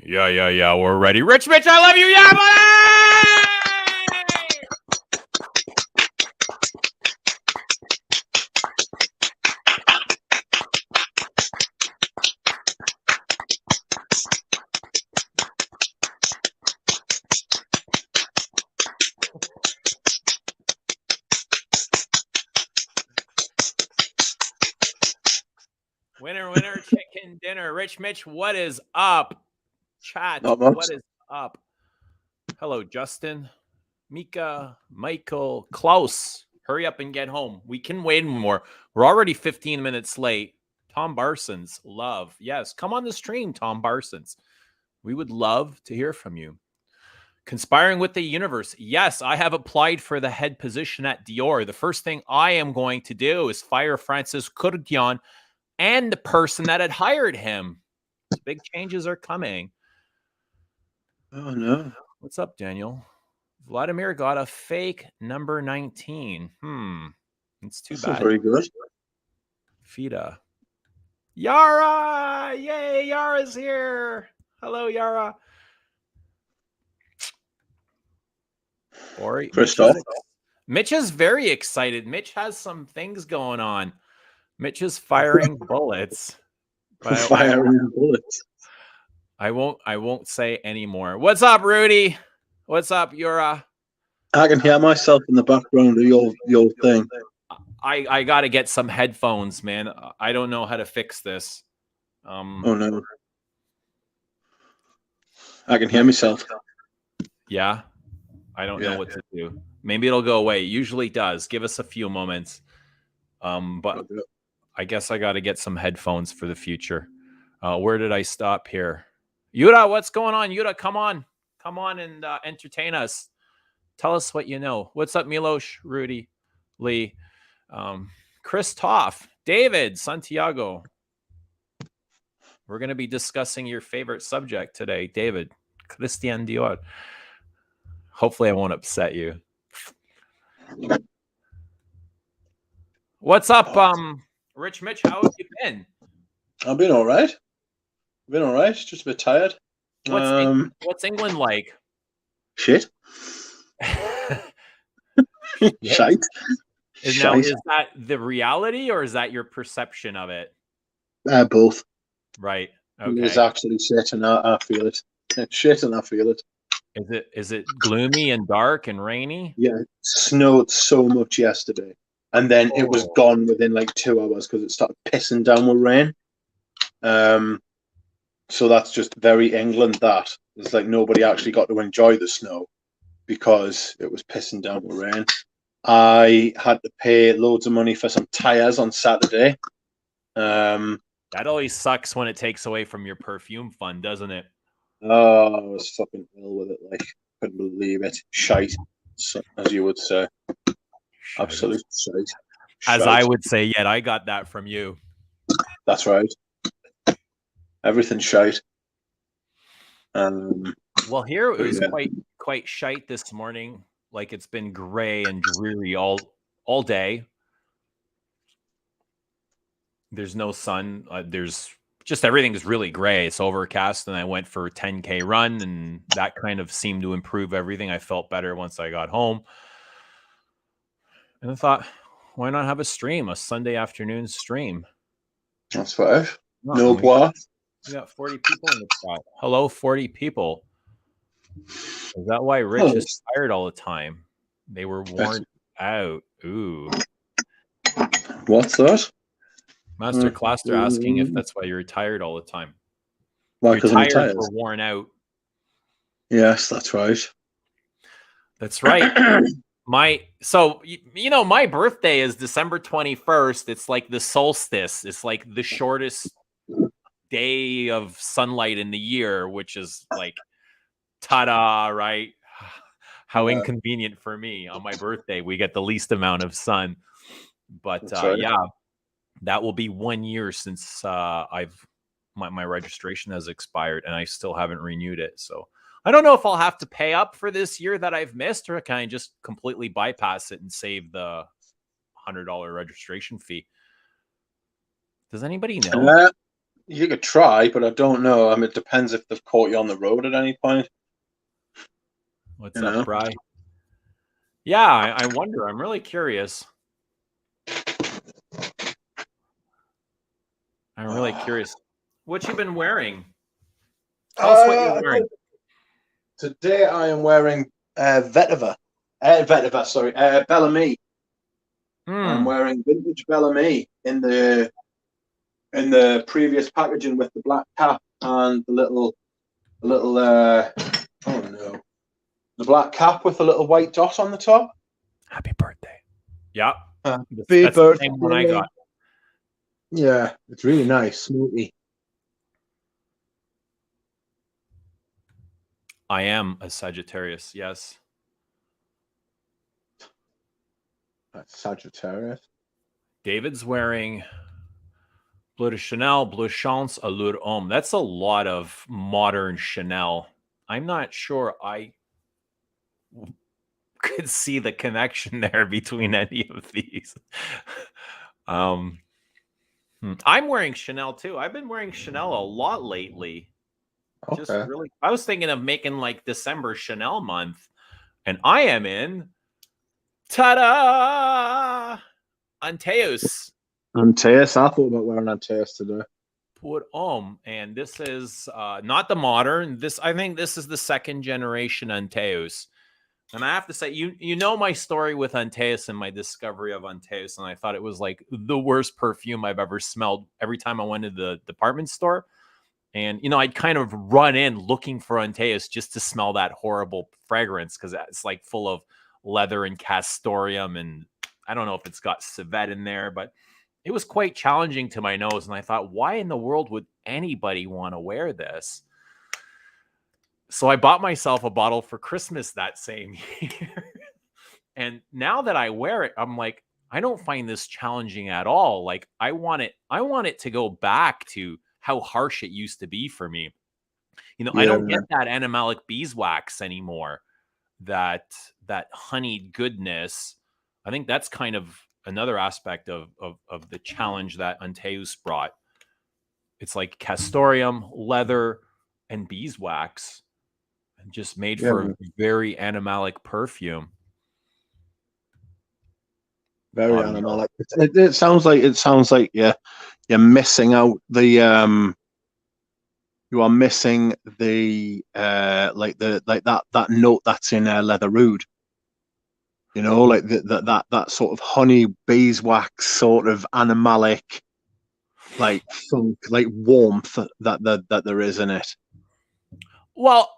Yeah. We're ready. Rich Mitch, I love you. Yeah, Winner, chicken dinner. Rich Mitch, what is up? Chat, what is up? Hello, Justin, Mika, Michael, Klaus. Hurry up and get home. We can wait more. We're already 15 minutes late. Tom Barsons, love. Yes, come on the stream, Tom Barsons. We would love to hear from you. Conspiring with the universe. Yes, I have applied for the head position at Dior. The first thing I am going to do is fire Francis Kurdian and the person that had hired him. Big changes are coming. Oh, no. What's up, Daniel? Vladimir got a fake number 19. It's too bad. Very good. Fida. Yara! Yay, Yara's here. Hello, Yara. Ori. Christoph. Mitch is very excited. Mitch has some things going on. Mitch is firing bullets. Firing bullets. I won't say anymore. What's up, Rudy? What's up, Yura? I can hear myself in the background of your thing. I got to get some headphones, man. I don't know how to fix this. Oh, no. I can hear myself. Yeah? I don't know what to do. Maybe it'll go away. It usually does. Give us a few moments. But I guess I got to get some headphones for the future. Where did I stop here? Yuta, what's going on? Yuta, come on. Come on and entertain us. Tell us what you know. What's up, Milosh, Rudy, Lee, Chris Toff, David, Santiago. We're going to be discussing your favorite subject today, David, Christian Dior. Hopefully I won't upset you. What's up, Rich Mitch? How have you been? I've been all right. Just a bit tired. What's England like? Shit. Shite. Now, is that the reality or is that your perception of it? Both. Right. Okay. It's actually shit, and I feel it. It's shit, and I feel it. Is it gloomy and dark and rainy? Yeah, it snowed so much yesterday, and then it was gone within like 2 hours because it started pissing down with rain. So that's just very England. That it's like nobody actually got to enjoy the snow because it was pissing down with rain. I had to pay loads of money for some tires on Saturday. That always sucks when it takes away from your perfume fund, doesn't it? Oh, I was fucking ill with it. Like, couldn't believe it. Shite, as you would say. Absolute shite. As I would say, yet I got that from you. That's right. Everything's shite. Well, here it was quite shite this morning. Like it's been gray and dreary all day. There's no sun. There's just everything is really gray. It's overcast, and I went for a 10K run, and that kind of seemed to improve everything. I felt better once I got home. And I thought, why not have a Sunday afternoon stream? That's fine. No bois. We got 40 people in the chat. Hello, 40 people. Is that why Rich is tired all the time? They were worn out. Ooh. What's that? Master Cluster asking if that's why you're tired all the time. Why? You're tired or worn out. Yes, that's right. That's right. My birthday is December 21st. It's like the solstice. It's like the shortest day of sunlight in the year, which is like, ta-da, right? How inconvenient for me. On my birthday, we get the least amount of sun. But yeah, that will be 1 year since my registration has expired, and I still haven't renewed it. So I don't know if I'll have to pay up for this year that I've missed, or can I just completely bypass it and save the $100 registration fee? Does anybody know? You could try, but I don't know. I mean, it depends if they've caught you on the road at any point. What's You up, know. Bry? Yeah, I wonder. I'm really curious. I'm really curious. What you been wearing? Tell us what you're wearing. Today I am wearing Vetiver, sorry, Bellamy. I'm wearing vintage Bellamy in the previous packaging with the black cap and the little oh no, the black cap with a little white dot on the top. Happy birthday. Yeah. Happy That's birthday. the same one I got. Yeah, it's really nice, smoky. I am a Sagittarius, yes. That's Sagittarius. David's wearing Bleu de Chanel, Bleu Chance, Allure Homme. That's a lot of modern Chanel. I'm not sure I could see the connection there between any of these. I'm wearing Chanel too. I've been wearing Chanel a lot lately. Okay. Just really, I was thinking of making like December Chanel month, and I am in ta-da Antaeus. Antaeus. I thought about wearing Antaeus today. Put and this is not the modern. I think this is the second generation Antaeus. And I have to say, you know my story with Antaeus and my discovery of Antaeus, and I thought it was like the worst perfume I've ever smelled every time I went to the department store. And, I'd kind of run in looking for Antaeus just to smell that horrible fragrance because it's like full of leather and castoreum. And I don't know if it's got civet in there, but it was quite challenging to my nose. And I thought, why in the world would anybody want to wear this? So I bought myself a bottle for Christmas that same year. And now that I wear it, I'm like, I don't find this challenging at all. Like I want it to go back to how harsh it used to be for me. I don't get that animalic beeswax anymore. That honeyed goodness. I think that's kind of another aspect of the challenge that Antaeus brought. It's like castoreum, leather, and beeswax, and just made for a very animalic perfume. Very animalic. It sounds like you're missing out the you are missing the that note that's in Leatherwood. Like that sort of honey beeswax sort of animalic, like funk, like warmth that there is in it. Well,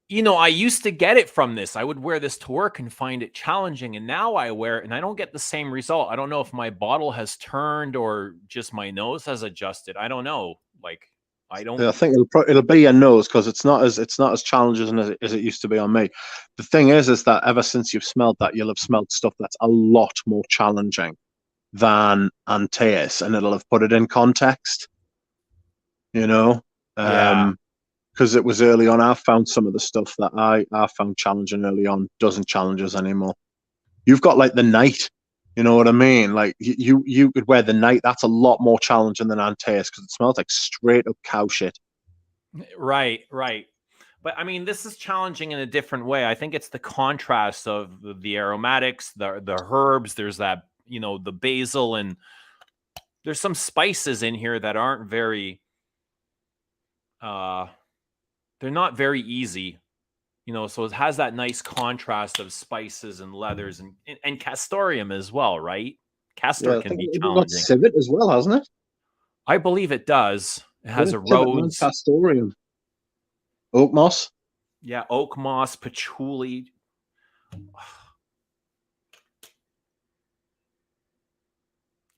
I used to get it from this. I would wear this to work and find it challenging. And now I wear it and I don't get the same result. I don't know if my bottle has turned or just my nose has adjusted. I don't know. Like, I don't. I think it'll be your nose because it's not as challenging as it used to be on me. The thing is that ever since you've smelled that, you'll have smelled stuff that's a lot more challenging than Antaeus, and it'll have put it in context. Yeah. Because it was early on. I found some of the stuff that I found challenging early on doesn't challenge us anymore. You've got like the night. You know what I mean? Like you could wear the night. That's a lot more challenging than Antaeus because it smells like straight up cow shit. Right. But I mean, this is challenging in a different way. I think it's the contrast of the aromatics, the herbs. There's that, the basil, and there's some spices in here that aren't very, they're not very easy. So it has that nice contrast of spices and leathers and castoreum as well, right? Castor can be challenging. Got civet as well, hasn't it? I believe it does. It has a rose. Castoreum. Oak moss. Yeah, oak moss, patchouli.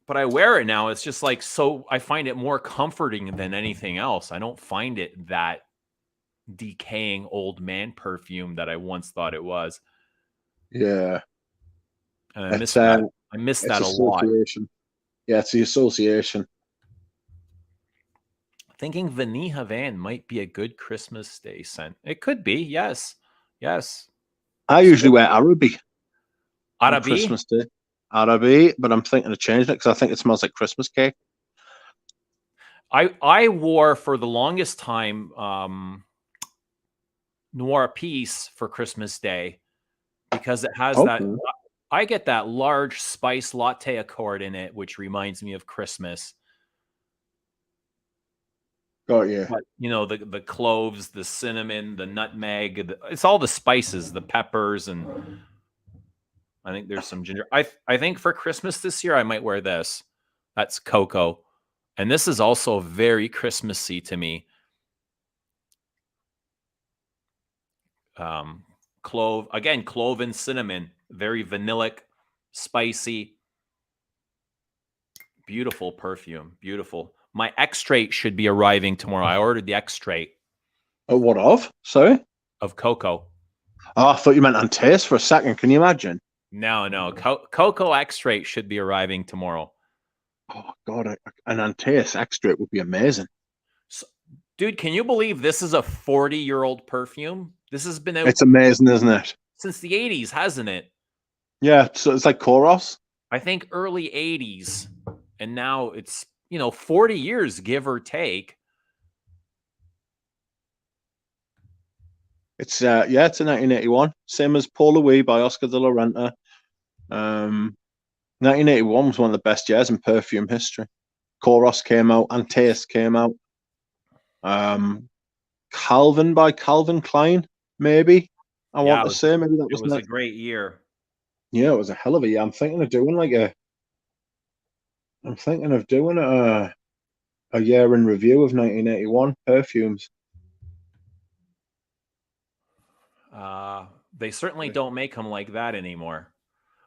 But I wear it now. It's just like, so I find it more comforting than anything else. I don't find it that decaying old man perfume that I once thought it was. Yeah. And I miss that. I miss that a lot. Yeah, it's the association. Thinking Vanille Havane might be a good Christmas Day scent. It could be, yes. I usually wear Araby. Araby? Christmas Day. Araby, but I'm thinking of changing it because I think it smells like Christmas cake. I wore for the longest time Noir Peace for Christmas Day because it has that. Okay. I get that large spice latte accord in it, which reminds me of Christmas. Got you. But the cloves, the cinnamon, the nutmeg, it's all the spices, the peppers, and I think there's some ginger. I think for Christmas this year I might wear this. That's cocoa, and this is also very Christmassy to me. Clove and cinnamon, very vanillic, spicy, beautiful perfume, beautiful. My extrait should be arriving tomorrow. I ordered the extrait Oh, what of? Sorry? of cocoa. Oh, I thought you meant on taste for a second. Can you imagine? No, cocoa extrait should be arriving tomorrow. Oh, God, an Antaeus extract would be amazing. So, dude, can you believe this is a 40-year-old perfume? This has been out It's amazing, isn't it? since the 80s, hasn't it? Yeah, so it's like Koros. I think early 80s. And now it's, 40 years, give or take. It's it's a 1981, same as Paul Louis by Oscar de la Renta. 1981 was one of the best years in perfume history. Koros came out, Antaeus came out. Calvin by Calvin Klein, maybe. I want to say maybe that was. It was a great year. Yeah, it was a hell of a year. I'm thinking of doing a year in review of 1981 perfumes. They certainly don't make them like that anymore.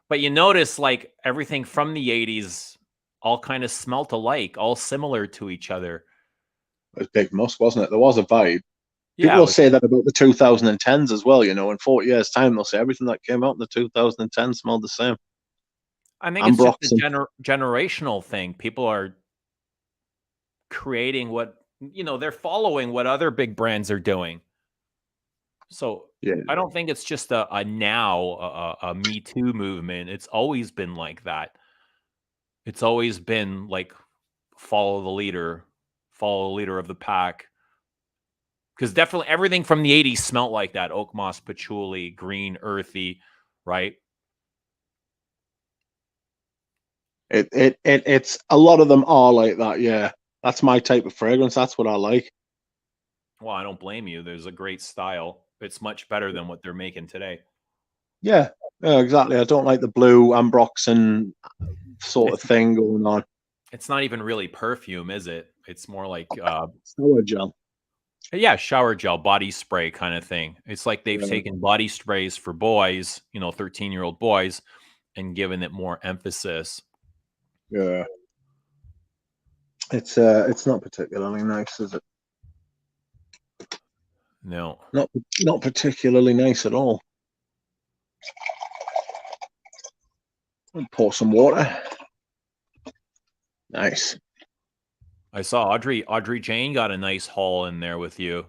But you notice, like, everything from the 80s all kind of smelt alike, all similar to each other. It was Big Musk, wasn't it? There was a vibe. Yeah, People will say that about the 2010s as well. In 40 years' time, they'll say everything that came out in the 2010s smelled the same. I think it's just a generational thing. People are creating they're following what other big brands are doing. So yeah. I don't think it's just a Me Too movement. It's always been like that. It's always been like follow the leader of the pack. Because definitely everything from the 80s smelt like that. Oak moss, patchouli, green, earthy, right? It's a lot of them are like that. Yeah, that's my type of fragrance. That's what I like. Well, I don't blame you. There's a great style. It's much better than what they're making today. Yeah, exactly. I don't like the blue ambroxan sort of thing going on. It's not even really perfume, is it? It's more like shower gel. Yeah, shower gel, body spray kind of thing. It's like they've taken body sprays for boys, 13-year-old boys, and given it more emphasis. Yeah. It's not particularly nice, is it? No. Not particularly nice at all. I'll pour some water. Nice. I saw Audrey Jane got a nice haul in there with you.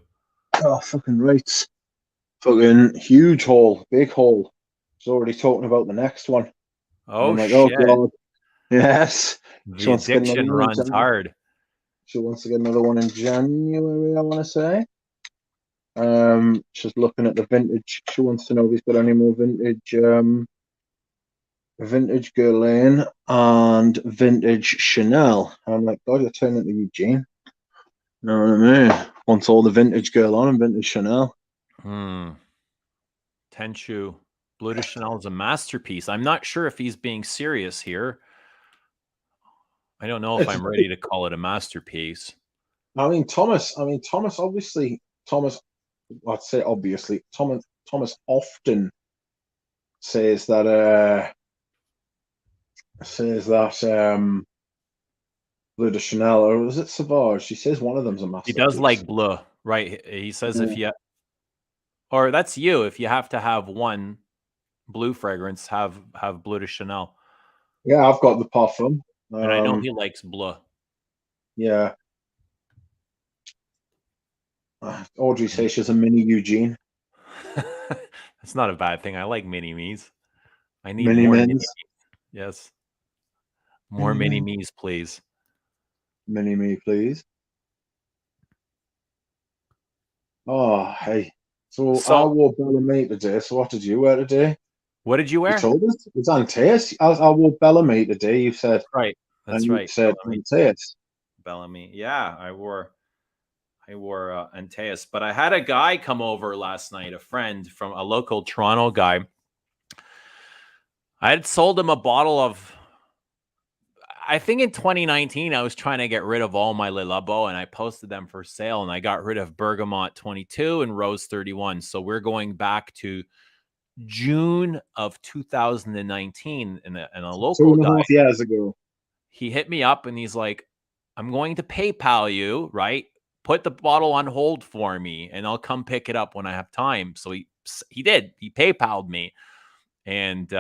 Oh, fucking right. Fucking huge haul, big haul. She's already talking about the next one. Oh, I'm like, shit. Oh, God. Yes. The addiction runs hard. She wants to get another one in January, I want to say. She's looking at the vintage. She wants to know if he's got any more vintage Guerlain and vintage Chanel. I'm like, God, you're turning into Eugene. You know what I mean? Wants all the vintage Guerlain and vintage Chanel. Tenchu. Bleu de Chanel is a masterpiece. I'm not sure if he's being serious here. I don't know if I'm ready to call it a masterpiece. I mean, Thomas, obviously, I'd say obviously, Thomas often says that Bleu de Chanel, or was it Sauvage? He says one of them's a masterpiece. He does like bleu, right? He says if you, or that's you, if you have to have one blue fragrance, have Bleu de Chanel. Yeah, I've got the Parfum. And I know he likes bleu. Yeah. Audrey says she's a mini Eugene. That's not a bad thing. I like mini me's. I need mini more men's. mini me's. Yes. More mini me's, please. Mini me, please. Oh, hey. So I So wore Bellamy today. So what did you wear today? what did you You wear? told us it's Antaeus. I wore Bellamy today. You said, Right. and That's you right. said Antaeus. Bellamy. Yeah, I wore Antaeus, but I had a guy come over last night, a friend from a local Toronto guy. I had sold him a bottle of, I think in 2019, I was trying to get rid of all my Le Labo and I posted them for sale and I got rid of Bergamot 22 and Rose 31. So we're going back to June of 2019 and a Two local and a guy, half years ago. he hit me up and he's like, I'm going to PayPal you, right? Put the bottle on hold for me and I'll come pick it up when I have time. So he did. He PayPal'd me and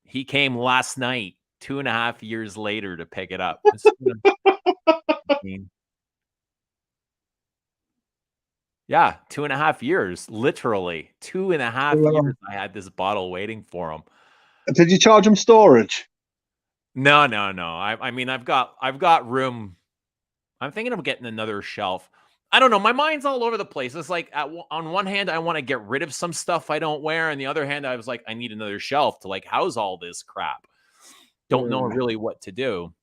he came last night, 2.5 years later to pick it up. Yeah, 2.5 years, literally 2.5 years. I had this bottle waiting for him. Did you charge him storage? No, no, no. I mean, I've got room. I'm thinking of getting another shelf. I don't know. My mind's all over the place. It's like on one hand, I want to get rid of some stuff I don't wear, and the other hand, I was like, I need another shelf to like house all this crap. Don't know Yeah, really what to do.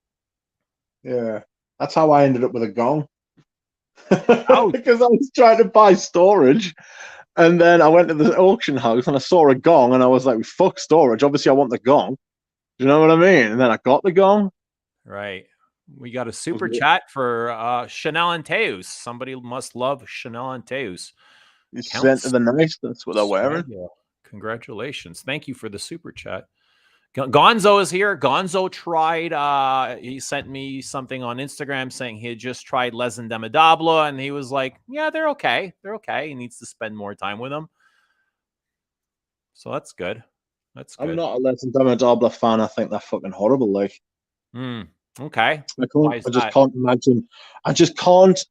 yeah. That's how I ended up with a gong. Ouch. Because I was trying to buy storage, and then I went to the auction house and I saw a gong, and I was like, "Fuck storage! Obviously, I want the gong." Do you know what I mean? And then I got the gong. Right. We got a super chat for Chanel and Teus. Somebody must love Chanel and Teus. You Count sent to the nice. That's what they're wearing. Swagger. Congratulations. Thank you for the super chat. Gonzo is here. Gonzo tried, he sent me something on Instagram saying he had just tried Les and Demidabla, and he was like, yeah, they're okay. They're okay. He needs to spend more time with them. So that's good. That's I'm good. not a Legend Damn fan. I think they're fucking horrible. Like, Okay. I Why can't. is I just that? can't imagine. I just can't.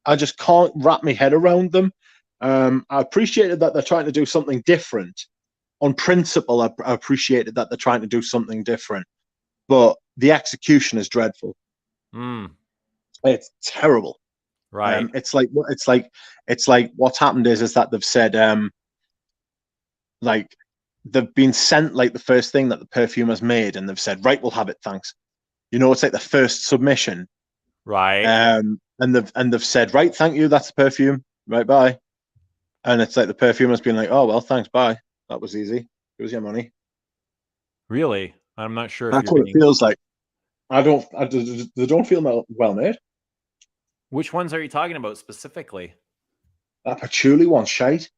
I just can't wrap my head around them. I appreciated that they're trying to do something different. On principle, I appreciated that they're trying to do something different, but the execution is dreadful. It's terrible. Right. It's like what's happened is that they've said like they've been sent like the first thing that the Perfumers made, and they've said, right, we'll have it, thanks. You know, it's like the first submission. Right. And they've said, right, thank you, that's the perfume, right, bye. And it's like the perfume has been like, oh well, thanks, bye. That was easy. Here's your money. Really? I'm not sure if That's you're what it being. feels like. They don't feel well made. Which ones are you talking about specifically? That patchouli one's shite.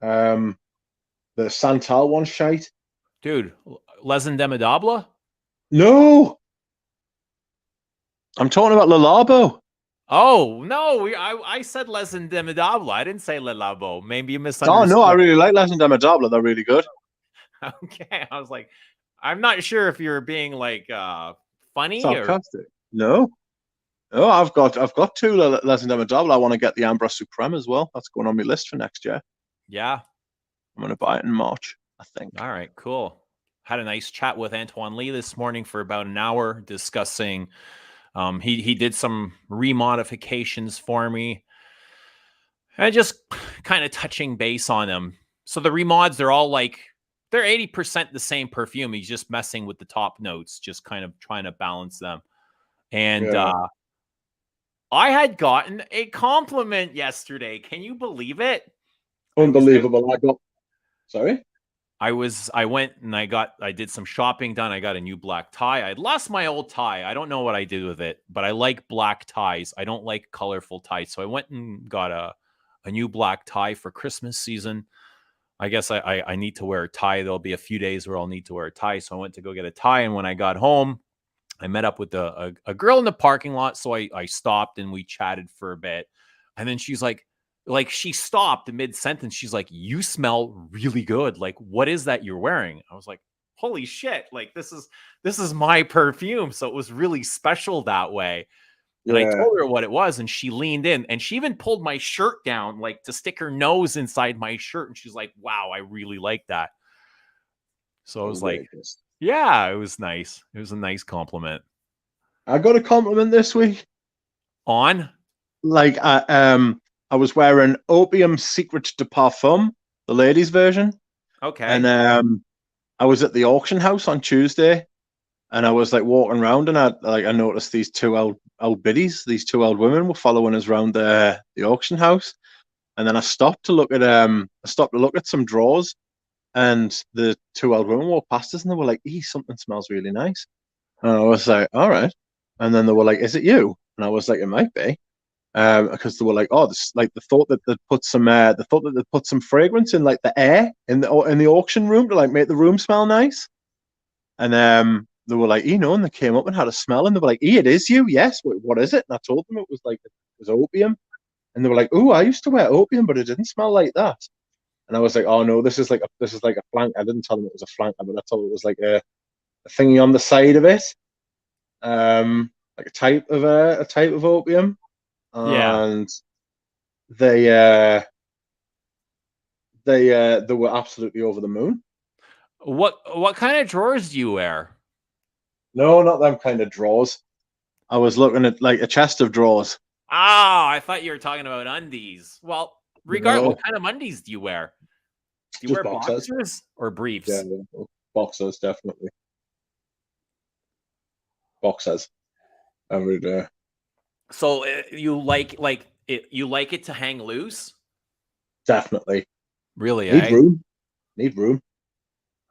The Santal one's shite. Dude, Les and Demidabla? No, I'm talking about Le Labo. Oh, no. I said Les and Demidabla. I didn't say Le Labo. Maybe you Oh no, I misunderstood. really like Les and Demidabla. They're really good. Okay. I was like, I'm not sure if you're being like funny or. Sarcastic. No. Oh, I've got two Les and Demidabla. I want to get the Ambra Supreme as well. That's going on my list for next year. Yeah. I'm going to buy it in March, I think. All right, cool. Had a nice chat with Antoine Lee this morning for about an hour discussing. He did some remodifications for me and just kind of touching base on them. So the remods, they're 80% the same perfume. He's just messing with the top notes, just kind of trying to balance them. And Yeah. I had gotten a compliment yesterday. Can you believe it? Unbelievable. Sorry? I went and I did some shopping done. I got a new black tie. I lost my old tie. I don't know what I did with it, but I like black ties. I don't like colorful ties. So I went and got a new black tie for Christmas season. I guess I need to wear a tie. There'll be a few days where I'll need to wear a tie. So I went to go get a tie. And when I got home, I met up with a girl in the parking lot. So I stopped and we chatted for a bit. And then she's like she stopped mid sentence. She's like, "You smell really good. Like, what is that you're wearing?" I was like, "Holy shit. Like, this is my perfume." So it was really special that way. And I Yeah. told her what it was, and she leaned in and she even pulled my shirt down, like to stick her nose inside my shirt. And she's like, "Wow, I really like that." So I was like, yeah, it was nice. It was a nice compliment. I got a compliment this week. On? Like, I was wearing Opium Secret de Parfum, the ladies' version, Okay. and I was at the auction house on Tuesday, and I was like walking around, and I noticed these two old biddies, these two old women were following us around the auction house, and then I stopped to look at some drawers, and the two old women walked past us, and they were like, "Ee, something smells really nice," and I was like, "All right," and then they were like, "Is it you?" And I was like, "It might be." Because they were like, "Oh, this like they thought that they'd put some fragrance in like the air in the auction room to like make the room smell nice." And they were like, and they came up and had a smell, and they were like, "It is you, yes. What is it?" And I told them it was opium, and they were like, "Oh, I used to wear opium, but it didn't smell like that." And I was like, "Oh no, this is like a flank." I didn't tell them it was a flanker, but I told them it was like a thingy on the side of it, like a type of opium. Yeah. And they were absolutely over the moon. What kind of drawers do you wear? No, not them kind of drawers. I was looking at like a chest of drawers. Ah, I thought you were talking about undies. Well, regardless, No, what kind of undies do you wear? Do you just wear boxers. boxers or briefs? Yeah, boxers definitely. Boxers every day. So you like it? You like it to hang loose? Definitely Really? need Eh? room. Need room.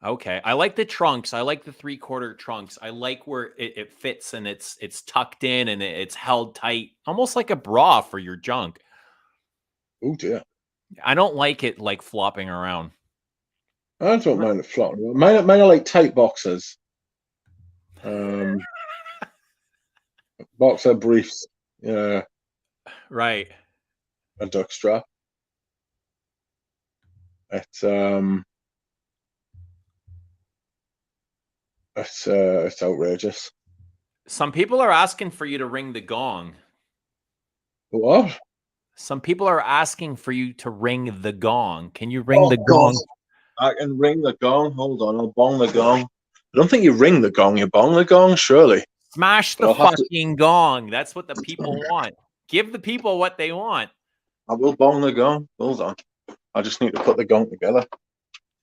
Okay. I like the trunks. I like the 3/4 trunks. I like where it fits and it's tucked in and it's held tight, almost like a bra for your junk. Oh dear. I don't like it like flopping around. I don't mind it flopping. Mine are like tight boxers. Boxer briefs. Yeah, Right. a duck strap. It's outrageous. Some people are asking for you to ring the gong. What? Some people are asking for you to ring the gong. Can you ring Oh the God! gong? I can ring the gong. Hold on, I'll bong the gong. I don't think you ring the gong. You bong the gong, surely. Smash But the I'll have to. fucking gong. That's what the people want. Give the people what they want. I will bong the gong. Hold on. I just need to put the gong together.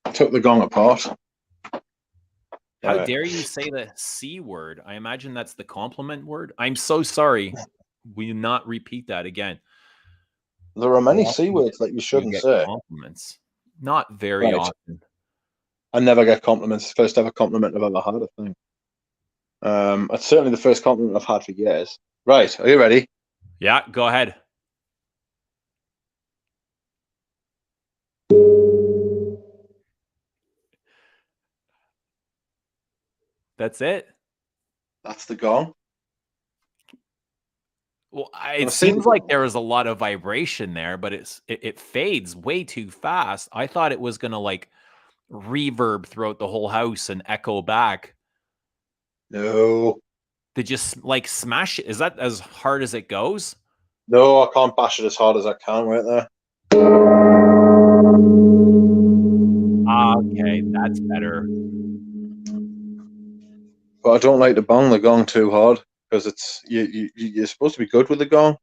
I took the gong apart. How dare you say the C word? I imagine that's the compliment word. I'm so sorry. Will you not repeat that again? There are How many C often words that you do you shouldn't get say. compliments? Not very Right. often. I never get compliments. First ever compliment I've ever had, I think. It's certainly the first compliment I've had for years. Right. Are you ready? Yeah, go ahead. That's it. That's the gong. Well, Can it I see seems the like there was a lot of vibration there, but it fades way too fast. I thought it was gonna like reverb throughout the whole house and echo back. No. Did you like smash it? Is that as hard as it goes? No, I can't bash it as hard as I can right there. Ah, okay, that's better. But I don't like to bang the gong too hard because you're supposed to be good with the gong.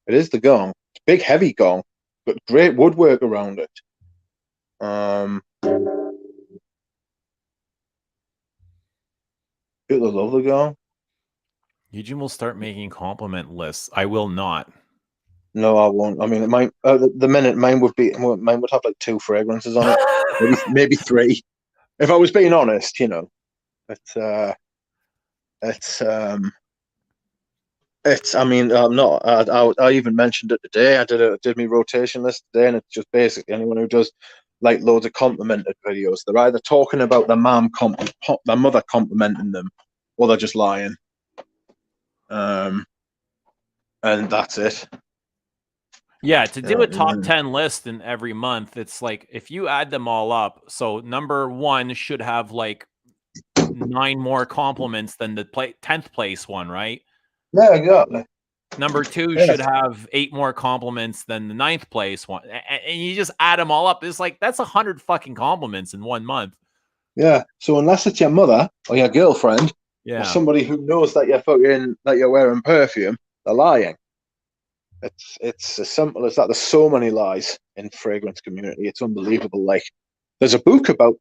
It is the gong. It's a big, heavy gong, but great woodwork around it. People love the gong. Eugene will start making compliment lists. I will not. No, I won't. I mean, it might. The minute mine would have like 2 fragrances on it, maybe 3. If I was being honest, it's it's um it's. I mean, I'm not. I even mentioned it today. I did my rotation list today, and it's just basically anyone who does like loads of complimented videos. They're either talking about their mother complimenting them, or they're just lying. And that's it. Yeah, to do a top Mm. 10 list in every month, it's like if you add them all up, so number 1 should have like 9 more compliments than the 10th place one, right? Yeah, exactly. Number 2 should Yes. have 8 more compliments than the 9th place one. And you just add them all up. It's like that's 100 fucking compliments in 1 month. Yeah. So unless it's your mother or your girlfriend or Yeah. somebody who knows that you're wearing perfume, they're lying. It's as simple as that. There's so many lies in fragrance community. It's unbelievable. Like there's a book about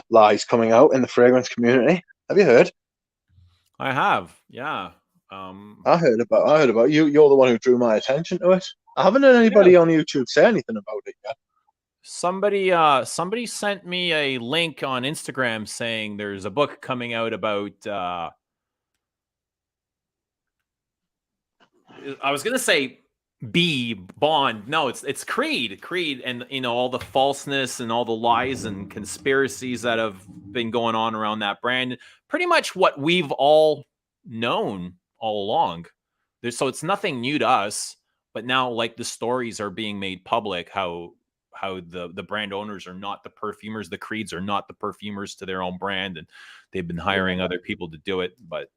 lies coming out in the fragrance community. Have you heard? I have, yeah. I heard about you. You're the one who drew my attention to it. I haven't had Yeah. anybody on YouTube say anything about it yet. Somebody sent me a link on Instagram saying there's a book coming out about I was gonna say Bond. No, it's Creed, and all the falseness and all the lies and conspiracies that have been going on around that brand. Pretty much what we've all known all along. So it's nothing new to us, but now like the stories are being made public. How the brand owners are not the perfumers, the Creeds are not the perfumers to their own brand, and they've been hiring other people to do it. But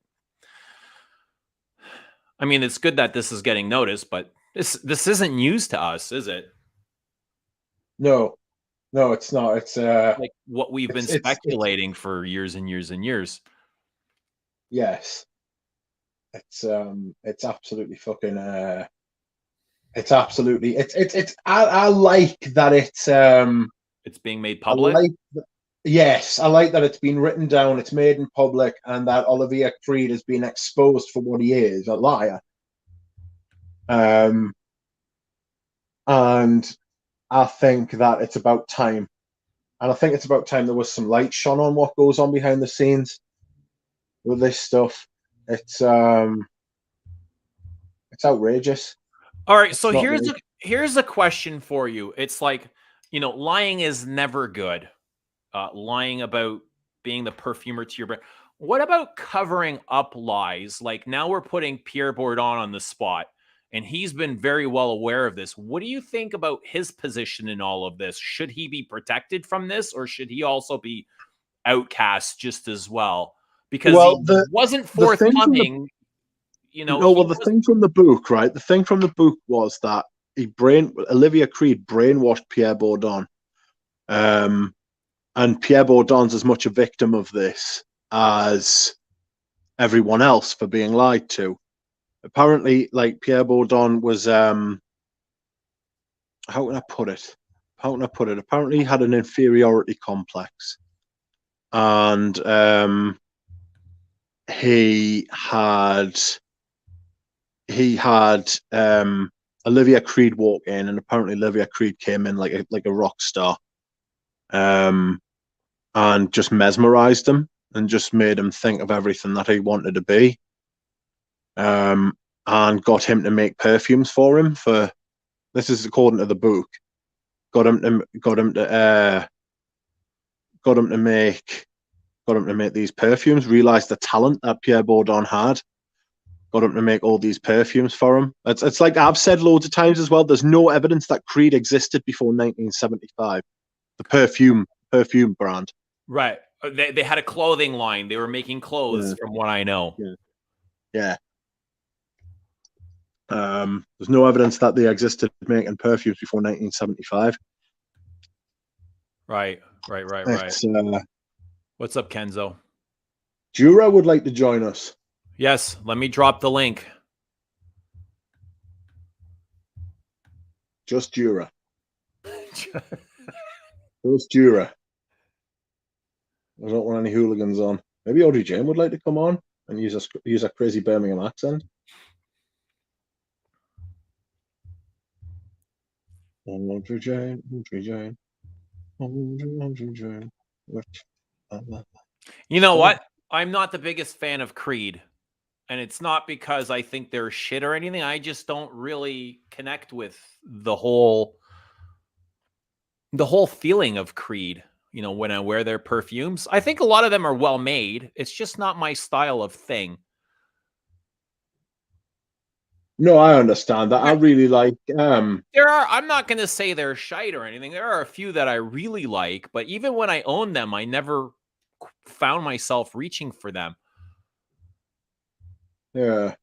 I mean, it's good that this is getting noticed, but this isn't news to us, is it? No, it's not. It's Like what we've been speculating for years and years and years. yes. It's absolutely fucking it's absolutely it's I like that It's being made public. Yes, I like that it's been written down, it's made in public, and that Olivia Creed has been exposed for what he is, a liar. And I think that it's about time. And I think it's about time there was some light shone on what goes on behind the scenes with this stuff. It's outrageous. All right, so here's a question for you. It's like, lying is never good. Lying about being the perfumer to your brand. What about covering up lies? Like now we're putting Pierre Bourdon on the spot, and he's been very well aware of this. What do you think about his position in all of this? Should he be protected from this, or should he also be outcast just as well? Because he wasn't forthcoming. The thing from the book, right? The thing from the book was that Olivia Creed brainwashed Pierre Bourdon. And Pierre Bourdon's as much a victim of this as everyone else for being lied to. Apparently, like Pierre Bourdon was, how can I put it? Apparently, he had an inferiority complex, and he had Olivia Creed walk in, and apparently Olivia Creed came in like a rock star. And just mesmerized him and just made him think of everything that he wanted to be. And got him to make perfumes for him. This is according to the book. Got him to make these perfumes. Realized the talent that Pierre Bourdon had. Got him to make all these perfumes for him. It's like I've said loads of times as well. There's no evidence that Creed existed before 1975. The perfume brand. Right. They had a clothing line. They were making clothes, from what I know. Yeah. There's no evidence that they existed making perfumes before 1975. Right. What's up, Kenzo? Jura would like to join us. Yes, let me drop the link. Just Jura. Just Jura. I don't want any hooligans on. Maybe Audrey Jane would like to come on and use a crazy Birmingham accent. Audrey Jane. You know what? I'm not the biggest fan of Creed. And it's not because I think they're shit or anything. I just don't really connect with the whole feeling of Creed. When I wear their perfumes, I think a lot of them are well made. It's just not my style of thing. No, I understand that. I really like. I'm not going to say they're shite or anything. There are a few that I really like, but even when I own them, I never found myself reaching for them. Yeah,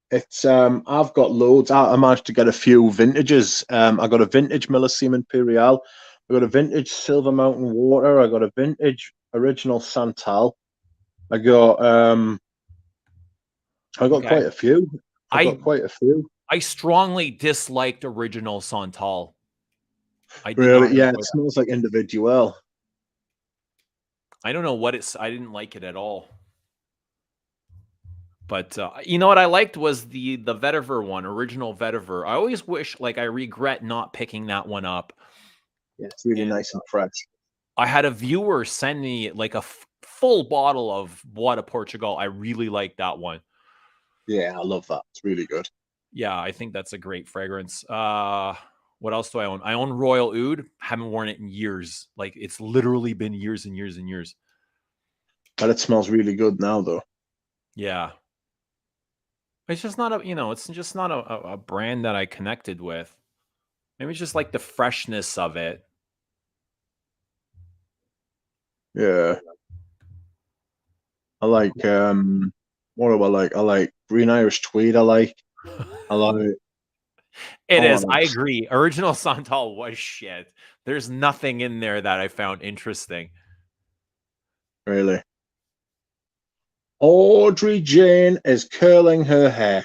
it's. I've got loads. I managed to get a few vintages. I got a vintage Millesime Imperial. I got a vintage Silver Mountain Water. I got a vintage original Santal. I got quite a few. I I strongly disliked original Santal. I did not Really? Yeah, enjoy it that. smells like individual. I don't know what it's. I didn't like it at all. But you know what I liked was the vetiver one, original vetiver. I always wish, like, I regret not picking that one up. Yeah, it's really And nice and fresh. I had a viewer send me like a full bottle of Bois Portugal. I really like that one. Yeah, I love that. It's really good. Yeah, I think that's a great fragrance. What else do I own? I own Royal Oud. Haven't worn it in years. Like, it's literally been years and years and years. But it smells really good now, though. Yeah. It's just not a, it's just not a brand that I connected with. Maybe it's just like the freshness of it. Yeah. I like what do I like? I like green Irish tweed. I like It what is. I else? agree. Original Santal was shit. There's nothing in there that I found interesting. Really. Audrey Jane is curling her hair.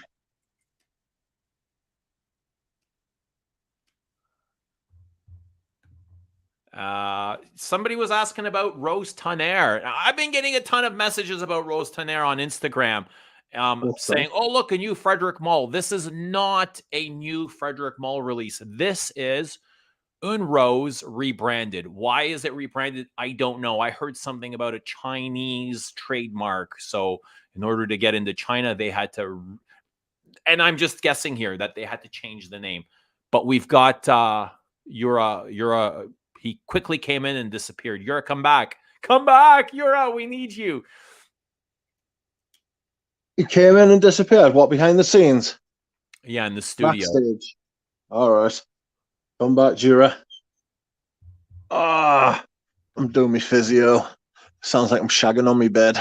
Somebody was asking about Rose Tonnerre. I've been getting a ton of messages about Rose Tonnerre on Instagram, saying, "Oh, look, a new Frederick Mull." This is not a new Frederick Mull release. This is Un Rose rebranded. Why is it rebranded? I don't know. I heard something about a Chinese trademark. So in order to get into China, they had to, and I'm just guessing here that they had to change the name. But we've got Yura. He quickly came in and disappeared. Yura, come back. Come back, Yura. We need you. He came in and disappeared. What, behind the scenes? Yeah, in the studio. Backstage. All right. Come back, Jura. Ah, I'm doing my physio. Sounds like I'm shagging on my bed.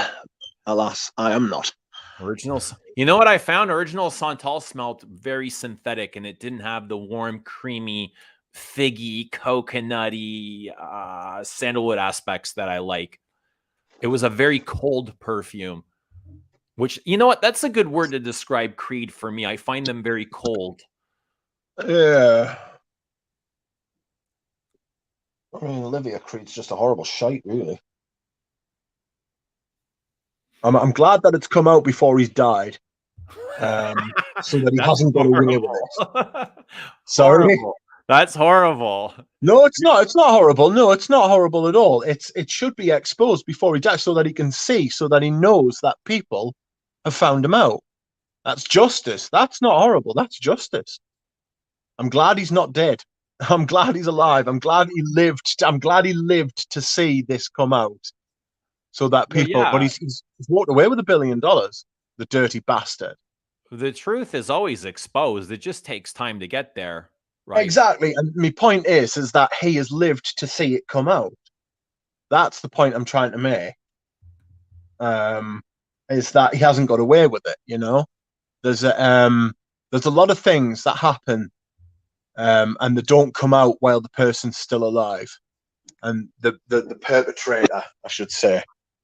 Alas, I am not. Original. You know what I found? Original Santal smelled very synthetic, and it didn't have the warm, creamy, figgy, coconutty, sandalwood aspects that I like. It was a very cold perfume, which, you know what? That's a good word to describe Creed for me. I find them very cold. Yeah. I mean, Olivia Creed's just a horrible shite, really. I'm glad that it's come out before he's died, so that he That's hasn't got away with it. horrible. Sorry. Horrible. That's horrible. No, it's not. It's not horrible. No, it's not horrible at all. It should be exposed before he dies, so that he can see, so that he knows that people have found him out. That's justice. That's not horrible. That's justice. I'm glad he's not dead. I'm glad he's alive. I'm glad he lived. I'm glad he lived to see this come out, so that Well, people. But yeah. he's walked away with $1 billion. The dirty bastard. The truth is always exposed. It just takes time to get there, right? Exactly. And my point is that he has lived to see it come out. That's the point I'm trying to make. Is that he hasn't got away with it? There's a lot of things that happen, and they don't come out while the person's still alive, and the perpetrator, I should say,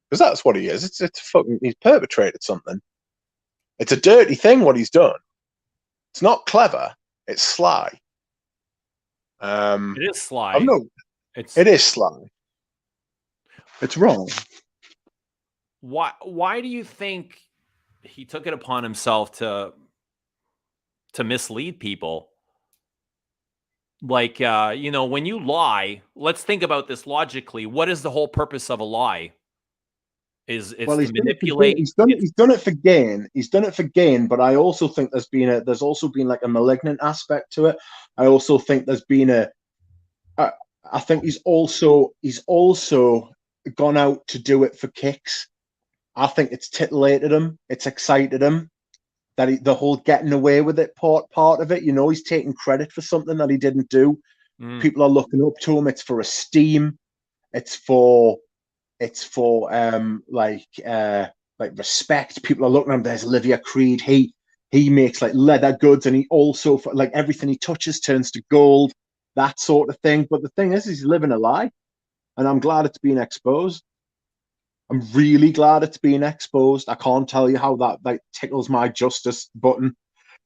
because that's what he is. It's fucking, he's perpetrated something. It's a dirty thing what he's done. It's not clever. It's sly. It is sly. It is sly. It's wrong. Why do you think he took it upon himself to mislead people? Like, when you lie, let's think about this logically. What is the whole purpose of a lie? It's to manipulate. He's done it for gain. He's done it for gain, but I also think there's also been like a malignant aspect to it. I also think there's been I think he's also gone out to do it for kicks. I think it's titillated him. It's excited him. That the whole getting away with it part of it. He's taking credit for something that he didn't do. People are looking up to him. It's for esteem. It's for like respect. People are looking at him. There's Olivia Creed. He makes like leather goods, and he also, like, everything he touches turns to gold. That sort of thing. But the thing is he's living a lie, and I'm glad it's being exposed. I'm really glad it's being exposed. I can't tell you how that tickles my justice button.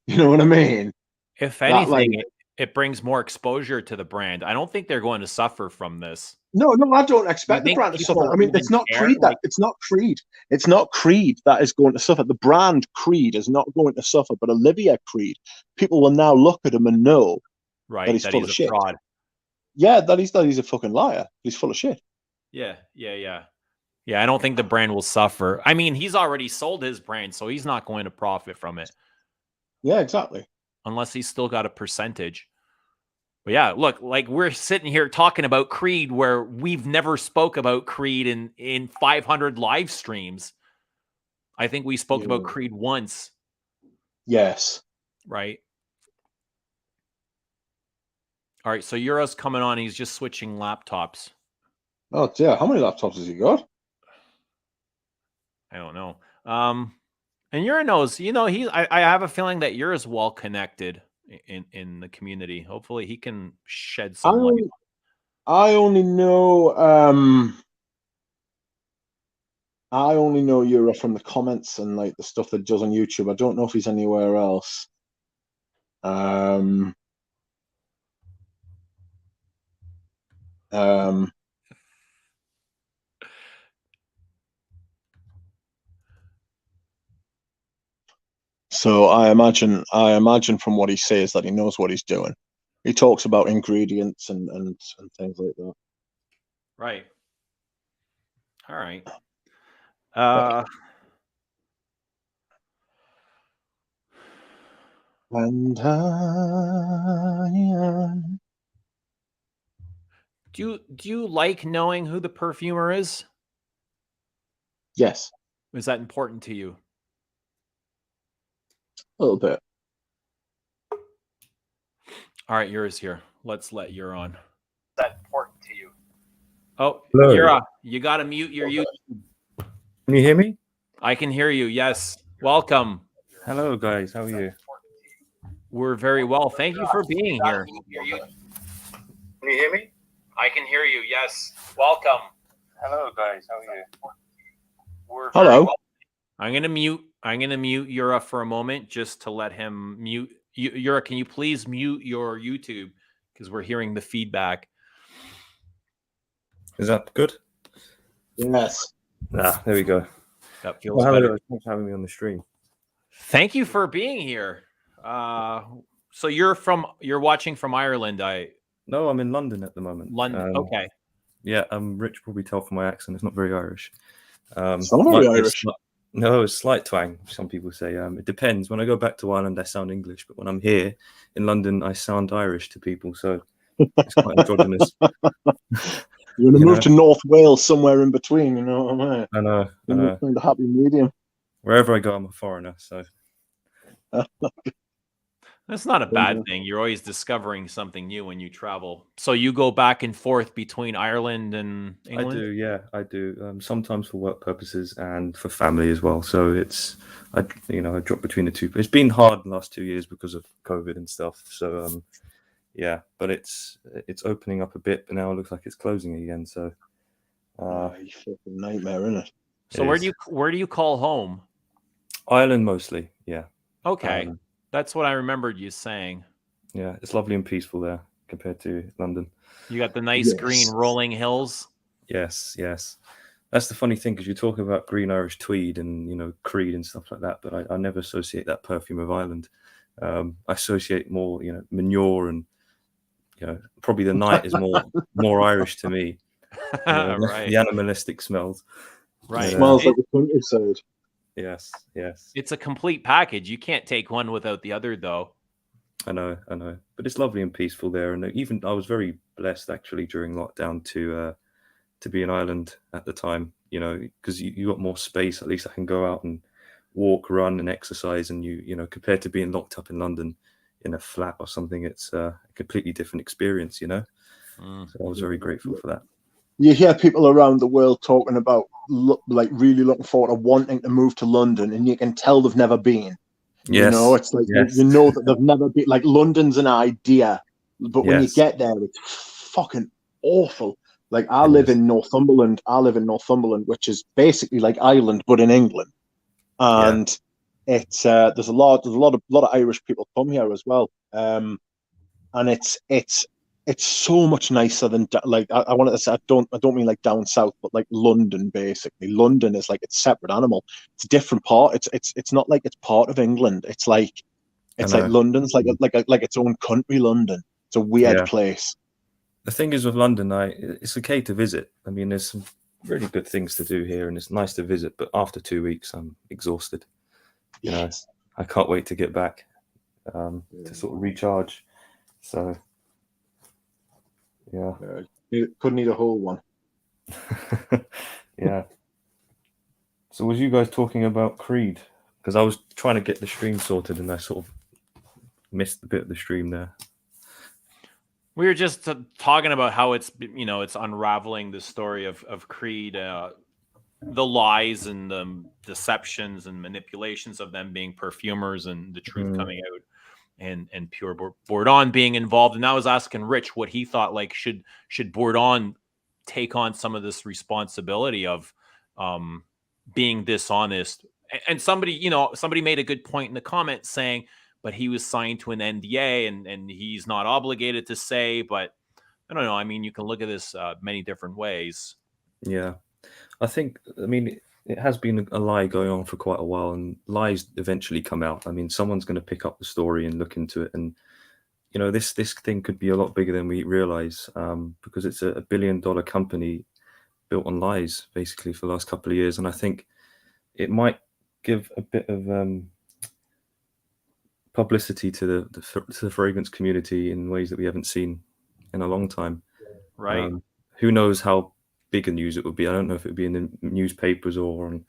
You know what I mean? If That like anything, it brings more exposure to the brand. I don't think they're going to suffer from this. no, I don't Do you expect the think brand to suffer. people I mean, even it's not care? Creed that it's not Creed. It's not Creed that is going to suffer. The brand Creed is not going to suffer, but Olivia Creed, people will now look at him and know that Right, he's that full he's of a shit. fraud. Yeah, that he's a fucking liar. He's full of shit. Yeah. Yeah, I don't think the brand will suffer. I mean, he's already sold his brand, so he's not going to profit from it Yeah, exactly. unless he's still got a percentage. But yeah, look, like we're sitting here talking about Creed where we've never spoke about Creed in 500 live streams. I think we spoke about Yeah. Creed once, Yes. right? All right, so Euro's coming on. He's just switching laptops. Oh dear, how many laptops has he got? I don't know. And Euro knows, I have a feeling that Euro's well connected in the community. Hopefully he can shed some light. I only know Euro from the comments and like the stuff that he does on YouTube. I don't know if he's anywhere else. So I imagine from what he says that he knows what he's doing. He talks about ingredients and things like that. Right. All right. And do you like knowing who the perfumer is? yes, Is that important to you? a little bit. All right, Yura's here. Let's let Yura on. Is that important to you? Oh, Hello. Yura, you got to mute your YouTube. Can you hear me? I can hear you. Yes. Welcome. Hello, guys. How are you? We're very well. Thank you for being here. Can you hear me? I can hear you. Yes. Welcome. Hello, guys. How are you? We're Hello. very well. I'm gonna mute Yura for a moment just to let him mute. Yura, can you please mute your YouTube because we're hearing the feedback. Is that good? Yes. Ah, there we go. That feels Hello. better. Thanks for having me on the stream. Thank you for being here. So you're watching from Ireland. No, I'm in London at the moment. London. Okay. Yeah, Rich probably tell from my accent. It's not very Irish. It's not very Irish. No, it's slight twang. Some people say. It depends. When I go back to Ireland, I sound English, but when I'm here in London, I sound Irish to people. So it's quite androgynous. You're gonna move to North Wales, somewhere in between. You know what I mean? I know. The happy medium. Wherever I go, I'm a foreigner. So that's not a bad thing. You're always discovering something new when you travel. So you go back and forth between Ireland and England? I do, yeah, I do. Sometimes for work purposes and for family as well. So I drop between the two. It's been hard the last 2 years because of COVID and stuff. So yeah, but it's opening up a bit, but now it looks like it's closing again. So you fucking nightmare, isn't it? So where do you call home? Ireland mostly, yeah. Okay. That's what I remembered you saying. Yeah, it's lovely and peaceful there compared to London. You got the nice green rolling hills. Yes. That's the funny thing, because you talk about green Irish tweed and Creed and stuff like that, but I never associate that perfume of Ireland. I associate more manure and probably the night is more Irish to me. Right. The animalistic smells. Right. It smells like the countryside. Yes. It's a complete package. You can't take one without the other, though. I know. But it's lovely and peaceful there. And even I was very blessed, actually, during lockdown to be in Ireland at the time, because you got more space. At least I can go out and walk, run and exercise. And compared to being locked up in London in a flat or something, it's a completely different experience, So I was very grateful for that. You hear people around the world talking about like really looking forward to wanting to move to London, and you can tell they've never been. Yes. It's like that they've never been. Like London's an idea, but when you get there, it's fucking awful. Like I live in Northumberland, which is basically like Ireland but in England, and it's there's a lot of Irish people come here as well. and it's so much nicer than like I wanted to say I don't mean like down south, but like London basically. London is like it's a separate animal. It's a different part. It's not like it's part of England. It's like London's like its own country. London. It's a weird place. The thing is with London, it's okay to visit. I mean, there's some really good things to do here, and it's nice to visit. But after 2 weeks, I'm exhausted. You know, I can't wait to get back to sort of recharge. So. Yeah, could need a whole one. Yeah. So was you guys talking about Creed? Because I was trying to get the stream sorted and I sort of missed a bit of the stream there. We were just talking about how it's unraveling the story of Creed, the lies and the deceptions and manipulations of them being perfumers and the truth coming out. And Pure Bourdon being involved. And I was asking Rich what he thought, like, should Bourdon take on some of this responsibility of being dishonest? And somebody made a good point in the comments saying, but he was signed to an NDA and he's not obligated to say, but I don't know. I mean, you can look at this many different ways. Yeah. I mean, it has been a lie going on for quite a while, and lies eventually come out. I mean, someone's going to pick up the story and look into it, and you know, this thing could be a lot bigger than we realize, because it's a $1 billion company built on lies, basically, for the last couple of years, and I think it might give a bit of publicity to the fragrance community in ways that we haven't seen in a long time. Right. Who knows how big a news it would be. I don't know if it would be in the newspapers or on,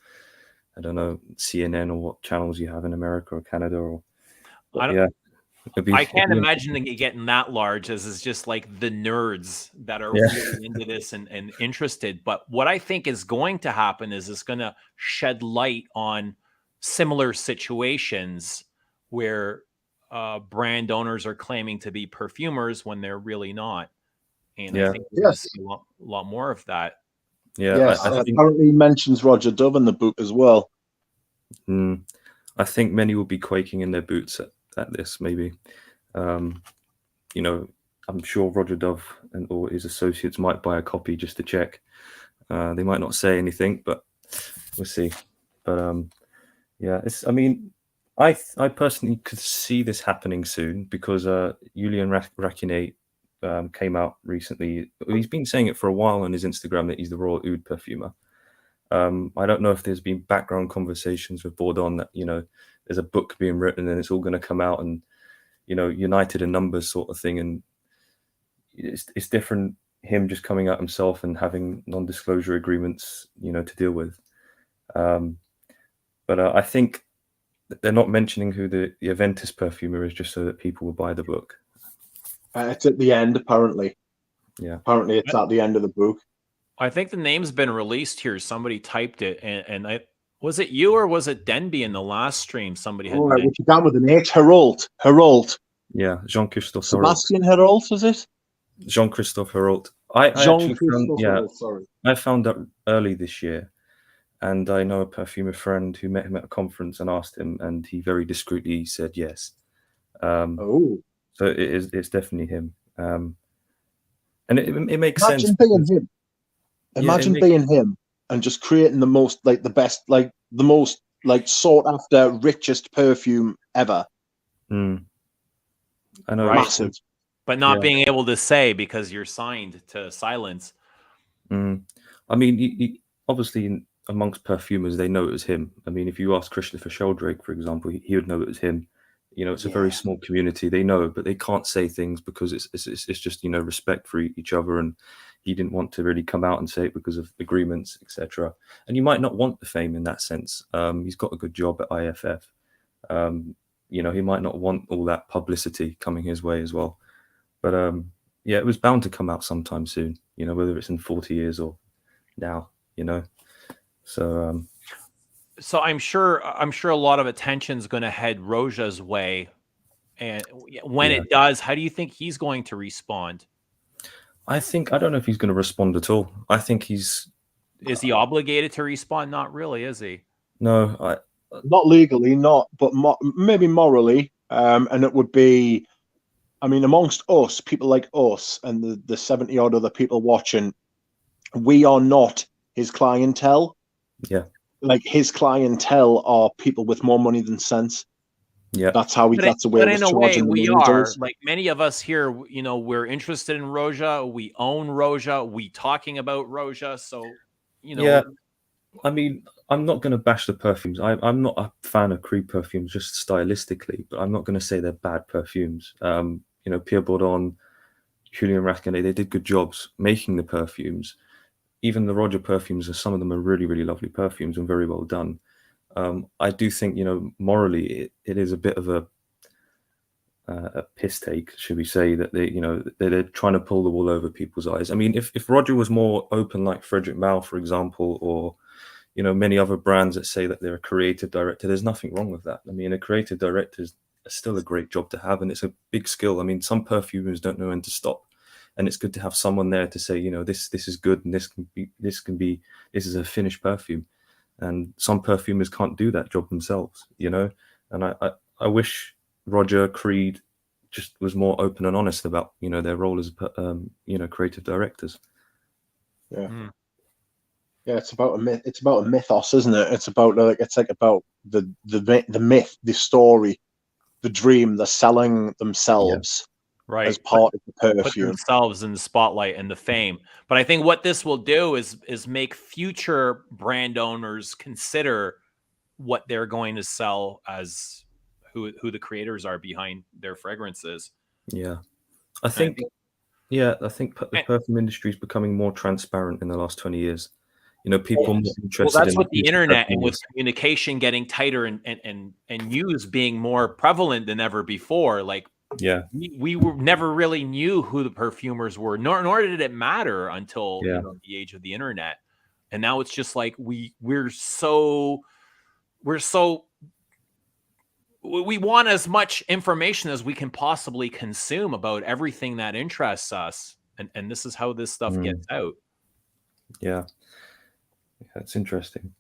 I don't know, CNN or what channels you have in America or Canada or. I can't imagine it getting that large, as is just like the nerds that are really into this and interested. But what I think is going to happen is it's going to shed light on similar situations where brand owners are claiming to be perfumers when they're really not. And I think we're going to see a lot more of that. Yeah, yes, apparently mentions Roger Dove in the book as well. I think many will be quaking in their boots at this, maybe. You know, I'm sure Roger Dove or his associates might buy a copy just to check. They might not say anything, but we'll see. But I mean, I personally could see this happening soon because Julian Rakinet came out recently. He's been saying it for a while on his Instagram that he's the Royal Oud perfumer. I don't know if there's been background conversations with Bourdon that, you know, there's a book being written and it's all going to come out and, you know, united in numbers sort of thing. And it's different him just coming out himself and having non-disclosure agreements, you know, to deal with. But I think they're not mentioning who the Aventis perfumer is just so that people will buy the book. It's at the end, apparently. Yeah. Apparently it's at the end of the book. I think the name's been released here. Somebody typed it, and was it you or was it Denby in the last stream? Somebody had. Right, which began with an H. Herault. Yeah, Jean-Christophe Sebastian Herault, is it? Jean-Christophe Herault. Sorry. I found out early this year, and I know a perfumer friend who met him at a conference and asked him, and he very discreetly said yes. So it's definitely him. And it makes sense. Being him. Imagine being him and just creating the most, like, the best, like, the most, like, sought after, richest perfume ever. I know. Massive. But not being able to say because you're signed to silence. I mean, he, obviously, amongst perfumers, they know it was him. I mean, if you ask Christopher Sheldrake, for example, he would know it was him. You know, it's a very small community. They know, but they can't say things because it's just, you know, respect for each other. And he didn't want to really come out and say it because of agreements, etc. And you might not want the fame in that sense. He's got a good job at IFF. You know, he might not want all that publicity coming his way as well. But it was bound to come out sometime soon. You know, whether it's in 40 years or now. You know, so. So I'm sure a lot of attention's going to head Roja's way, and when it does, how do you think he's going to respond? I don't know if he's going to respond at all. I think is he obligated to respond? Not really, is he? No, not legally, but maybe morally. And it would be I mean, amongst us, people like us and the 70 odd other people watching, we are not his clientele. Yeah. Like his clientele are people with more money than sense. Yeah. That's how he gets away but with in a way, charging the we money he are. does. Like many of us here, you know, we're interested in Roja. We own Roja. We talking about Roja. So, you know, Yeah. I mean, I'm not going to bash the perfumes. I'm not a fan of Creed perfumes just stylistically, but I'm not going to say they're bad perfumes. You know, Pierre Bourdon, Julien Rascanet, they did good jobs making the perfumes. Even the Roger perfumes, some of them are really, really lovely perfumes and very well done. I do think, you know, morally, it is a bit of a piss take, should we say, that they, you know, they're trying to pull the wool over people's eyes. I mean, if Roger was more open, like Frederic Malle, for example, or you know, many other brands that say that they're a creative director, there's nothing wrong with that. I mean, a creative director is still a great job to have, and it's a big skill. I mean, some perfumers don't know when to stop, and it's good to have someone there to say, you know, this is good, and this is a finished perfume. And some perfumers can't do that job themselves, you know. And I wish Roger, Creed just was more open and honest about, you know, their role as you know, creative directors. Yeah. Yeah, it's about a myth. It's about a mythos, isn't it? It's about like about the myth, the story, the dream. They're selling themselves right. as part of the Put perfume. themselves in the spotlight and the fame. But I think what this will do is make future brand owners consider what they're going to sell as who the creators are behind their fragrances. Yeah, I think the perfume industry is becoming more transparent in the last 20 years. You know, people are more interested that's in with the internet and with communication getting tighter and news being more prevalent than ever before. Like, yeah, we never really knew who the perfumers were, nor did it matter until you know, the age of the internet. And now it's just like we want as much information as we can possibly consume about everything that interests us, and this is how this stuff gets out. Yeah, it's interesting.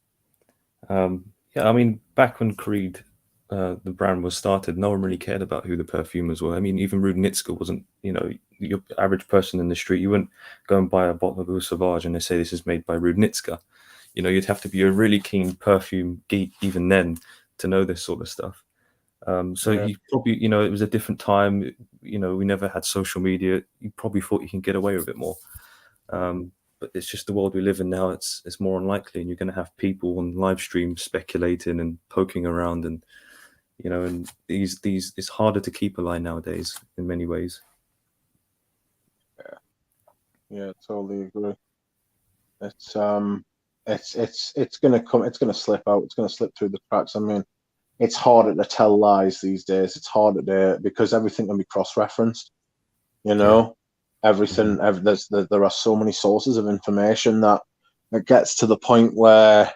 Yeah, I mean, back when Creed, the brand was started, no one really cared about who the perfumers were. I mean, even Rudnitska wasn't, you know, your average person in the street. You wouldn't go and buy a bottle of Eau Sauvage and they say this is made by Rudnitska. You know, you'd have to be a really keen perfume geek even then to know this sort of stuff. You probably, you know, it was a different time. You know, we never had social media. You probably thought you can get away with it more. But it's just the world we live in now. It's more unlikely, and you're going to have people on live stream speculating and poking around, and you know, and these it's harder to keep a line nowadays in many ways. Yeah, totally agree. It's going to come. It's going to slip out. It's going to slip through the cracks. I mean, it's harder to tell lies these days. It's harder to, because everything can be cross-referenced. You know, everything. There are so many sources of information that it gets to the point where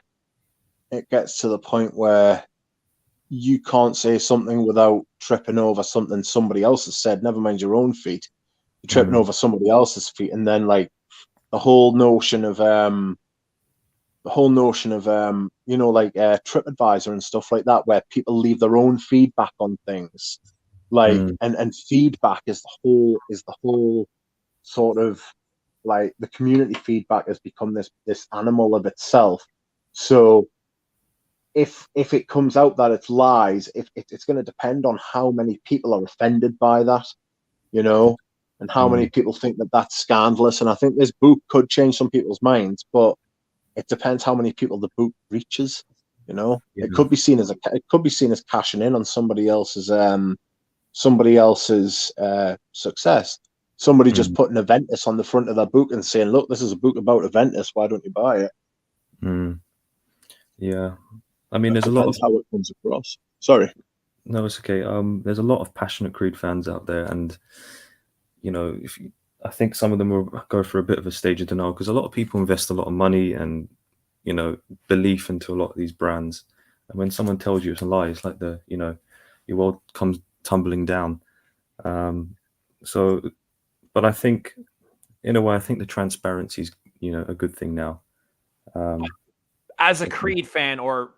you can't say something without tripping over something somebody else has said. Never mind your own feet. You're tripping over somebody else's feet, and then like the whole notion of you know, like TripAdvisor and stuff like that, where people leave their own feedback on things, like and feedback is the whole sort of, like, the community feedback has become this animal of itself. So if it comes out that it's lies, it's going to depend on how many people are offended by that, you know, and how many people think that that's scandalous. And I think this book could change some people's minds, but it depends how many people the book reaches. You know, it could be seen as cashing in on somebody else's success. Somebody just putting Aventus on the front of their book and saying, "Look, this is a book about Aventus. Why don't you buy it?" Yeah, I mean, there's a lot of how it comes across. Sorry. No, it's okay. There's a lot of passionate Creed fans out there, and you know, I think some of them will go for a bit of a stage of denial because a lot of people invest a lot of money and, you know, belief into a lot of these brands. And when someone tells you it's a lie, it's like your world comes tumbling down. But I think, in a way, I think the transparency is, you know, a good thing now. As a Creed fan, or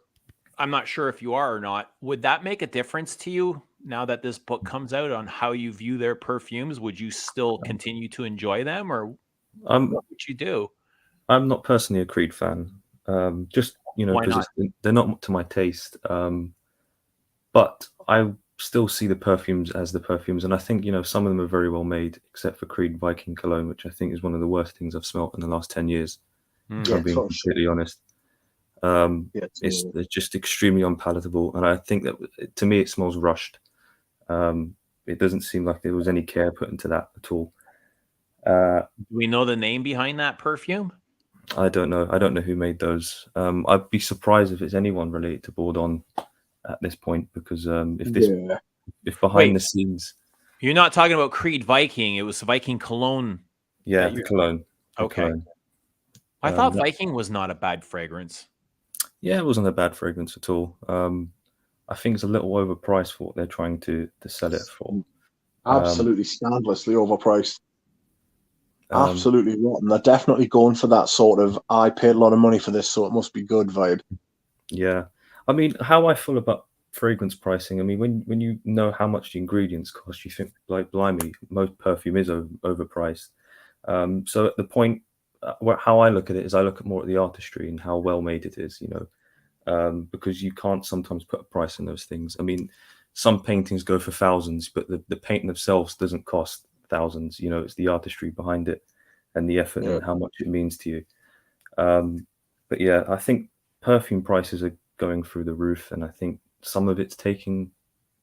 I'm not sure if you are or not, would that make a difference to you now that this book comes out, on how you view their perfumes? Would you still continue to enjoy them, or what would you do? I'm not personally a Creed fan. Just Why because not? they're not to my taste. But I still see the perfumes as the perfumes, and I think some of them are very well made, except for Creed Viking Cologne, which I think is one of the worst things I've smelt in the last 10 years. If I'm being completely honest. It's just extremely unpalatable, and I think that to me it smells rushed. It doesn't seem like there was any care put into that at all. Do we know the name behind that perfume? I don't know. I don't know who made those. I'd be surprised if it's anyone related to Bourdon at this point, because if behind the scenes, you're not talking about Creed Viking. It was Viking Cologne. Yeah, the cologne. Okay. Cologne. I thought Viking was not a bad fragrance. Yeah, it wasn't a bad fragrance at all. I think it's a little overpriced for what they're trying to sell it for. Absolutely scandalously overpriced. Absolutely rotten. They're definitely going for that sort of, I paid a lot of money for this, so it must be good vibe. Yeah. I mean, how I feel about fragrance pricing, I mean, when you know how much the ingredients cost, you think, like, blimey, most perfume is overpriced. So at the point, how I look at it is I look at more at the artistry and how well made it is, because you can't sometimes put a price on those things. I mean, some paintings go for thousands, but the painting themselves doesn't cost thousands. It's the artistry behind it and the effort and how much it means to you. But yeah, I think perfume prices are going through the roof, and I think some of it's taking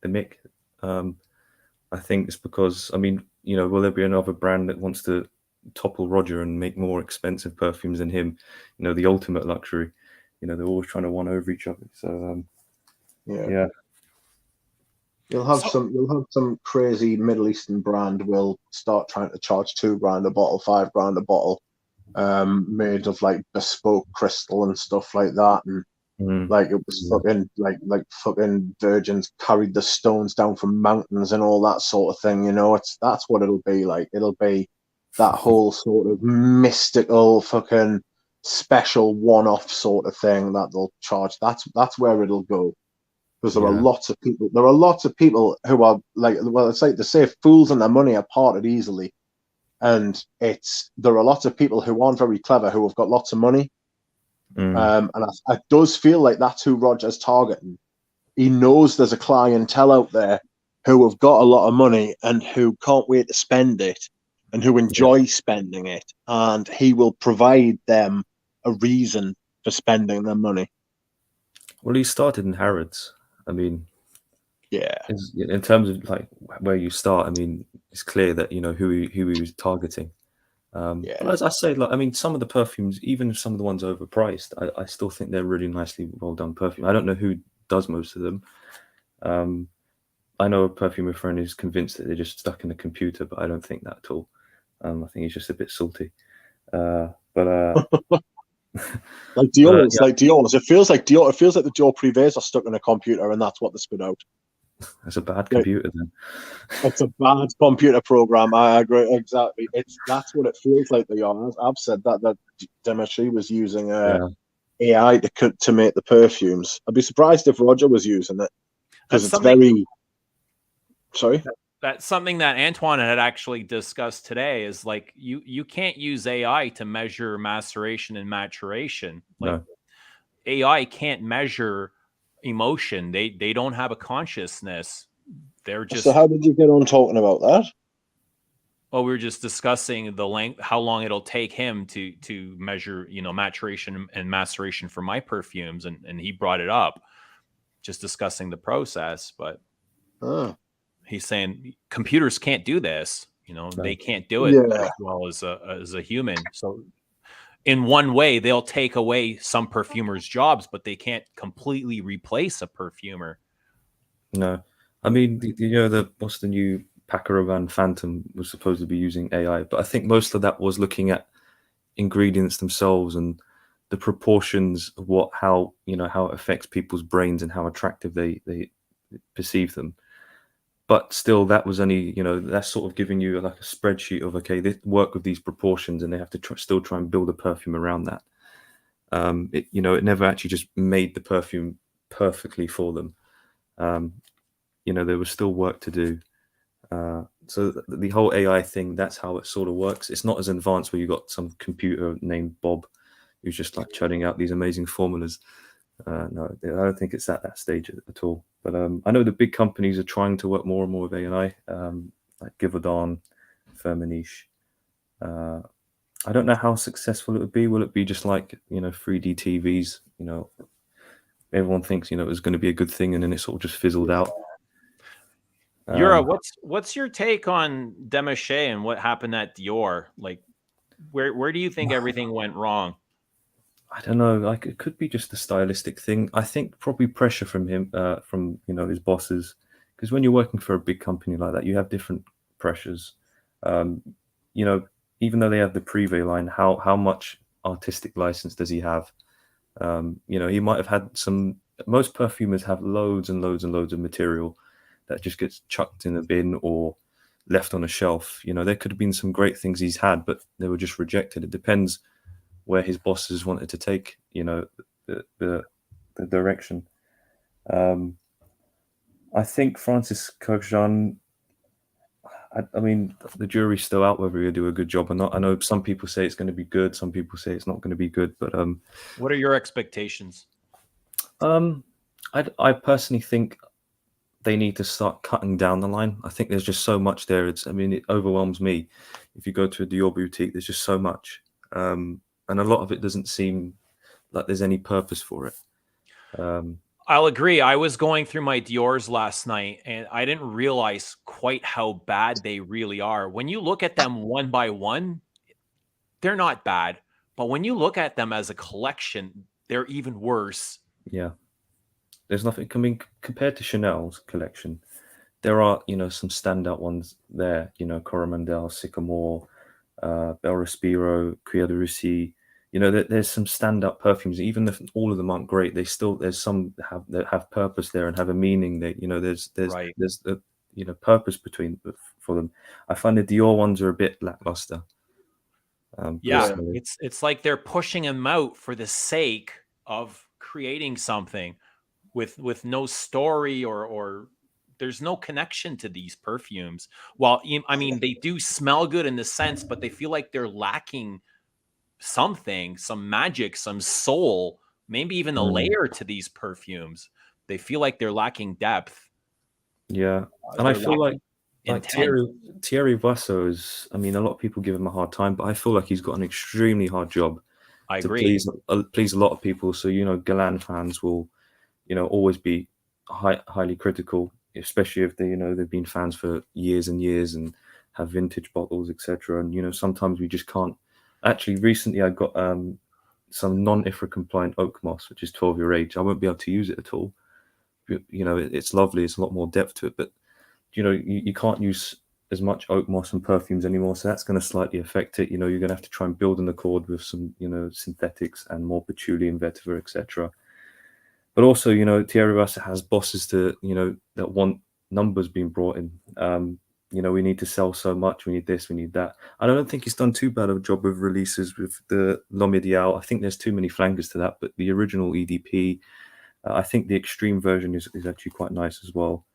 the mick. I think it's because, I mean, will there be another brand that wants to topple Roger and make more expensive perfumes than him? The ultimate luxury. They're always trying to one over each other. So yeah. You'll have some crazy Middle Eastern brand will start trying to charge $2,000 a bottle, $5,000 a bottle, made of like bespoke crystal and stuff like that, and like it was fucking like fucking virgins carried the stones down from mountains and all that sort of thing. That's what it'll be like. It'll be that whole sort of mystical fucking special one-off sort of thing that they'll charge. That's where it'll go. Because there are lots of people. There are lots of people who are like, well, it's like they say, fools and their money are parted easily, and there are lots of people who aren't very clever who have got lots of money, and it does feel like that's who Roger's targeting. He knows there's a clientele out there who have got a lot of money and who can't wait to spend it, and who enjoy spending it, and he will provide them a reason for spending their money. Well, he started in Harrods. I mean, yeah. In terms of like where you start, I mean, it's clear that who he was targeting. But as I say, like, I mean, some of the perfumes, even if some of the ones are overpriced, I still think they're really nicely well done perfume. I don't know who does most of them. I know a perfumer friend who's convinced that they're just stuck in a computer, but I don't think that at all. I think he's just a bit salty. Like Dior's, it feels like the Dior Privés are stuck in a computer, and that's what they spit out. That's a bad computer then. It's a bad computer program. I agree exactly. That's what it feels like they are. I've said that Dimitri was using AI to make the perfumes. I'd be surprised if Roger was using it, because it's very. Sorry. That's something that Antoine had actually discussed today, is like you can't use AI to measure maceration and maturation. Like, no. AI can't measure emotion. They don't have a consciousness. They're just. So how did you get on talking about that? Well, we were just discussing the length, how long it'll take him to measure, maturation and maceration for my perfumes, and he brought it up, just discussing the process. But he's saying computers can't do this. They can't do it as well as a human. So in one way, they'll take away some perfumers' jobs, but they can't completely replace a perfumer. No, I mean, what's the new Paco Rabanne Phantom was supposed to be using AI, but I think most of that was looking at ingredients themselves and the proportions of how it affects people's brains and how attractive they perceive them. But still, that was only, that's sort of giving you like a spreadsheet of, okay, they work with these proportions, and they have to still try and build a perfume around that. It never actually just made the perfume perfectly for them. you know, there was still work to do. So the whole AI thing, that's how it sort of works. It's not as advanced where you got some computer named Bob who's just like churning out these amazing formulas. No, I don't think it's at that stage at all. But I know the big companies are trying to work more and more with AI, like Givaudan, Firmenich. I don't know how successful it would be. Will it be just like, you know, 3D TVs? You know, everyone thinks, you know, it was going to be a good thing, and then it sort of just fizzled out. Yura, what's your take on Demachet and what happened at Dior? Like, where do you think everything went wrong? I don't know. Like, it could be just a stylistic thing. I think probably pressure from him, from, you know, his bosses, because when you're working for a big company like that, you have different pressures. You know, even though they have the Privé line, how much artistic license does he have? You know, he might have had some. Most perfumers have loads and loads and loads of material that just gets chucked in a bin or left on a shelf. You know, there could have been some great things he's had, but they were just rejected. It depends where his bosses wanted to take, you know, the direction. I think Francis Kurkdjian, I mean, the jury's still out whether he'll do a good job or not. I know some people say it's going to be good, some people say it's not going to be good, but what are your expectations? I personally think they need to start cutting down the line. I think there's just so much there. I mean, it overwhelms me. If you go to a Dior boutique, there's just so much. And a lot of it doesn't seem like there's any purpose for it. I'll agree. I was going through my Dior's last night, and I didn't realize quite how bad they really are. When you look at them one by one, they're not bad. But when you look at them as a collection, they're even worse. Yeah. There's nothing, I mean, compared to Chanel's collection, there are, you know, some standout ones there, you know, Coromandel, Sycamore, Bel Respiro, Cuir de Russie. You know, there's some standout perfumes. Even if all of them aren't great, there's some that have purpose there and have a meaning. That, you know, there's the, you know, purpose for them. I find the Dior ones are a bit lackluster. Yeah, it's like they're pushing them out for the sake of creating something with no story or there's no connection to these perfumes. Well, I mean, they do smell good in the sense, but they feel like they're lacking something, some magic, some soul, maybe even a layer to these perfumes. They feel like they're lacking depth. Yeah, and I feel like Thierry Vasso is, I mean, a lot of people give him a hard time, but I feel like he's got an extremely hard job to please a lot of people. So, you know, Galan fans will, you know, always be highly critical, especially if they, you know, they've been fans for years and years and have vintage bottles, etc. And, you know, sometimes we just can't. Actually, recently I got some non-IFRA compliant oak moss, which is 12-year age. I won't be able to use it at all. You know, it's lovely. It's a lot more depth to it, but you know, you can't use as much oak moss and perfumes anymore, so that's going to slightly affect it. You know, you're going to have to try and build an accord with some, you know, synthetics and more patchouli and vetiver, etc. But also, you know, Thierry Vasso has bosses to, you know, that want numbers being brought in. You know, we need to sell so much. We need this. We need that. I don't think he's done too bad of a job with releases with the L'Homme Ideal. I think there's too many flankers to that. But the original EDP, I think the extreme version is actually quite nice as well.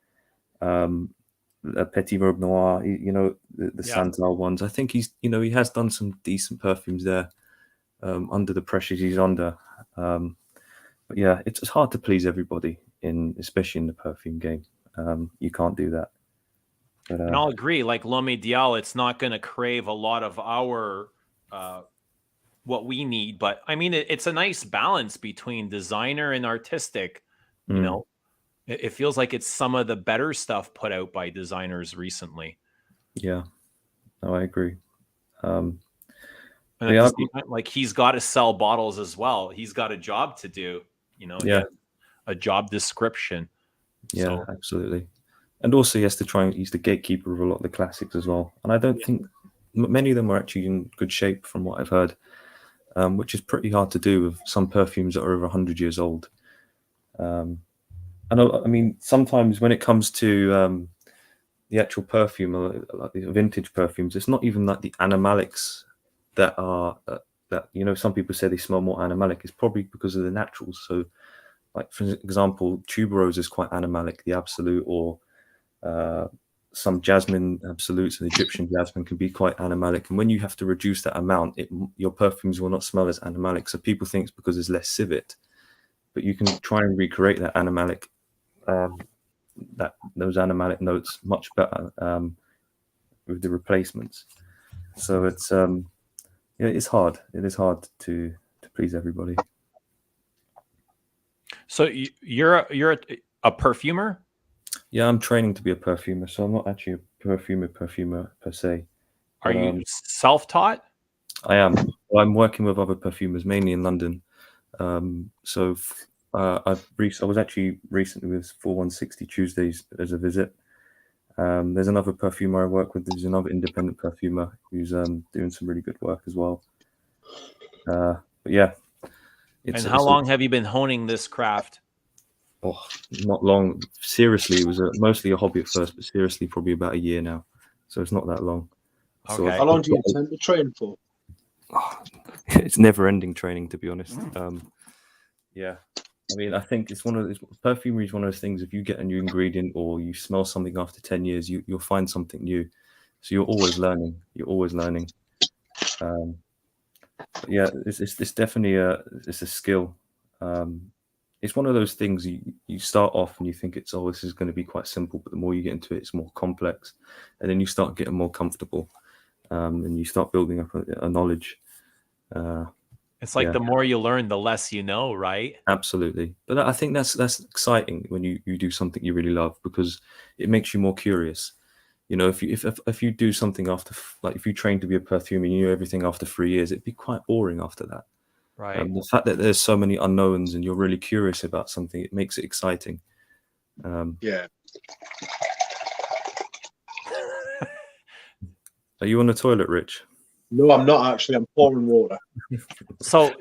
Petit Robe Noir, you know, the Santal ones. I think he's, you know, he has done some decent perfumes there under the pressures he's under. But yeah, it's hard to please everybody, especially in the perfume game. You can't do that. But, and I'll agree, like L'Homme Ideal, it's not going to crave a lot of our what we need. But I mean, it's a nice balance between designer and artistic. You know, it feels like it's some of the better stuff put out by designers recently. Yeah, no, I agree. And like he's got to sell bottles as well. He's got a job to do. You know, a job description. Yeah, so. Absolutely. And also he has to try and he's the gatekeeper of a lot of the classics as well. And I don't think many of them are actually in good shape from what I've heard, which is pretty hard to do with some perfumes that are over 100 years old. And I mean, sometimes when it comes to the actual perfume, like the vintage perfumes, it's not even like the animalics that are that, you know, some people say they smell more animalic. It's probably because of the naturals. So, like for example, tuberose is quite animalic, the Absolute, or Some jasmine absolutes and Egyptian jasmine can be quite animalic, and when you have to reduce that amount, your perfumes will not smell as animalic. So people think it's because there's less civet, but you can try and recreate that animalic, those animalic notes much better with the replacements. So it's it's hard. It is hard to please everybody. So you're a perfumer? Yeah, I'm training to be a perfumer, so I'm not actually a perfumer per se. Are you self-taught? I am. Well, I'm working with other perfumers, mainly in London. So I was actually recently with 4160 Tuesdays as a visit. There's another perfumer I work with. There's another independent perfumer who's doing some really good work as well. But yeah. And how long have you been honing this craft? Oh, not long. Seriously, it was mostly a hobby at first, but seriously, probably about a year now. So it's not that long. Okay. So how long do you intend to train for? It's never-ending training, to be honest. Yeah, I mean, I think it's perfumery is one of those things. If you get a new ingredient or you smell something after 10 years, you'll find something new. So you're always learning. You're always learning. But yeah, it's definitely it's a skill. It's one of those things you start off and you think this is going to be quite simple, but the more you get into it, it's more complex, and then you start getting more comfortable, and you start building up a knowledge. It's like the more you learn, the less you know, right? Absolutely. But I think that's exciting when you do something you really love, because it makes you more curious. You know, if you do something after, like if you train to be a perfumer and you know everything after 3 years, it'd be quite boring after that. Right. The fact that there's so many unknowns and you're really curious about something, it makes it exciting. Yeah. Are you on the toilet, Rich? No, I'm not actually. I'm pouring water. So,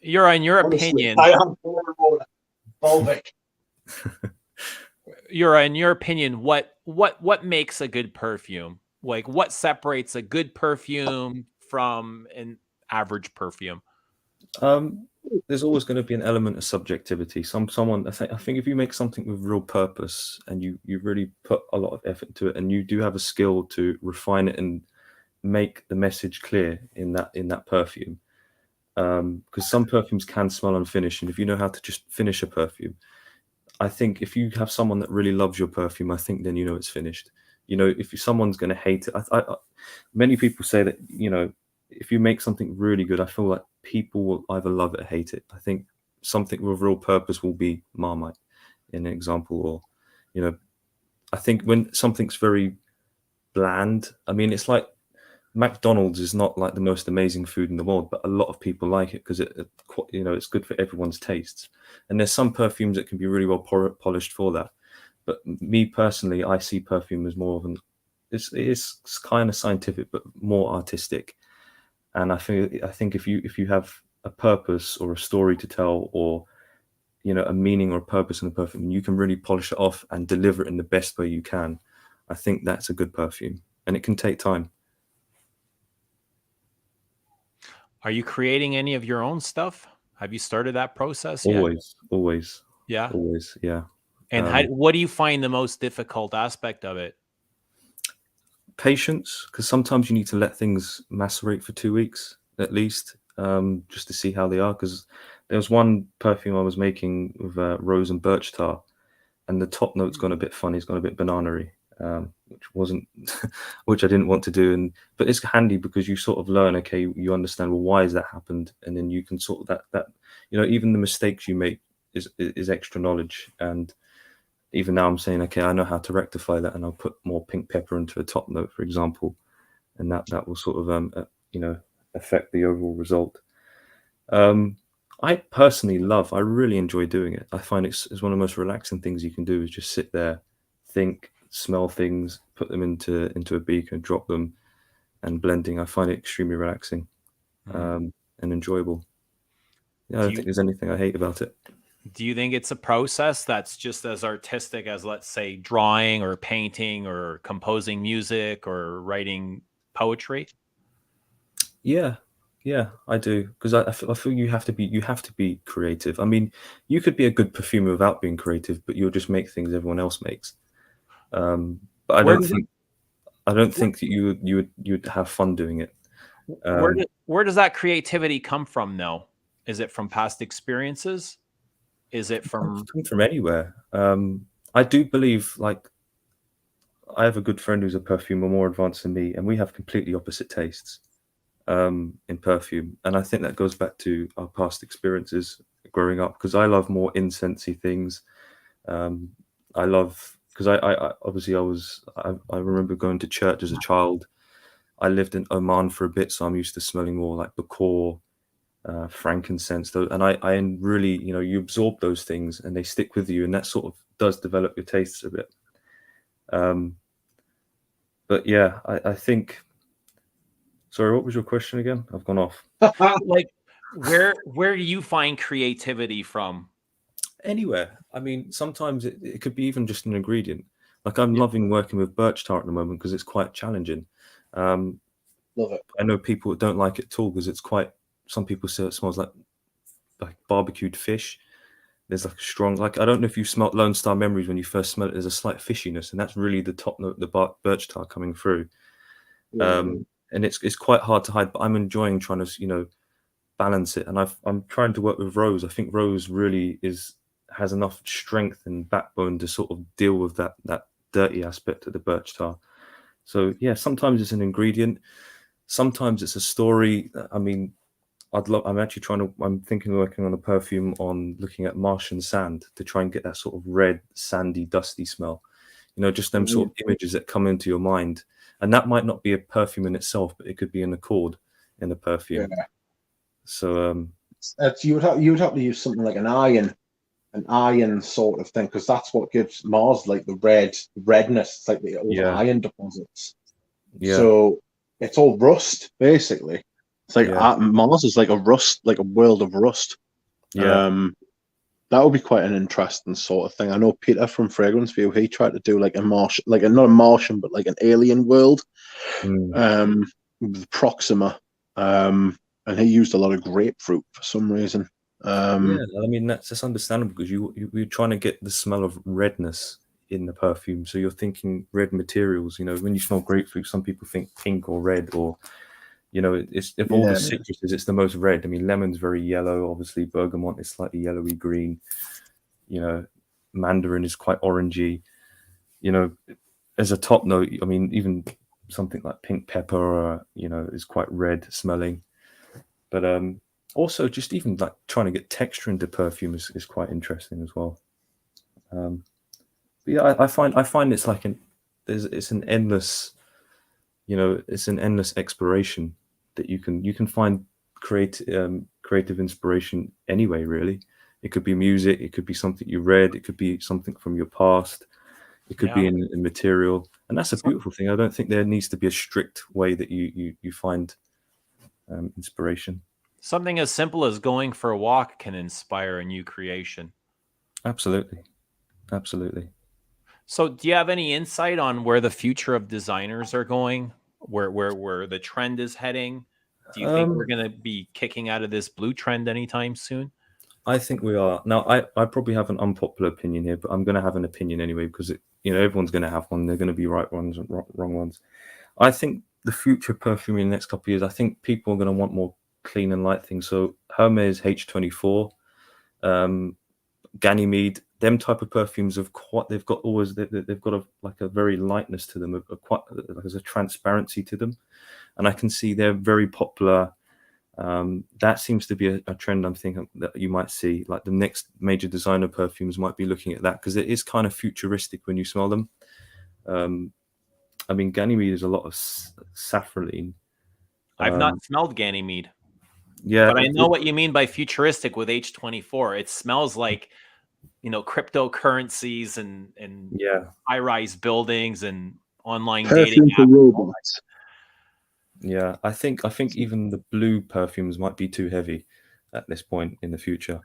your Honestly, opinion, I am pouring water. Volvic. in your opinion, what makes a good perfume? Like, what separates a good perfume from an average perfume? There's always going to be an element of subjectivity. I think if you make something with real purpose and you really put a lot of effort into it, and you do have a skill to refine it and make the message clear in that perfume, because some perfumes can smell unfinished, and if you know how to just finish a perfume, I think if you have someone that really loves your perfume, I think then you know it's finished. You know, if someone's going to hate it, many people say that, you know, if you make something really good, I feel like people will either love it or hate it. I think something with real purpose will be Marmite, in an example, or, you know, I think when something's very bland, I mean, it's like McDonald's is not like the most amazing food in the world, but a lot of people like it because it's good for everyone's tastes. And there's some perfumes that can be really well polished for that. But me personally, I see perfume as more of it's kind of scientific, but more artistic. And I think if you have a purpose or a story to tell, or, you know, a meaning or a purpose in the perfume, you can really polish it off and deliver it in the best way you can. I think that's a good perfume, and it can take time. Are you creating any of your own stuff? Have you started that process yet? Always. Yeah. Always, yeah. And what do you find the most difficult aspect of it? Patience, because sometimes you need to let things macerate for 2 weeks at least, just to see how they are. Because there was one perfume I was making with rose and birch tar, and the top note's gone a bit funny. It's gone a bit banana-y, which I didn't want to do. But it's handy because you sort of learn. Okay, you understand. Well, why has that happened? And then you can sort of that you know, even the mistakes you make is extra knowledge. And even now I'm saying, okay, I know how to rectify that, and I'll put more pink pepper into a top note, for example, and that will sort of you know, affect the overall result. I personally I really enjoy doing it. I find it's one of the most relaxing things you can do, is just sit there, think, smell things, put them into a beaker and drop them, and blending. I find it extremely relaxing and enjoyable. Yeah, I don't think there's anything I hate about it. Do you think it's a process that's just as artistic as, let's say, drawing or painting or composing music or writing poetry? Yeah, I do, because I feel you have to be creative. I mean, you could be a good perfumer without being creative, but you'll just make things everyone else makes. But I don't think that you would have fun doing it. Where does that creativity come from, though? Is it from past experiences? Is it from anywhere? I do believe, like, I have a good friend who's a perfumer more advanced than me, and we have completely opposite tastes in perfume. And I think that goes back to our past experiences growing up, because I love more incensey things. I love, because I obviously I remember going to church as a child. I lived in Oman for a bit, so I'm used to smelling more like Bakor, frankincense, and I really, you absorb those things and they stick with you, and that sort of does develop your tastes a bit. But yeah, I think. Sorry, what was your question again? I've gone off. Like, where do you find creativity from? Anywhere. I mean, sometimes it could be even just an ingredient. Like, I'm loving working with birch tar at the moment because it's quite challenging. Love it. I know people that don't like it at all because it's quite. Some people say it smells like barbecued fish. There's like a strong, like, I don't know if you smelt Lone Star Memories when you first smell it. There's a slight fishiness, and that's really the top note, the birch tar coming through. And it's quite hard to hide, but I'm enjoying trying to balance it. And I'm trying to work with Rose. I think Rose really has enough strength and backbone to sort of deal with that dirty aspect of the birch tar. So yeah, sometimes it's an ingredient, sometimes it's a story. I mean, I'm thinking of working on a perfume on looking at Martian sand to try and get that sort of red, sandy, dusty smell. Just them sort of images that come into your mind. And that might not be a perfume in itself, but it could be an accord in a perfume. Yeah. So you would have to use something like an iron sort of thing, because that's what gives Mars like the redness. It's like the old iron deposits. Yeah. So it's all rust, basically. It's like Mars is like a world of rust. Yeah. That would be quite an interesting sort of thing. I know Peter from Fragrance View, he tried to do like a Martian, not a Martian, but like an alien world, with Proxima, and he used a lot of grapefruit for some reason. I mean, that's understandable, because you're trying to get the smell of redness in the perfume, so you're thinking red materials. When you smell grapefruit, some people think pink or red, or it's all the citruses, it's the most red. I mean, lemon's very yellow, obviously. Bergamot is slightly yellowy green. Mandarin is quite orangey. As a top note, I mean, even something like pink pepper, is quite red smelling. But also, just even like trying to get texture into perfume is quite interesting as well. But yeah, I find it's like it's an endless, it's an endless exploration that you can find creative inspiration anyway, really. It could be music, it could be something you read, it could be something from your past, it could be in material, and that's a beautiful thing. I don't think there needs to be a strict way that you find inspiration. Something as simple as going for a walk can inspire a new creation. Absolutely. So do you have any insight on where the future of designers are going? Where the trend is heading? Do you think we're going to be kicking out of this blue trend anytime soon? I think we are. Now, I probably have an unpopular opinion here, but I'm going to have an opinion anyway, because everyone's going to have one. They're going to be right ones and wrong ones. I think the future perfume in the next couple of years, I think people are going to want more clean and light things. So Hermes H24, Ganymede, them type of perfumes they've got a very lightness to them, there's a transparency to them, and I can see they're very popular. That seems to be a trend I'm thinking that you might see. Like the next major designer perfumes might be looking at that, because it is kind of futuristic when you smell them. I mean, Ganymede is a lot of safraline. I've not smelled Ganymede. Yeah, but I know what you mean by futuristic with H24. It smells like cryptocurrencies and high-rise buildings and online dating apps. Robots. Yeah, I think even the blue perfumes might be too heavy at this point in the future.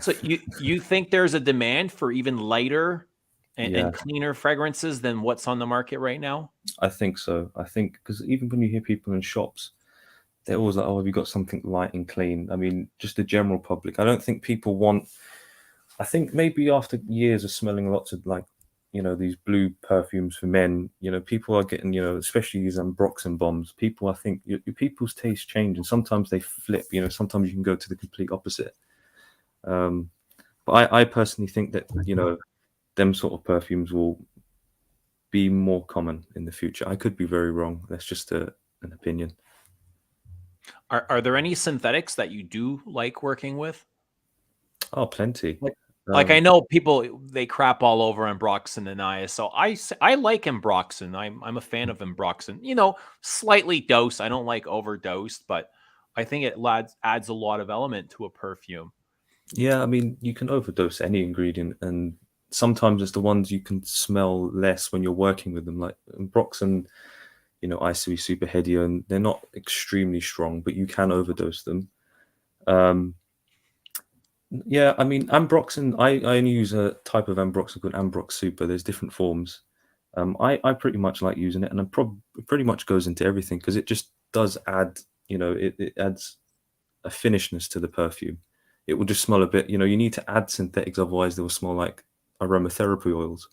So you think there's a demand for even lighter and cleaner fragrances than what's on the market right now? I think so. I think because even when you hear people in shops, they're always like, "Oh, have you got something light and clean?" I mean, just the general public. I don't think people want. I think maybe after years of smelling lots of these blue perfumes for men, people are getting, especially these Ambroxan bombs. People, I think, people's tastes change, and sometimes they flip. Sometimes you can go to the complete opposite. But I personally think that them sort of perfumes will be more common in the future. I could be very wrong. That's just an opinion. Are there any synthetics that you do like working with? Oh, plenty. Like I know people, they crap all over Ambroxan and ISO. I like Ambroxan. I'm a fan of Ambroxan. Slightly dosed. I don't like overdosed, but I think it adds a lot of element to a perfume. Yeah, I mean, you can overdose any ingredient, and sometimes it's the ones you can smell less when you're working with them. Like Ambroxan, ISO Super Hedio, and they're not extremely strong, but you can overdose them. Yeah, I mean, Ambroxan, I only use a type of Ambroxan called Ambrox Super. There's different forms. I pretty much like using it, and it pretty much goes into everything because it just does add, it adds a finishness to the perfume. It will just smell a bit, you need to add synthetics, otherwise they will smell like aromatherapy oils.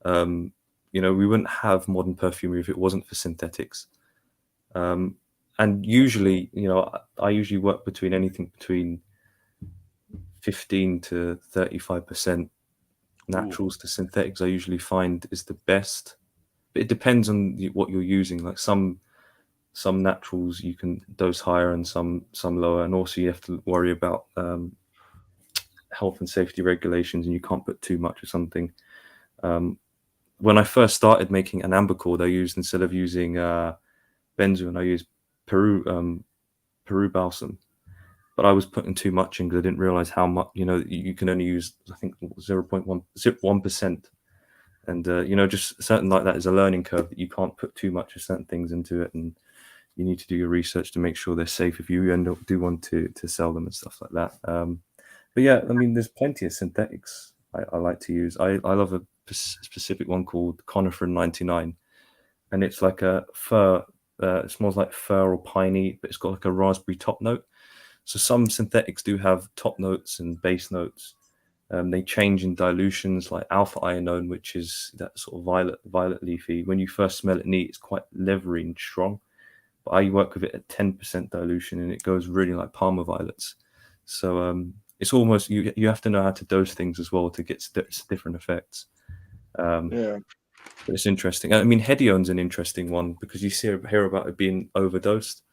We wouldn't have modern perfumery if it wasn't for synthetics. And usually, I usually work between anything between 15 to 35% naturals to synthetics. I usually find is the best, but it depends on what you're using. Like some naturals you can dose higher and some lower, and also you have to worry about health and safety regulations, and you can't put too much of something. When I first started making an ambercord, I used, instead of using benzoin, I used Peru balsam. But I was putting too much in because I didn't realize how much, you can only use, I think, 0.1%. And, just certain like that is a learning curve, that you can't put too much of certain things into it. And you need to do your research to make sure they're safe if you do want to sell them and stuff like that. But yeah, I mean, there's plenty of synthetics I like to use. I love a specific one called Conifer 99. And it's like a fir. It smells like fir or piney, but it's got like a raspberry top note. So some synthetics do have top notes and base notes. They change in dilutions, like alpha ionone, which is that sort of violet leafy. When you first smell it neat, it's quite leathery and strong. But I work with it at 10% dilution, and it goes really like Parma violets. So it's almost, you have to know how to dose things as well to get different effects. Yeah. But it's interesting. I mean, Hedione's an interesting one because you hear about it being overdosed.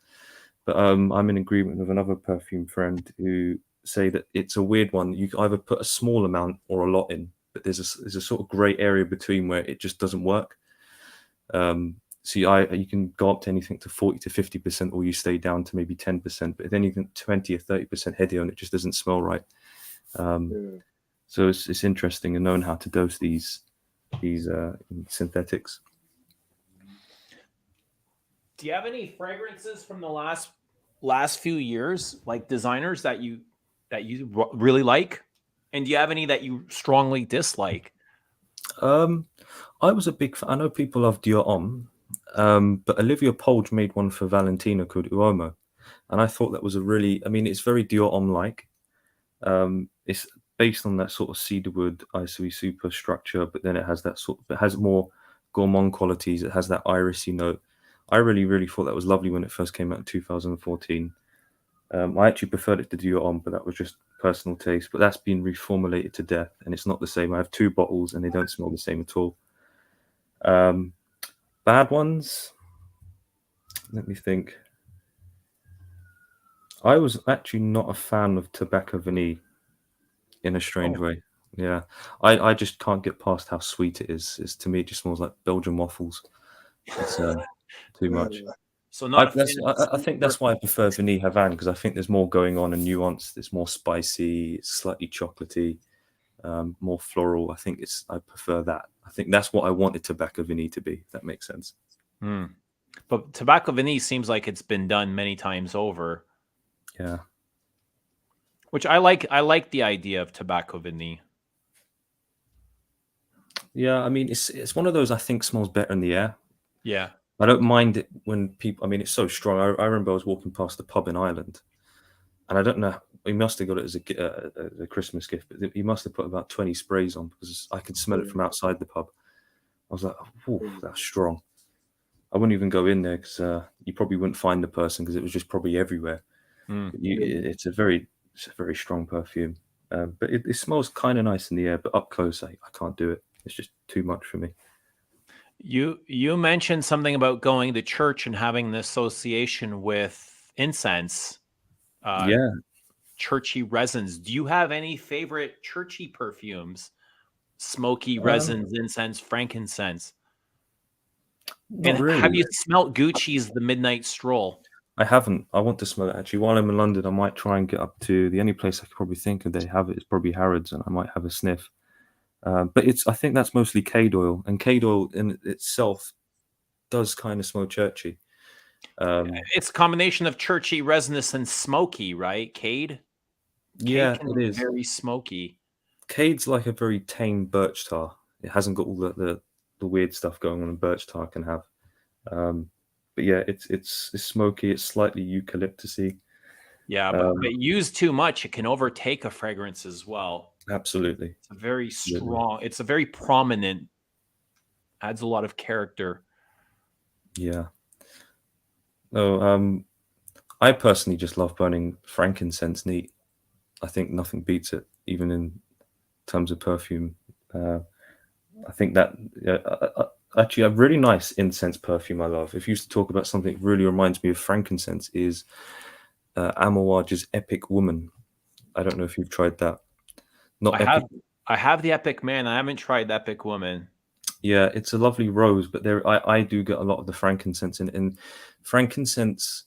But I'm in agreement with another perfume friend who say that it's a weird one. You either put a small amount or a lot in, but there's a sort of grey area between where it just doesn't work. So you can go up to anything to 40 to 50%, or you stay down to maybe 10%. But if anything 20 or 30% Hedione, it just doesn't smell right. So it's interesting in knowing how to dose these synthetics. Do you have any fragrances from the last few years, like designers that you really like, and do you have any that you strongly dislike? I was a big fan. I know people love Dior Homme, but Olivia Polge made one for Valentino called Uomo, and I thought that was it's very Dior Homme like. It's based on that sort of cedarwood ISOE super structure, but then it has more gourmand qualities. It has that irisy note. I really, really thought that was lovely when it first came out in 2014. I actually preferred it to Dior Homme, but that was just personal taste. But that's been reformulated to death, and it's not the same. I have 2 bottles, and they don't smell the same at all. Bad ones? Let me think. I was actually not a fan of Tobacco Vanille in a strange way. Yeah. I just can't get past how sweet it is. To me, it just smells like Belgian waffles. It's too much. So I think that's why I prefer Vanille Havane, because I think there's more going on and nuance. It's more spicy, it's slightly chocolatey, more floral. I prefer that. I think that's what I wanted Tobacco Vanille to be, if that makes sense. But Tobacco Vanille seems like it's been done many times over. Yeah. Which I like. I like the idea of Tobacco Vanille. Yeah, I mean, it's one of those I think smells better in the air. Yeah. I don't mind it when people, it's so strong. I remember I was walking past the pub in Ireland, and I don't know he must have got it as a Christmas gift, but he must have put about 20 sprays on because I could smell it from outside the pub. I was like, oh, that's strong. I wouldn't even go in there because you probably wouldn't find the person because it was just probably everywhere. It's a very strong perfume, but it smells kind of nice in the air. But up close, I can't do it. It's just too much for me. You mentioned something about going to church and having the association with incense. Yeah. Churchy resins. Do you have any favorite churchy perfumes? Smoky resins, incense, frankincense. Not And really. have you smelt Gucci's The Midnight Stroll? I haven't. I want to smell it actually. While I'm in London, I might try and get up to the only place I could probably think of they have it is probably Harrods, and I might have a sniff. But I think that's mostly cade oil, and cade oil in itself does kind of smell churchy. It's a combination of churchy, resinous, and smoky, right? Cade? Yeah, can it be is. very smoky. Cade's like a very tame birch tar. It hasn't got all the weird stuff going on in birch tar can have. But yeah, it's smoky. It's slightly eucalyptusy. Yeah, but used too much, it can overtake a fragrance as well. Absolutely. It's a very strong. It's a very prominent. Adds a lot of character. Yeah. No, I personally just love burning frankincense neat. I think nothing beats it, even in terms of perfume. I think that actually a really nice incense perfume I love. If you used to talk about something that really reminds me of frankincense is Amouage's Epic Woman. I don't know if you've tried that. I have the Epic Man. I haven't tried Epic Woman. Yeah, it's a lovely rose, but I do get a lot of the frankincense in it. And frankincense,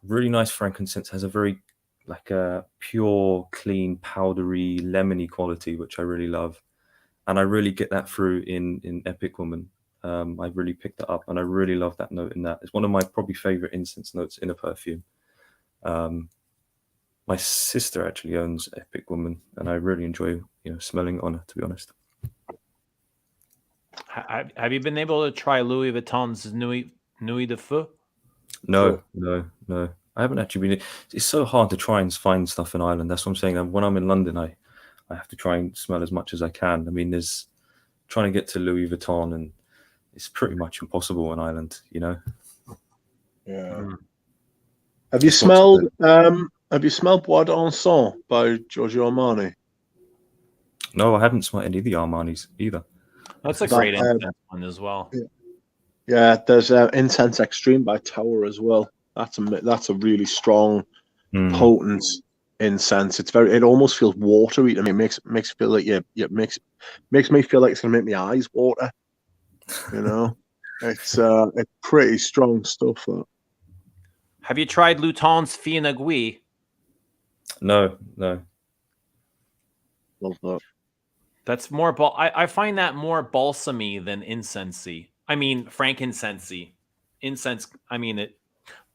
really nice frankincense, has a very like a pure, clean, powdery, lemony quality, which I really love. And I really get that through in Epic Woman. I really picked that up, and I really love that note in that. It's one of my probably favorite incense notes in a perfume. My sister actually owns Epic Woman, and I really enjoy smelling on her, to be honest. Have you been able to try Louis Vuitton's Nuit de Feu? No. I haven't actually been. It's so hard to try and find stuff in Ireland. That's what I'm saying. When I'm in London, I have to try and smell as much as I can. I mean, there's trying to get to Louis Vuitton, and it's pretty much impossible in Ireland, Yeah. Have you smelled Bois d'Anson by Giorgio Armani? No, I haven't smelled any of the Armanis either. That's a great incense one as well. Yeah, there's Incense Extreme by Tower as well. That's a really strong, potent incense. It almost feels watery. I mean, it makes feel like makes me feel like it's gonna make my eyes water. It's pretty strong stuff. That. Have you tried Luton's Fille en Aiguille? No. Love that. That's more. I find that more balsamy than incensey. I mean, frankincensey. Incense. I mean,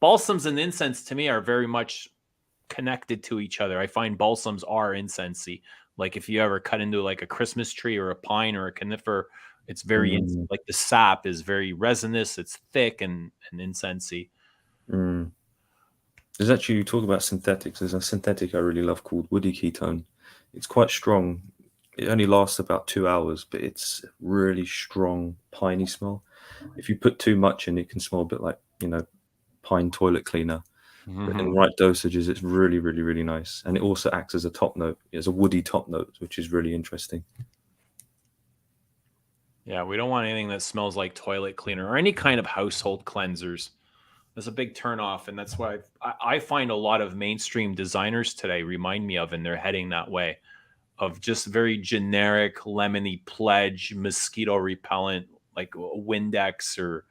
balsams and incense to me are very much connected to each other. I find balsams are incensey. Like if you ever cut into like a Christmas tree or a pine or a conifer, it's very like the sap is very resinous. It's thick and incensey. There's actually, you talk about synthetics. There's a synthetic I really love called Woody Ketone. It's quite strong. It only lasts about 2 hours, but it's really strong, piney smell. If you put too much in, it can smell a bit like, pine toilet cleaner. But in the right dosages, it's really, really, really nice. And it also acts as a top note. It's a woody top note, which is really interesting. Yeah, we don't want anything that smells like toilet cleaner or any kind of household cleansers. That's a big turnoff, and that's why I find a lot of mainstream designers today remind me of, and they're heading that way, of just very generic lemony Pledge, mosquito repellent, like Windex or,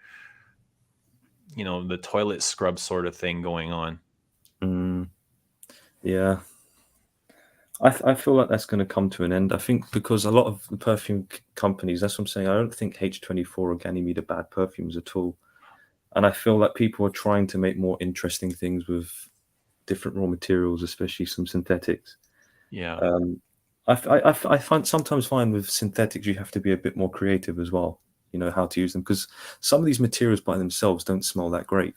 the toilet scrub sort of thing going on. Yeah. I feel like that's going to come to an end. I think because a lot of the perfume companies, that's what I'm saying, I don't think H24 or Ganymede are bad perfumes at all. And I feel like people are trying to make more interesting things with different raw materials, especially some synthetics. Yeah. I sometimes find with synthetics, you have to be a bit more creative as well, how to use them. Because some of these materials by themselves don't smell that great.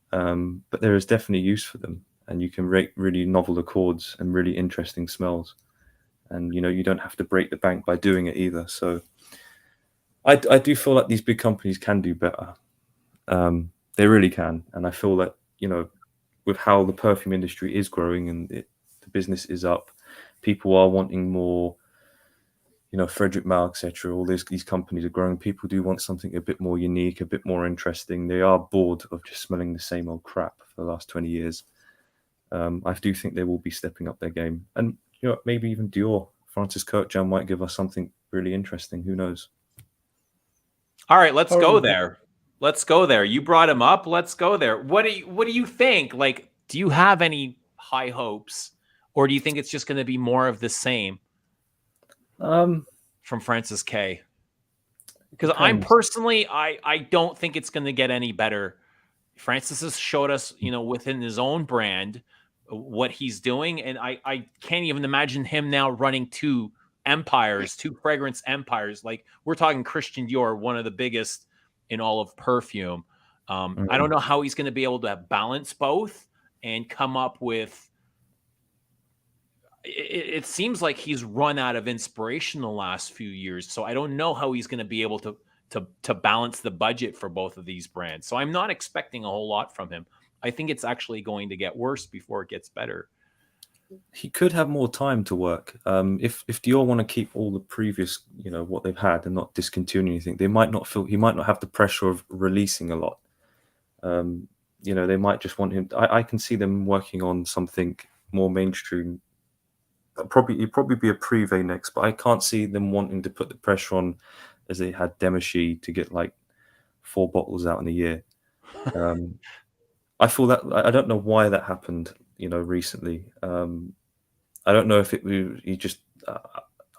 But there is definitely use for them. and you can rate really novel accords and really interesting smells. And you don't have to break the bank by doing it either. So I do feel like these big companies can do better. They really can. And I feel that with how the perfume industry is growing and the business is up, people are wanting more. Frederick Malle, etc. All these companies are growing. People do want something a bit more unique, a bit more interesting. They are bored of just smelling the same old crap for the last 20 years. I do think they will be stepping up their game, and maybe even Dior, Francis Kurkdjian might give us something really interesting. Who knows? All right, let's go there. Let's go there. You brought him up. Let's go there. What do you think? Like, do you have any high hopes, or do you think it's just going to be more of the same from Francis K? Because I'm personally, I don't think it's going to get any better. Francis has showed us, within his own brand, what he's doing, and I can't even imagine him now running two fragrance empires. Like, we're talking Christian Dior, one of the biggest in all of perfume. I don't know how he's going to be able to balance both and come up with. It seems like he's run out of inspiration the last few years, so I don't know how he's going to be able to balance the budget for both of these brands. So I'm not expecting a whole lot from him. I think it's actually going to get worse before it gets better. He could have more time to work. If Dior want to keep all the previous, what they've had and not discontinue anything, he might not have the pressure of releasing a lot. They might just want him. I can see them working on something more mainstream. It'd probably be a Privé next, but I can't see them wanting to put the pressure on as they had Demachy to get like 4 bottles out in a year. I feel that I don't know why that happened, recently. I don't know if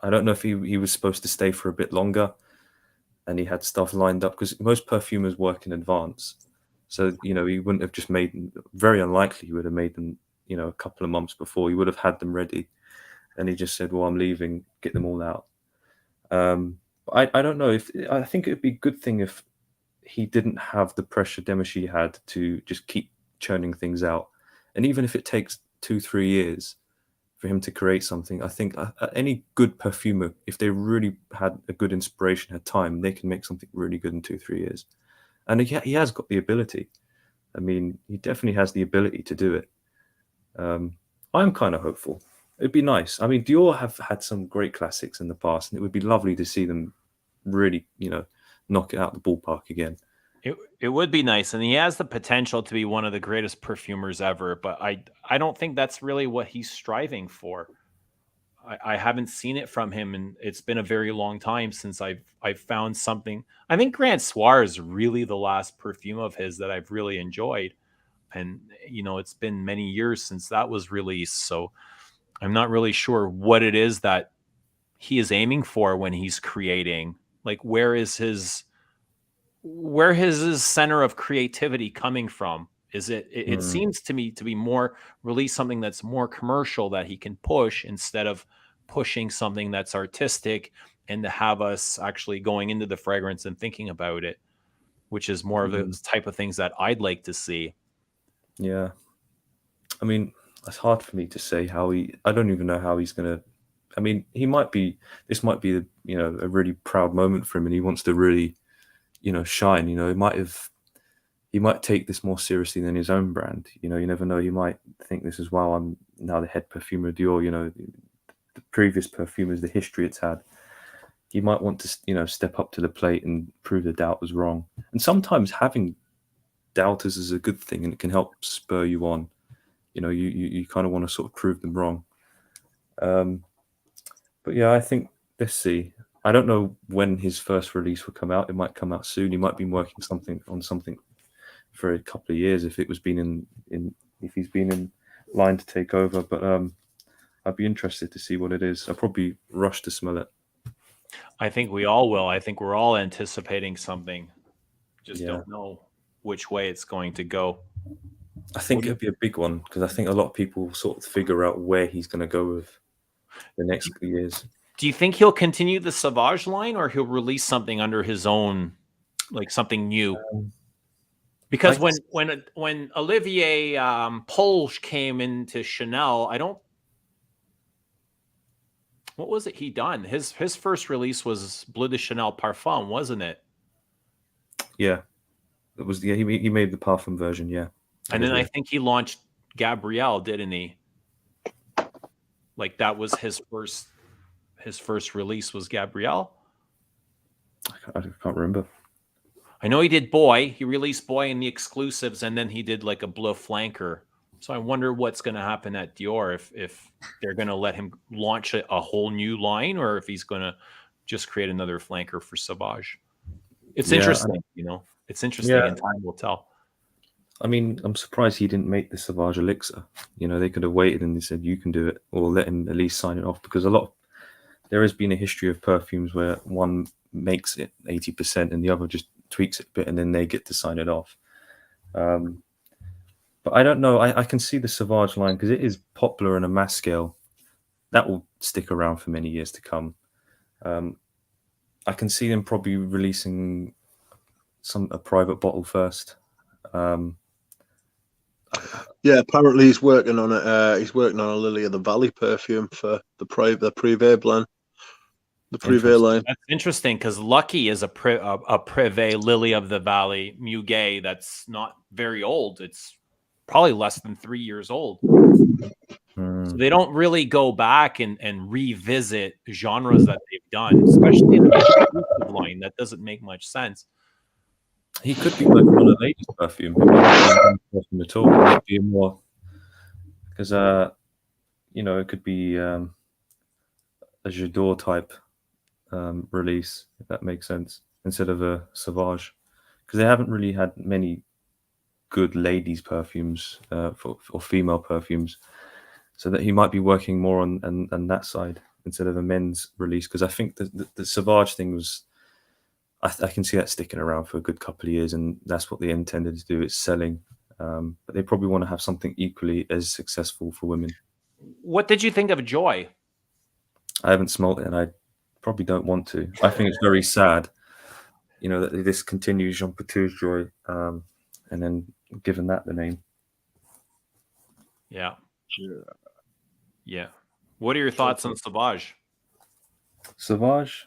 I don't know if he was supposed to stay for a bit longer and he had stuff lined up, because most perfumers work in advance. So, he wouldn't have just very unlikely he would have made them, a couple of months before. He would have had them ready. And he just said, well, I'm leaving, get them all out. I don't know I think it'd be a good thing if he didn't have the pressure Demachy had to just keep churning things out. And even if it takes 2-3 years for him to create something, I think any good perfumer, if they really had a good inspiration, had time, they can make something really good in 2-3 years. And he has got the ability. I mean, he definitely has the ability to do it. I'm kind of hopeful. It'd be nice. I mean, Dior have had some great classics in the past, and it would be lovely to see them really, knock it out the ballpark again. It would be nice, and he has the potential to be one of the greatest perfumers ever, but I don't think that's really what he's striving for. I haven't seen it from him, and it's been a very long time since I've found something. I think Grand Soir is really the last perfume of his that I've really enjoyed, and it's been many years since that was released, so I'm not really sure what it is that he is aiming for when he's creating. Like, where is his center of creativity coming from? Is it seems to me to be more release something that's more commercial that he can push, instead of pushing something that's artistic and to have us actually going into the fragrance and thinking about it, which is more of the type of things that I'd like to see. Yeah. I mean, it's hard for me to say I don't even know how he's going to, I mean, this might be, a really proud moment for him, and he wants to really, shine. He might take this more seriously than his own brand. You never know. He might think this as well. I'm now the head perfumer of Dior, the previous perfumers, the history it's had. He might want to, step up to the plate and prove the doubt was wrong. And sometimes having doubters is a good thing, and it can help spur you on. You kind of want to sort of prove them wrong. But yeah, I think, let's see. I don't know when his first release will come out. It might come out soon. He might be working on something for a couple of years if he's been in line to take over. But I'd be interested to see what it is. I'll probably rush to smell it. I think we all will. I think we're all anticipating something. Just don't know which way it's going to go. I think it'll be a big one, because I think a lot of people sort of figure out where he's going to go with the next few years. Do you think he'll continue the Sauvage line, or he'll release something under his own, like something new? Because when Olivier Polge came into Chanel, what was it he done? His first release was Bleu de Chanel Parfum, wasn't it? Yeah, it was. Yeah, he made the Parfum version. Yeah, And then I think he launched Gabrielle, didn't he? Like that was his first release was Gabrielle. I can't remember. I know he did Boy. He released Boy in the exclusives, and then he did like a Bleu Flanker. So I wonder what's going to happen at Dior if they're going to let him launch a whole new line, or if he's going to just create another flanker for Sauvage. It's interesting, It's interesting, and time will tell. I mean, I'm surprised he didn't make the Sauvage Elixir. They could have waited and they said, you can do it, or let him at least sign it off, because there has been a history of perfumes where one makes it 80% and the other just tweaks it a bit and then they get to sign it off. But I don't know. I can see the Sauvage line because it is popular on a mass scale. That will stick around for many years to come. I can see them probably releasing a private bottle first. Yeah, apparently he's working on it. He's working on a Lily of the Valley perfume for the Privé blend, the Privé line. That's interesting because Lucky is a Privé Lily of the Valley Muguet that's not very old. It's probably less than 3 years old. So they don't really go back and revisit genres that they've done, especially in the exclusive line. That doesn't make much sense. He could be working on a lady's perfume. It might be perfume at all. It might be more because it could be a J'adore type release, if that makes sense, instead of a Sauvage, because they haven't really had many good ladies perfumes or female perfumes. So that he might be working more on that side instead of a men's release, because I think the Sauvage thing was. I can see that sticking around for a good couple of years, and that's what they intended to do. It's selling, but they probably want to have something equally as successful for women. What did you think of Joy? I haven't smelt it, and I probably don't want to. I think it's very sad, that they discontinue Jean Pateau's Joy, and then given that the name. Yeah. What are your thoughts on Sauvage? Sauvage?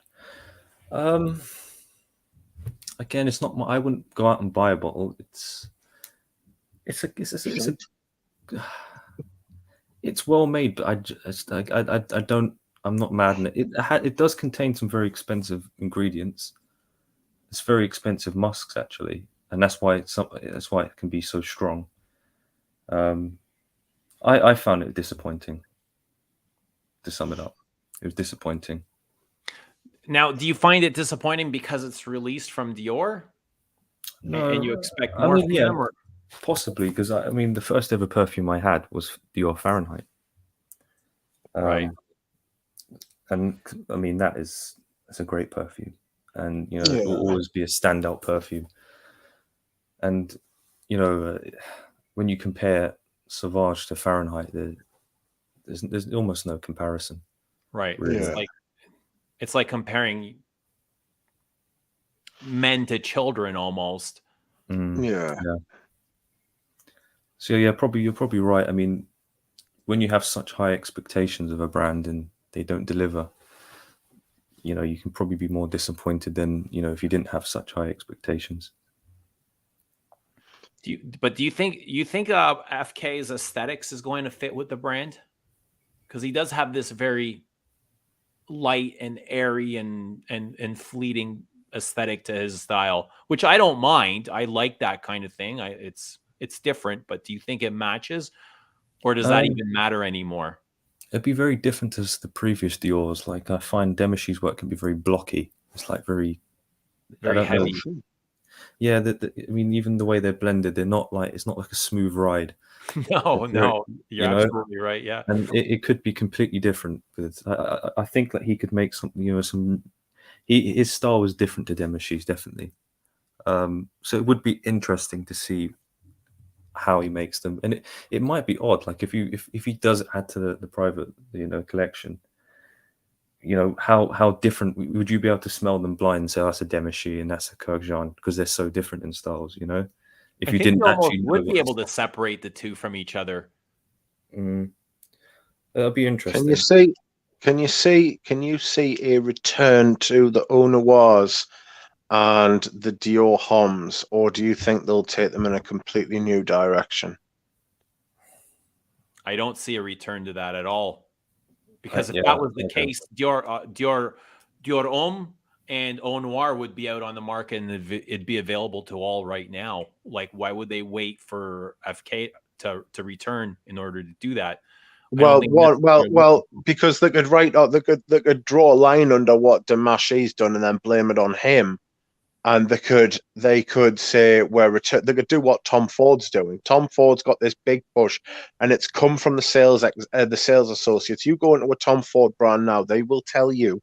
Again, it's not. I wouldn't go out and buy a bottle. It's well made, but I don't. I'm not mad in it. It does contain some very expensive ingredients. It's very expensive musks actually, and that's why it can be so strong. I found it disappointing. To sum it up, it was disappointing. Now, do you find it disappointing because it's released from Dior? No, and you expect more from them? Or? Possibly, because the first ever perfume I had was Dior Fahrenheit. Right. And that's a great perfume, and it will always be a standout perfume. And when you compare Sauvage to Fahrenheit, there's almost no comparison. Right. Really. It's like comparing men to children almost. Yeah. So you're probably right. I mean, when you have such high expectations of a brand and they don't deliver, you can probably be more disappointed than if you didn't have such high expectations. Do you think FK's aesthetics is going to fit with the brand? Because he does have this very light and airy and fleeting aesthetic to his style, which I don't mind. I like that kind of thing. It's different, but do you think it matches, or does that even matter anymore? It'd be very different as the previous Dior's. Like I find Demichy's work can be very blocky. It's like very heavy. Yeah, even the way they're blended, they're not like it's not like a smooth ride. No, you're absolutely right. Yeah, and it could be completely different. But I think that he could make something. His style was different to Demichy's, definitely. So it would be interesting to see how he makes them, and it might be odd. Like if he does add to the private collection, how different would you be able to smell them blind and say, oh, that's a Demichy and that's a Kurkdjian, because they're so different in styles, if I you think didn't you almost actually know would be what able to separate the two from each other. that'll be interesting. Can you see a return to the Eau Noirs and the Dior Homs, or do you think they'll take them in a completely new direction? I don't see a return to that at all. Because if Yeah, that was the I don't. case, Dior Homme and Eau Noir would be out on the market and it'd be available to all right now. Like, why would they wait for FK to return in order to do that? Well, because they could they could draw a line under what Demachy's done and then blame it on him, and they could say they could do what Tom Ford's doing. Tom Ford's got this big push, and it's come from the sales associates. You go into a Tom Ford brand now, they will tell you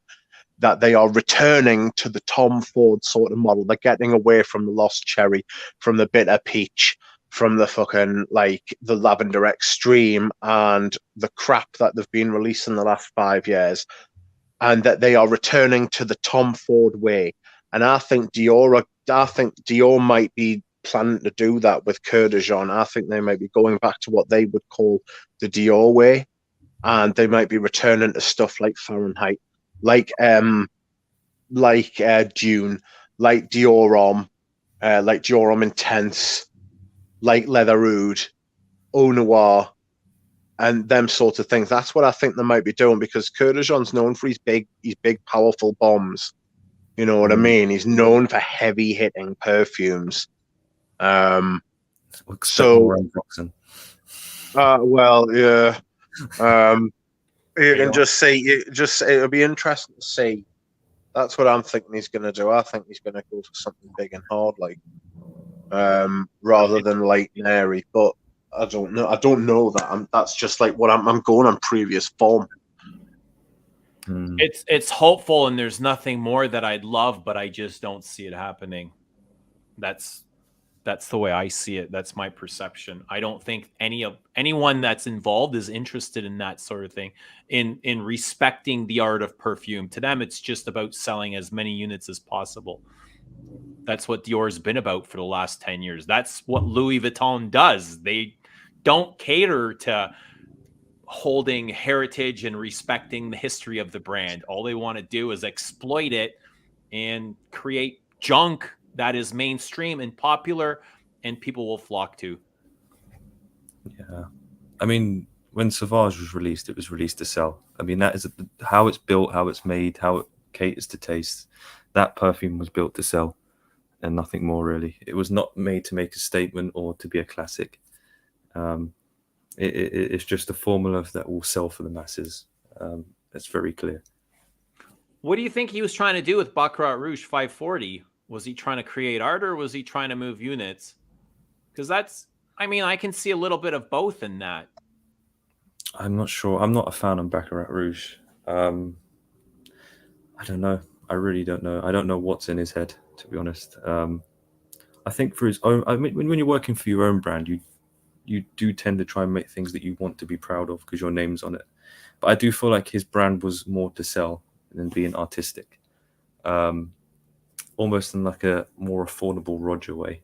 that they are returning to the Tom Ford sort of model. They're getting away from the Lost Cherry, from the Bitter Peach, from the fucking the Lavender Extreme and the crap that they've been releasing the last 5 years, and that they are returning to the Tom Ford way. And I think Dior might be planning to do that with Coeur de Jean. I think they might be going back to what they would call the Dior way, and they might be returning to stuff like Fahrenheit, like Dune, like Dior Homme, like Dior Homme Intense, like Leather Oud, Eau Noir, and them sorts of things. That's what I think they might be doing, because Coeur de Jean's known for his big, powerful bombs. You know what I mean? He's known for heavy hitting perfumes. Well, yeah. You can just see. It'll be interesting to see. That's what I'm thinking he's going to do. I think he's going to go for something big and hard, rather than light and airy. But I don't know. I don't know that. That's just like what I'm going on previous form. It's hopeful, and there's nothing more that I'd love, but I just don't see it happening. That's the way I see it. That's my perception. I don't think anyone that's involved is interested in that sort of thing, in respecting the art of perfume. To them, it's just about selling as many units as possible. That's what Dior's been about for the last 10 years. That's what Louis Vuitton does. They don't cater to holding heritage and respecting the history of the brand. All they want to do is exploit it and create junk that is mainstream and popular and people will flock to. Yeah. I mean, when Sauvage was released, it was released to sell. I mean, that is how it's built, how it's made, how it caters to taste. That perfume was built to sell and nothing more, really. It was not made to make a statement or to be a classic. It's just a formula that will sell for the masses. It's very clear. What do you think he was trying to do with Baccarat Rouge 540? Was he trying to create art, or was he trying to move units? Because I can see a little bit of both in that. I'm not sure. I'm not a fan of Baccarat Rouge. I don't know. I really don't know. I don't know what's in his head, to be honest. I think for his own, I mean, when you're working for your own brand, you do tend to try and make things that you want to be proud of because your name's on it. But I do feel like his brand was more to sell than being artistic. Almost in like a more affordable Roger way.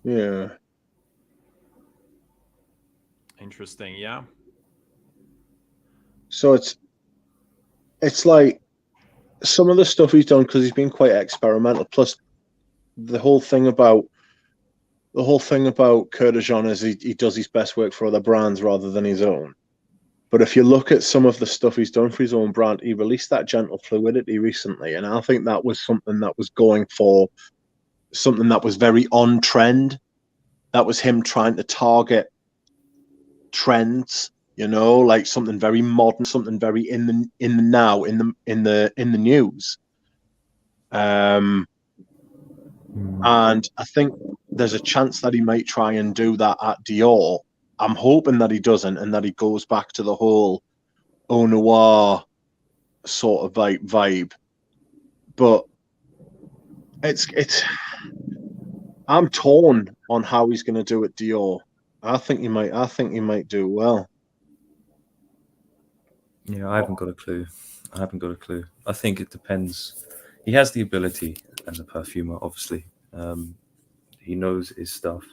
Yeah. Interesting, yeah. So it's like some of the stuff he's done, because he's been quite experimental. Plus, the whole thing about Coeur de Jean is he does his best work for other brands rather than his own. But if you look at some of the stuff he's done for his own brand, he released that Gentle Fluidity recently, and I think that was something that was going for something that was very on trend. That was him trying to target trends, like something very modern, something very in the now, in the news. And I think there's a chance that he might try and do that at Dior. I'm hoping that he doesn't, and that he goes back to the whole Eau Noir sort of vibe. But I'm torn on how he's going to do it, Dior. I think he might do well. Yeah, I haven't got a clue. I think it depends. He has the ability as a perfumer, obviously. He knows his stuff.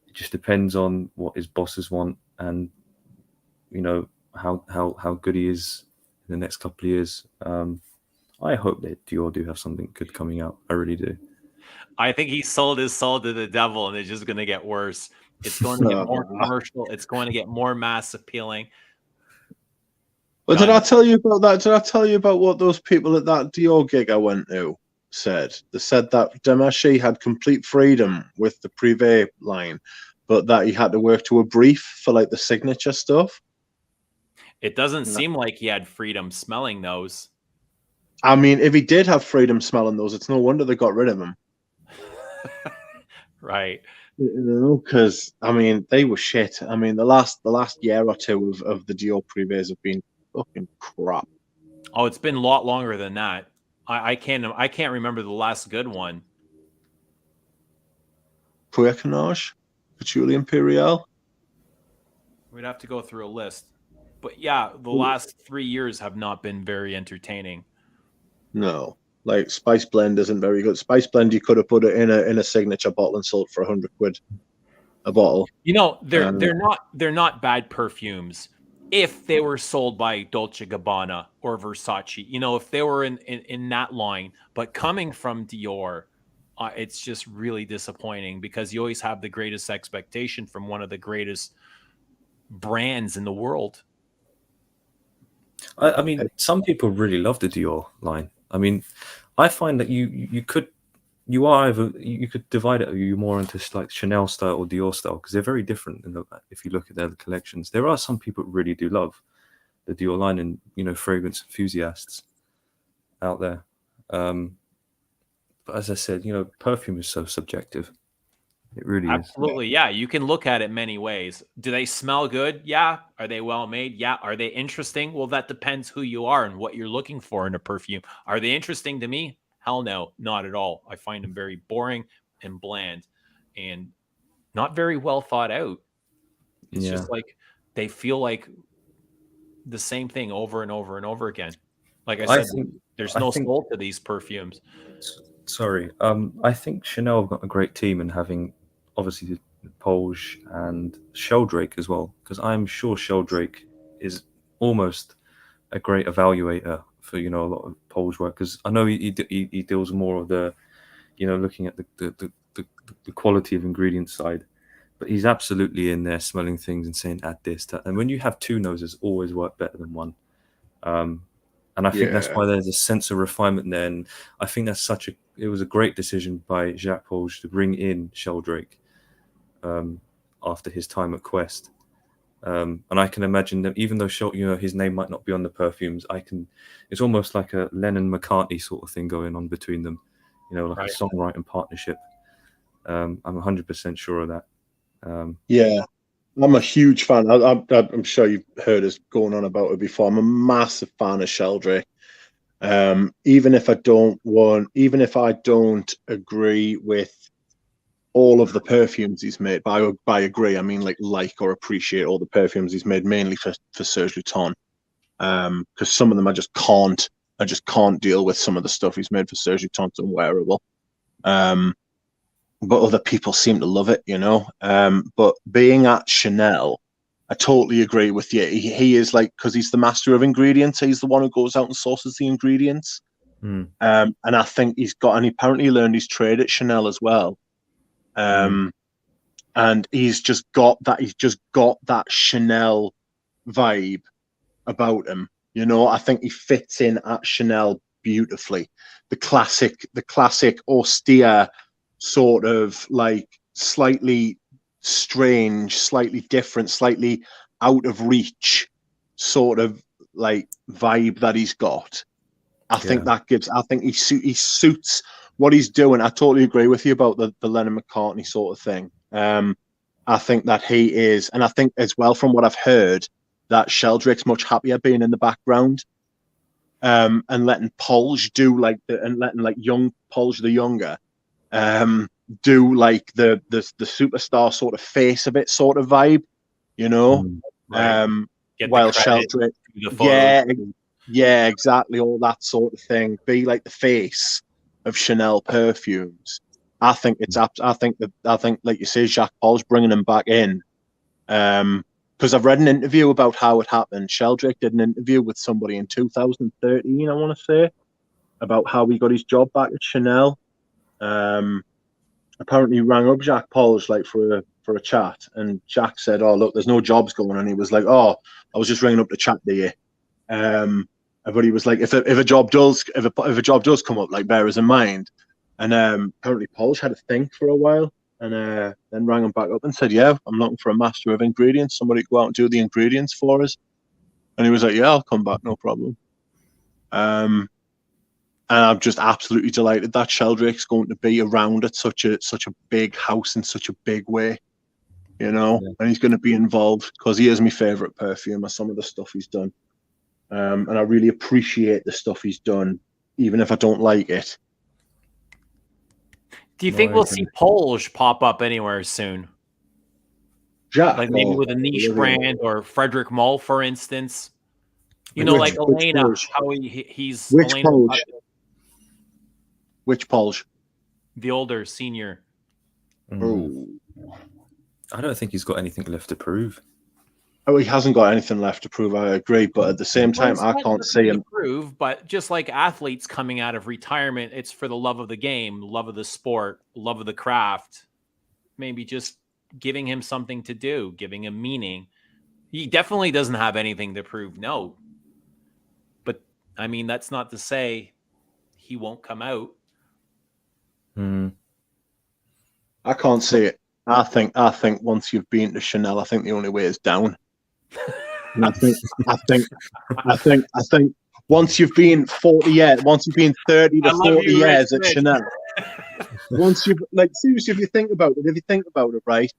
It just depends on what his bosses want, and you know how good he is in the next couple of years. I hope that Dior do have something good coming out. I really do. I think he sold his soul to the devil, and it's just going to get worse. It's going to get more commercial. It's going to get more mass appealing. Well, did I tell you about that? Did I tell you about what those people at that Dior gig I went to said? They said that Demachi had complete freedom with the Privé line, but that he had to work to a brief for like the signature stuff. It doesn't seem like he had freedom smelling those. I mean, if he did have freedom smelling those, it's no wonder they got rid of him. Right. You know, because I mean, they were shit. I mean, the last year or two of the Dior Privés have been fucking crap. Oh, it's been a lot longer than that. I can't remember the last good one. Puercanage, Patchouli Imperial. We'd have to go through a list. But yeah, the last 3 years have not been very entertaining. No, like Spice Blend isn't very good. Spice Blend, you could have put it in a signature bottle and sold for £100 a bottle. You know, they're not bad perfumes if they were sold by Dolce Gabbana or Versace. You know, if they were in that line. But coming from Dior, it's just really disappointing because you always have the greatest expectation from one of the greatest brands in the world. I mean, some people really love the Dior line. I mean, I find that you could divide it. You more into like Chanel style or Dior style because they're very different. If you look at their collections, there are some people who really do love the Dior line, and you know, fragrance enthusiasts out there. But as I said, you know, perfume is so subjective. It really is. Absolutely, yeah. You can look at it many ways. Do they smell good? Yeah. Are they well made? Yeah. Are they interesting? Well, that depends who you are and what you're looking for in a perfume. Are they interesting to me? Hell no, not at all. I find them very boring and bland and not very well thought out. It's just like they feel like the same thing over and over and over again. Like I said, there's no soul to these perfumes. Sorry. I think Chanel have got a great team in having obviously Polge and Sheldrake as well, because I'm sure Sheldrake is almost a great evaluator for, you know, a lot of Polge work, because I know he deals more of the, you know, looking at the quality of ingredients side, but he's absolutely in there smelling things and saying add this, that. And when you have two noses, always work better than one. And I think that's why there's a sense of refinement there. And I think it was a great decision by Jacques Polge to bring in Sheldrake after his time at Quest. And I can imagine that even though his name might not be on the perfumes, it's almost like a Lennon-McCartney sort of thing going on between them, you know, like a songwriting partnership. I'm 100% sure of that. I'm a huge fan. I'm sure you've heard us going on about it before. I'm a massive fan of Sheldrake. Even if I don't agree with all of the perfumes he's made, by agree, I mean like or appreciate all the perfumes he's made, mainly for Serge Lutton. Because some of them I just can't deal with some of the stuff he's made for Serge Lutton. It's unwearable. But other people seem to love it, you know. But being at Chanel, I totally agree with you. He is like, because he's the master of ingredients. He's the one who goes out and sources the ingredients. And I think he apparently learned his trade at Chanel as well. And he's just got that Chanel vibe about him. You know, I think he fits in at Chanel beautifully. The classic austere, sort of like slightly strange, slightly different, slightly out of reach sort of like vibe that he's got. I think he suits what he's doing. I totally agree with you about the Lennon-McCartney sort of thing. I think that he is, and I think as well from what I've heard, that Sheldrake's much happier being in the background, and letting Polge do letting young Polge the younger do like the superstar sort of face of it sort of vibe, you know. While Sheldrake, exactly, all that sort of thing, be like the face of Chanel perfumes, I think like you say, Jacques Paul's bringing him back in. Because I've read an interview about how it happened. Sheldrake did an interview with somebody in 2013, I want to say, about how he got his job back at Chanel. Apparently he rang up Jacques Paul's like for a chat, and Jack said, "Oh, look, there's no jobs going," and he was like, "Oh, I was just ringing up to chat to you." But he was like, "If a job does come up, like bear us in mind." And apparently Paul's had a think for a while, and then rang him back up and said, "Yeah, I'm looking for a master of ingredients, somebody to go out and do the ingredients for us." And he was like, "Yeah, I'll come back, no problem." And I'm just absolutely delighted that Sheldrake's going to be around at such a big house in such a big way, you know. Yeah. And he's going to be involved because he is my favourite perfumer. Some of the stuff he's done, and I really appreciate the stuff he's done, even if I don't like it. Do you think we'll see Polge pop up anywhere soon? Jack, like maybe with a niche brand, or Frederick Mull, for instance. You know, like Elena, how he's which Elena, Polge? Which Polge? The older senior. Oh, I don't think he's got anything left to prove. Oh, he hasn't got anything left to prove. I agree, but at the same time, I can't see him prove. But just like athletes coming out of retirement, it's for the love of the game, love of the sport, love of the craft. Maybe just giving him something to do, giving him meaning. He definitely doesn't have anything to prove. No, but I mean, that's not to say he won't come out. I can't see it. I think once you've been to Chanel, I think the only way is down. And I think once you've been 40 years, once you've been 30 to 40 years at Chanel, once you've seriously, if you think about it, right?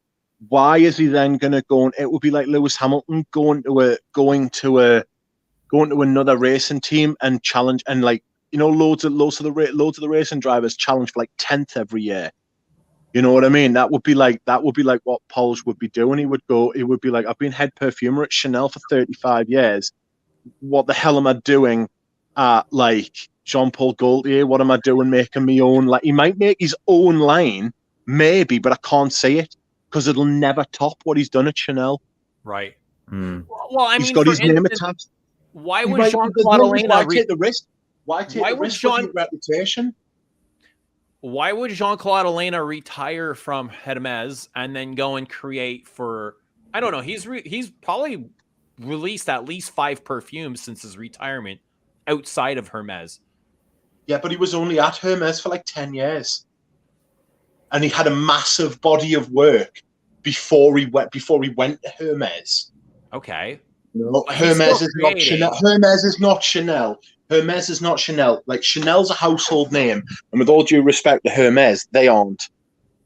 Why is he then going to go? It would be like Lewis Hamilton going to another racing team and challenge, and loads of the racing drivers challenge for 10th every year. You know what I mean? That would be like what Polge would be doing. He would be like, I've been head perfumer at Chanel for 35 years. What the hell am I doing at Jean-Paul Gaultier? What am I doing making my own? He might make his own line, maybe, but I can't see it because it'll never top what he's done at Chanel. Right. Well, I mean, he's got his name attached. Why would Jean-Claude Elena take the risk? Why take the risk with your reputation? Why would Jean-Claude Elena retire from Hermes and then go and create for, I don't know, he's probably released at least 5 perfumes since his retirement outside of Hermes. Yeah, but he was only at Hermes for 10 years. And he had a massive body of work before he went to Hermes. Okay. No, Hermes is not Chanel. Hermes is not Chanel. Hermes is not Chanel. Chanel's a household name, and with all due respect to Hermes, they aren't.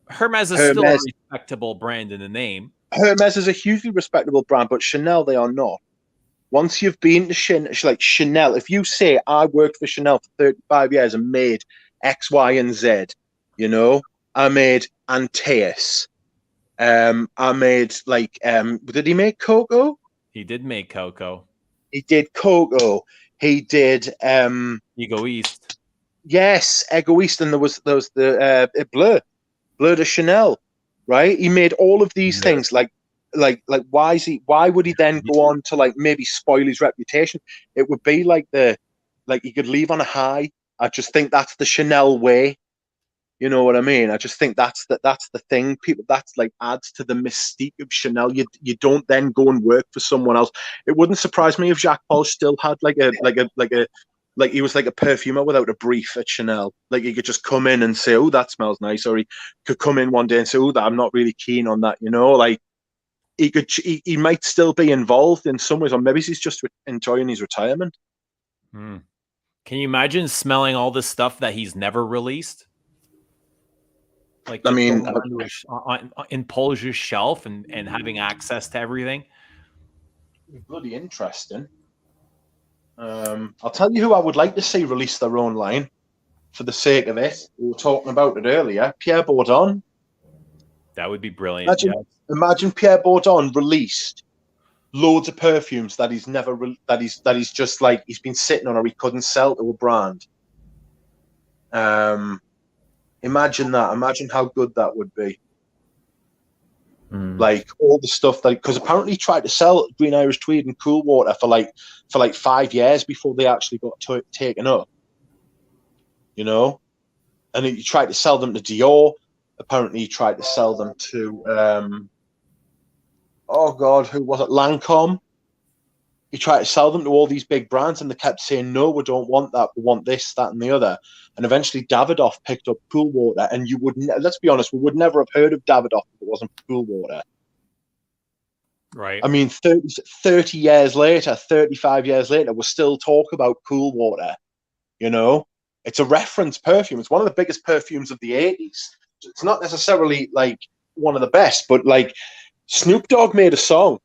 Hermes is still a respectable brand in the name. Hermes is a hugely respectable brand, but Chanel, they are not. Once you've been to Chanel, if you say, I worked for Chanel for 35 years and made X, Y, and Z, I made Antaeus. I made, did he make Coco? He did make Coco. He did Coco. He did Egoist. Yes, Egoist, and there was the Bleu de Chanel, right? He made all of these things. Why would he then go on to maybe spoil his reputation? It would be he could leave on a high. I just think that's the Chanel way. You know what I mean? I just think that's the thing. People, that's adds to the mystique of Chanel. You don't then go and work for someone else. It wouldn't surprise me if Jacques Paul still had he was like a perfumer without a brief at Chanel. He could just come in and say, "Oh, that smells nice," or he could come in one day and say, "Oh, I'm not really keen on that." He might still be involved in some ways, or maybe he's just enjoying his retirement. Can you imagine smelling all this stuff that he's never released? In Polge's shelf and having access to everything. Bloody interesting. I'll tell you who I would like to see release their own line for the sake of it. We were talking about it earlier. Pierre Bourdon. That would be brilliant. Imagine Pierre Bourdon released loads of perfumes that he's never he's just he's been sitting on or he couldn't sell to a brand. Imagine that. Imagine how good that would be. Mm. Like all the stuff that, because apparently he tried to sell Green Irish Tweed and Cool Water for like 5 years before they actually got taken up. You know, and he tried to sell them to Dior. Apparently, he tried to sell them to oh God, who was it? Lancome. He tried to sell them to all these big brands, and they kept saying, "No, we don't want that. We want this, that, and the other." And eventually, Davidoff picked up Cool Water, and you would let's be honest, we would never have heard of Davidoff if it wasn't for Cool Water. Right. I mean, 30 years later, 35 years later, we still talk about Cool Water. You know, it's a reference perfume. It's one of the biggest perfumes of the 80s. It's not necessarily like one of the best, but like Snoop Dogg made a song,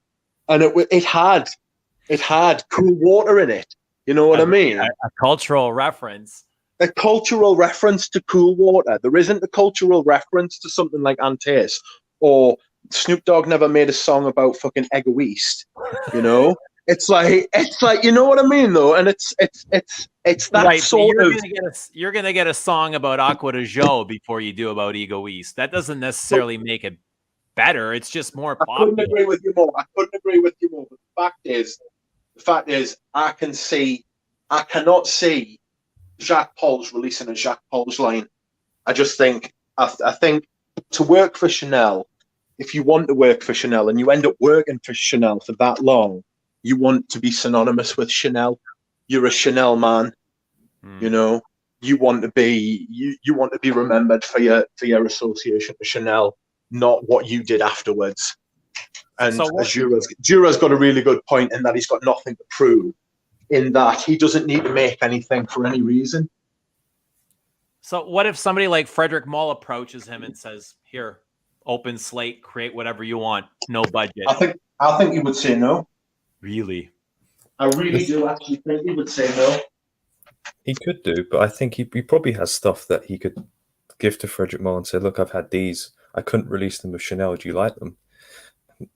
and it had Cool Water in it. You know what I mean? A cultural reference. A cultural reference to Cool Water. There isn't a cultural reference to something like Antaeus, or Snoop Dogg never made a song about fucking Egoist. You know, it's like you know what I mean though, and it's that right, sort of. You're gonna get a song about Aqua de Jo before you do about Egoist. That doesn't necessarily make it better. It's just more popular. I couldn't agree with you more. But the fact is, I cannot see Jacques Paul's releasing a Jacques Paul's line. I just think, I think to work for Chanel, if you want to work for Chanel and you end up working for Chanel for that long, you want to be synonymous with Chanel. You're a Chanel man, you know. You want to be remembered for your association with Chanel, not what you did afterwards. And Jura's got a really good point in that he's got nothing to prove, in that he doesn't need to make anything for any reason. So what if somebody like Frederick Mull approaches him and says, "Here, open slate, create whatever you want, no budget"? I think he would say no. Really? I really do actually think he would say no. He could do, but I think he probably has stuff that he could give to Frederick Mull and say, "Look, I've had these. I couldn't release them with Chanel. Do you like them?"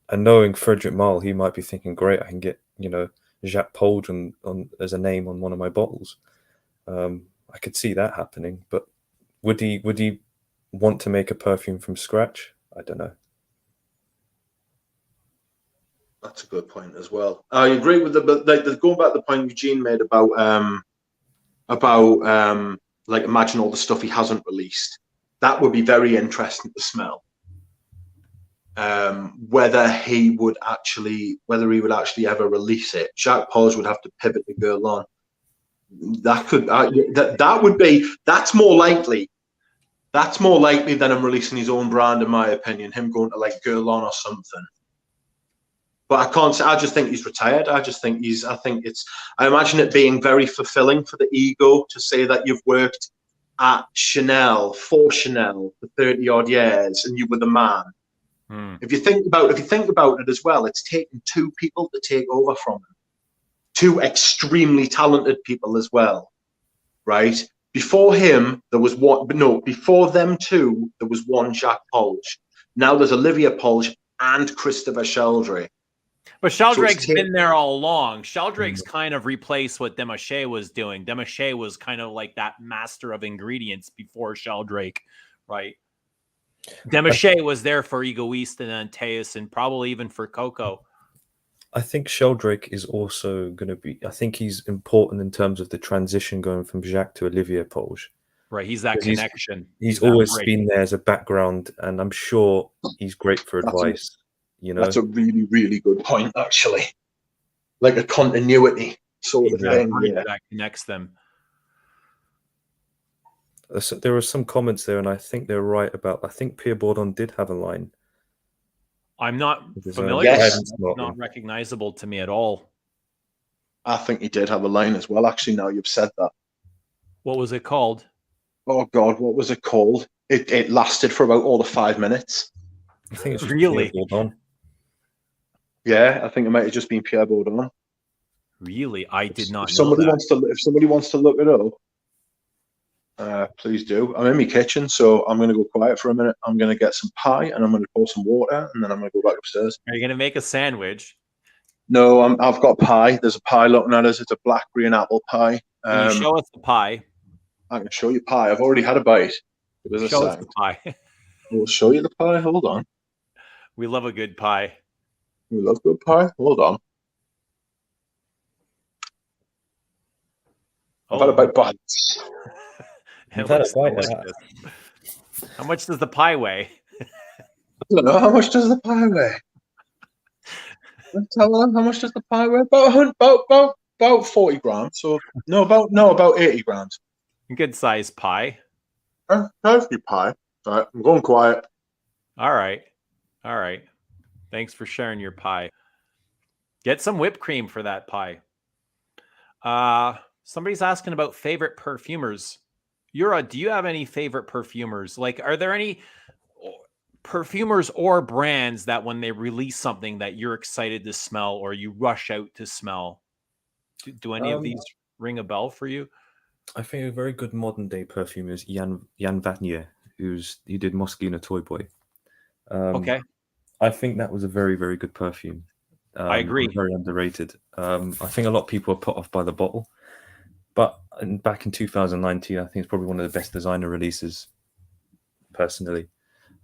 And knowing Frederick Mull, he might be thinking, "Great, I can get, you know, Jacques Paul on as a name on one of my bottles." I could see that happening, but would he want to make a perfume from scratch? I don't know. That's a good point as well. I agree with going back to the point Eugene made about like imagine all the stuff he hasn't released. That would be very interesting to smell. Whether he would actually ever release it. Jacques Paul would have to pivot to Guerlain. That's more likely. That's more likely than him releasing his own brand, in my opinion. Him going to like Guerlain or something. But I can't say. I just think he's retired. I imagine it being very fulfilling for the ego to say that you've worked at Chanel for 30 odd years and you were the man. If you think about it as well, it's taken two people to take over from him. Two extremely talented people as well, right? Before him, there was one. But no, before them two, there was one Jacques Polge. Now there's Olivia Polge and Christopher Sheldrake. But Sheldrake's been there all along. Sheldrake's kind of replaced what Demachet was doing. Demachet was kind of like that master of ingredients before Sheldrake, right? Demachet was there for Egoist and Antaeus and probably even for Coco. I think Sheldrake is also going to be. I think he's important in terms of the transition going from Jacques to Olivier Polge. Right, he's that connection. He's always been there as a background, and I'm sure he's great for advice. You know, that's a really, really good point, actually. Like a continuity sort of thing. Yeah. That connects them. So there are some comments there, and I think they're right about. I think Pierre Bourdon did have a line. I'm not familiar. Yes. It's not recognizable to me at all. I think he did have a line as well. Actually, now you've said that. What was it called? Oh God, what was it called? It lasted for about all the 5 minutes. I think it's really Pierre Bourdon. Yeah, I think it might have just been Pierre Bourdon. Really, I did not. If somebody wants to look it up, please do. I'm in my kitchen, so I'm going to go quiet for a minute. I'm going to get some pie, and I'm going to pour some water, and then I'm going to go back upstairs. Are you going to make a sandwich? No, I've got pie. There's a pie looking at us. It's a blackberry and apple pie. Can you show us the pie? I can show you pie. I've already had a bite. Give us a Show us the second. pie. We'll show you the pie. Hold on. We love a good pie. We love good pie. Hold on. I've had a bite. It You've had a looks bite of delicious. How much does the pie weigh? I don't know. How much does the pie weigh? Let's have a look. How much does the pie weigh? About 40 grams. So about 80 grams. Good size pie. Healthy pie. All right, I'm going quiet. All right. Thanks for sharing your pie. Get some whipped cream for that pie. Somebody's asking about favorite perfumers. Yura, do you have any favorite perfumers? Like, are there any perfumers or brands that when they release something that you're excited to smell or you rush out to smell? Do any of these ring a bell for you? I think a very good modern day perfume is Jan Vatnier, he did Moschino Toy Boy. Okay. I think that was a very, very good perfume. I agree. Very underrated. I think a lot of people are put off by the bottle, but back in 2019, I think it's probably one of the best designer releases. Personally,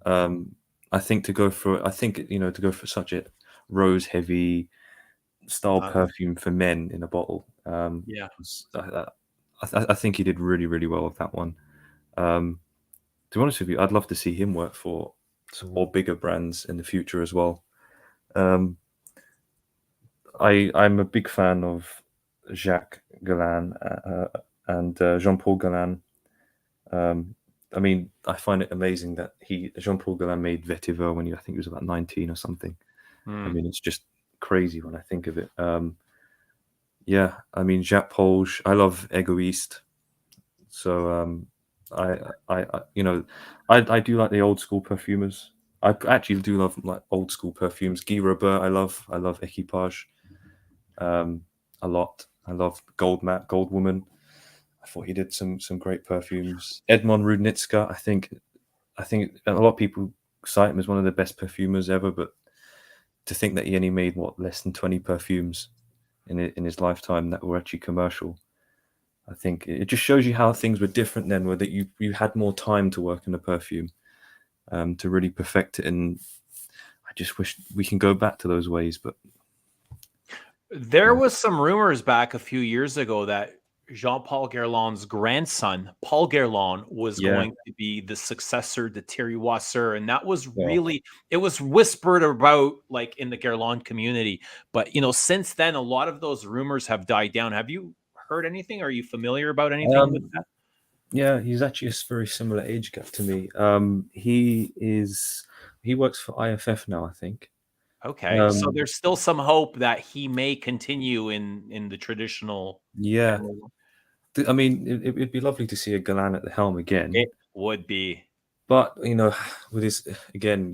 I think to go for such a rose heavy style perfume for men in a bottle. I think he did really, really well with that one. To be honest with you, I'd love to see him work for some more bigger brands in the future as well. I'm a big fan of Jacques Galland and Jean-Paul Galland. I mean, I find it amazing that Jean-Paul Galland made Vetiver when I think he was about 19 or something. I mean, it's just crazy when I think of it. Yeah, I mean, Jacques Polge, I love Egoist. So I do like the old school perfumers. I actually do love like old school perfumes. Guy Robert, I love Equipage a lot. I love Gold Woman. I thought he did some great perfumes. Edmond Rudnitska, I think a lot of people cite him as one of the best perfumers ever, but to think that he only made less than 20 perfumes in his lifetime that were actually commercial, I think it just shows you how things were different then, where that you had more time to work in a perfume, to really perfect it. And I just wish we can go back to those ways. But there was some rumors back a few years ago that Jean-Paul Guerlain's grandson, Paul Guerlain, was going to be the successor to Thierry Wasser. And that was really, it was whispered about like in the Guerlain community. But, since then, a lot of those rumors have died down. Have you heard anything? Are you familiar about anything with that? Yeah, he's actually a very similar age gap to me. He works for IFF now, I think. Okay, so there's still some hope that he may continue in the traditional. Yeah, I mean, it'd be lovely to see a Galland at the helm again. It would be, but with his again,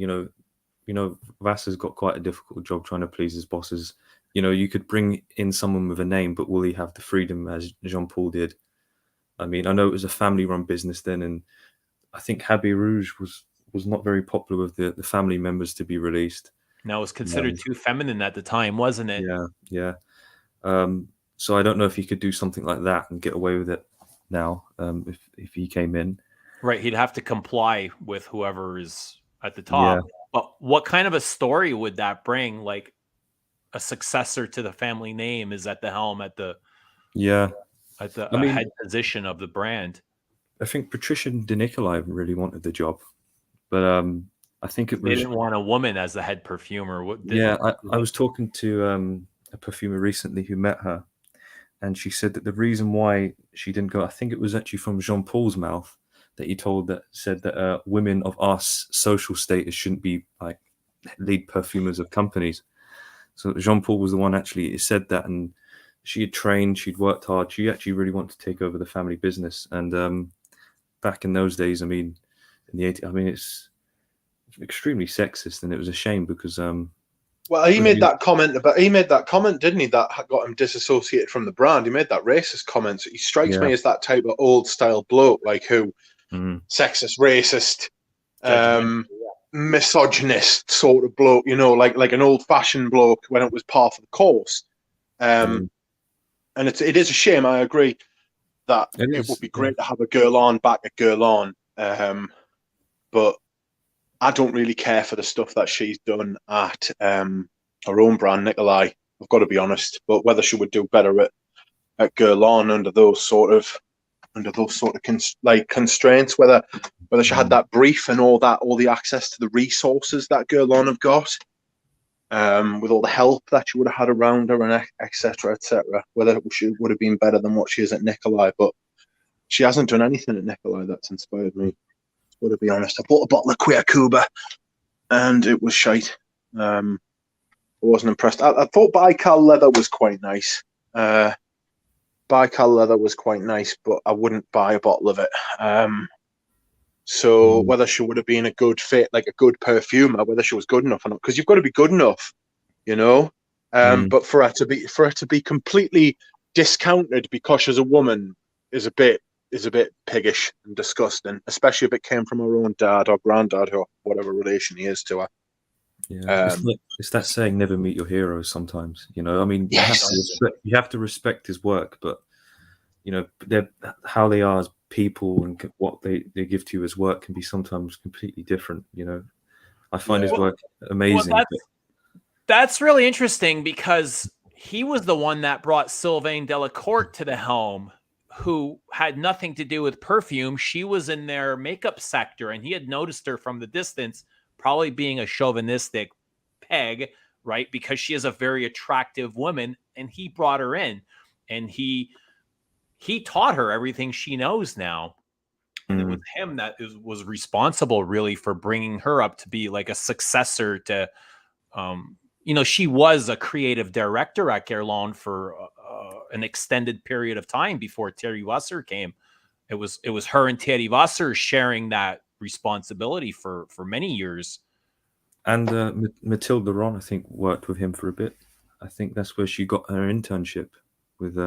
Vassar's got quite a difficult job trying to please his bosses. You could bring in someone with a name, but will he have the freedom as Jean-Paul did? I mean, I know it was a family-run business then, and I think Habit Rouge was not very popular with the family members to be released. No, it was considered too feminine at the time, wasn't it? Yeah. So I don't know if he could do something like that and get away with it now, if he came in. Right, he'd have to comply with whoever is at the top. Yeah. But what kind of a story would that bring? Like a successor to the family name is at the helm at the head position of the brand. I think Patricia De Nicolai really wanted the job, but I think they didn't want a woman as the head perfumer. I was talking to a perfumer recently who met her, and she said that the reason why she didn't go, I think it was actually from Jean-Paul's mouth, that he said that women of our social status shouldn't be like lead perfumers of companies. So Jean-Paul was the one actually said that, and she had trained, she'd worked hard, she actually really wanted to take over the family business. And back in those days, I mean, in the 80s, I mean, it's extremely sexist, and it was a shame because well, he made that comment, didn't he, that got him disassociated from the brand. He made that racist comment. So he strikes me as that type of old style bloke, like who sexist, racist, misogynist sort of bloke, like an old fashioned bloke when it was par for the course. And it is a shame. I agree that it would be great to have a Guerlain back at Guerlain. But I don't really care for the stuff that she's done at her own brand, Nikolai. I've got to be honest. But whether she would do better at Guerlain under those sort of constraints, whether she had that brief and all the access to the resources that Guerlain have got, with all the help that she would have had around her, and etc., whether she would have been better than what she is at Nikolai. But she hasn't done anything at Nikolai that's inspired me. Got to be honest. I bought a bottle of Queer Cuba, and it was shite. I wasn't impressed. I thought Baikal leather was quite nice. Baikal leather was quite nice, but I wouldn't buy a bottle of it. So whether she would have been a good fit, like a good perfumer, whether she was good enough or not, because you've got to be good enough, you know. But for her to be completely discounted because she's a woman is a bit piggish and disgusting, especially if it came from her own dad or granddad or whatever relation he is to her. Yeah, it's that saying, never meet your heroes sometimes, you know. I mean, yes. you have to respect his work, but, you know, how they are as people and what they give to you as work can be sometimes completely different, you know. I find his work amazing. Well, that's really interesting, because he was the one that brought Sylvain Delacourt to the helm, who had nothing to do with perfume. She was in their makeup sector, and he had noticed her from the distance, probably being a chauvinistic peg, right? Because she is a very attractive woman, and he brought her in, and he taught her everything she knows now. And it was him that was responsible really for bringing her up to be like a successor to, you know, she was a creative director at Guerlain for an extended period of time before Thierry Wasser came. It was her and Thierry Wasser sharing that responsibility for many years. And Mathilde Laurent, I think, worked with him for a bit. I think that's where she got her internship with.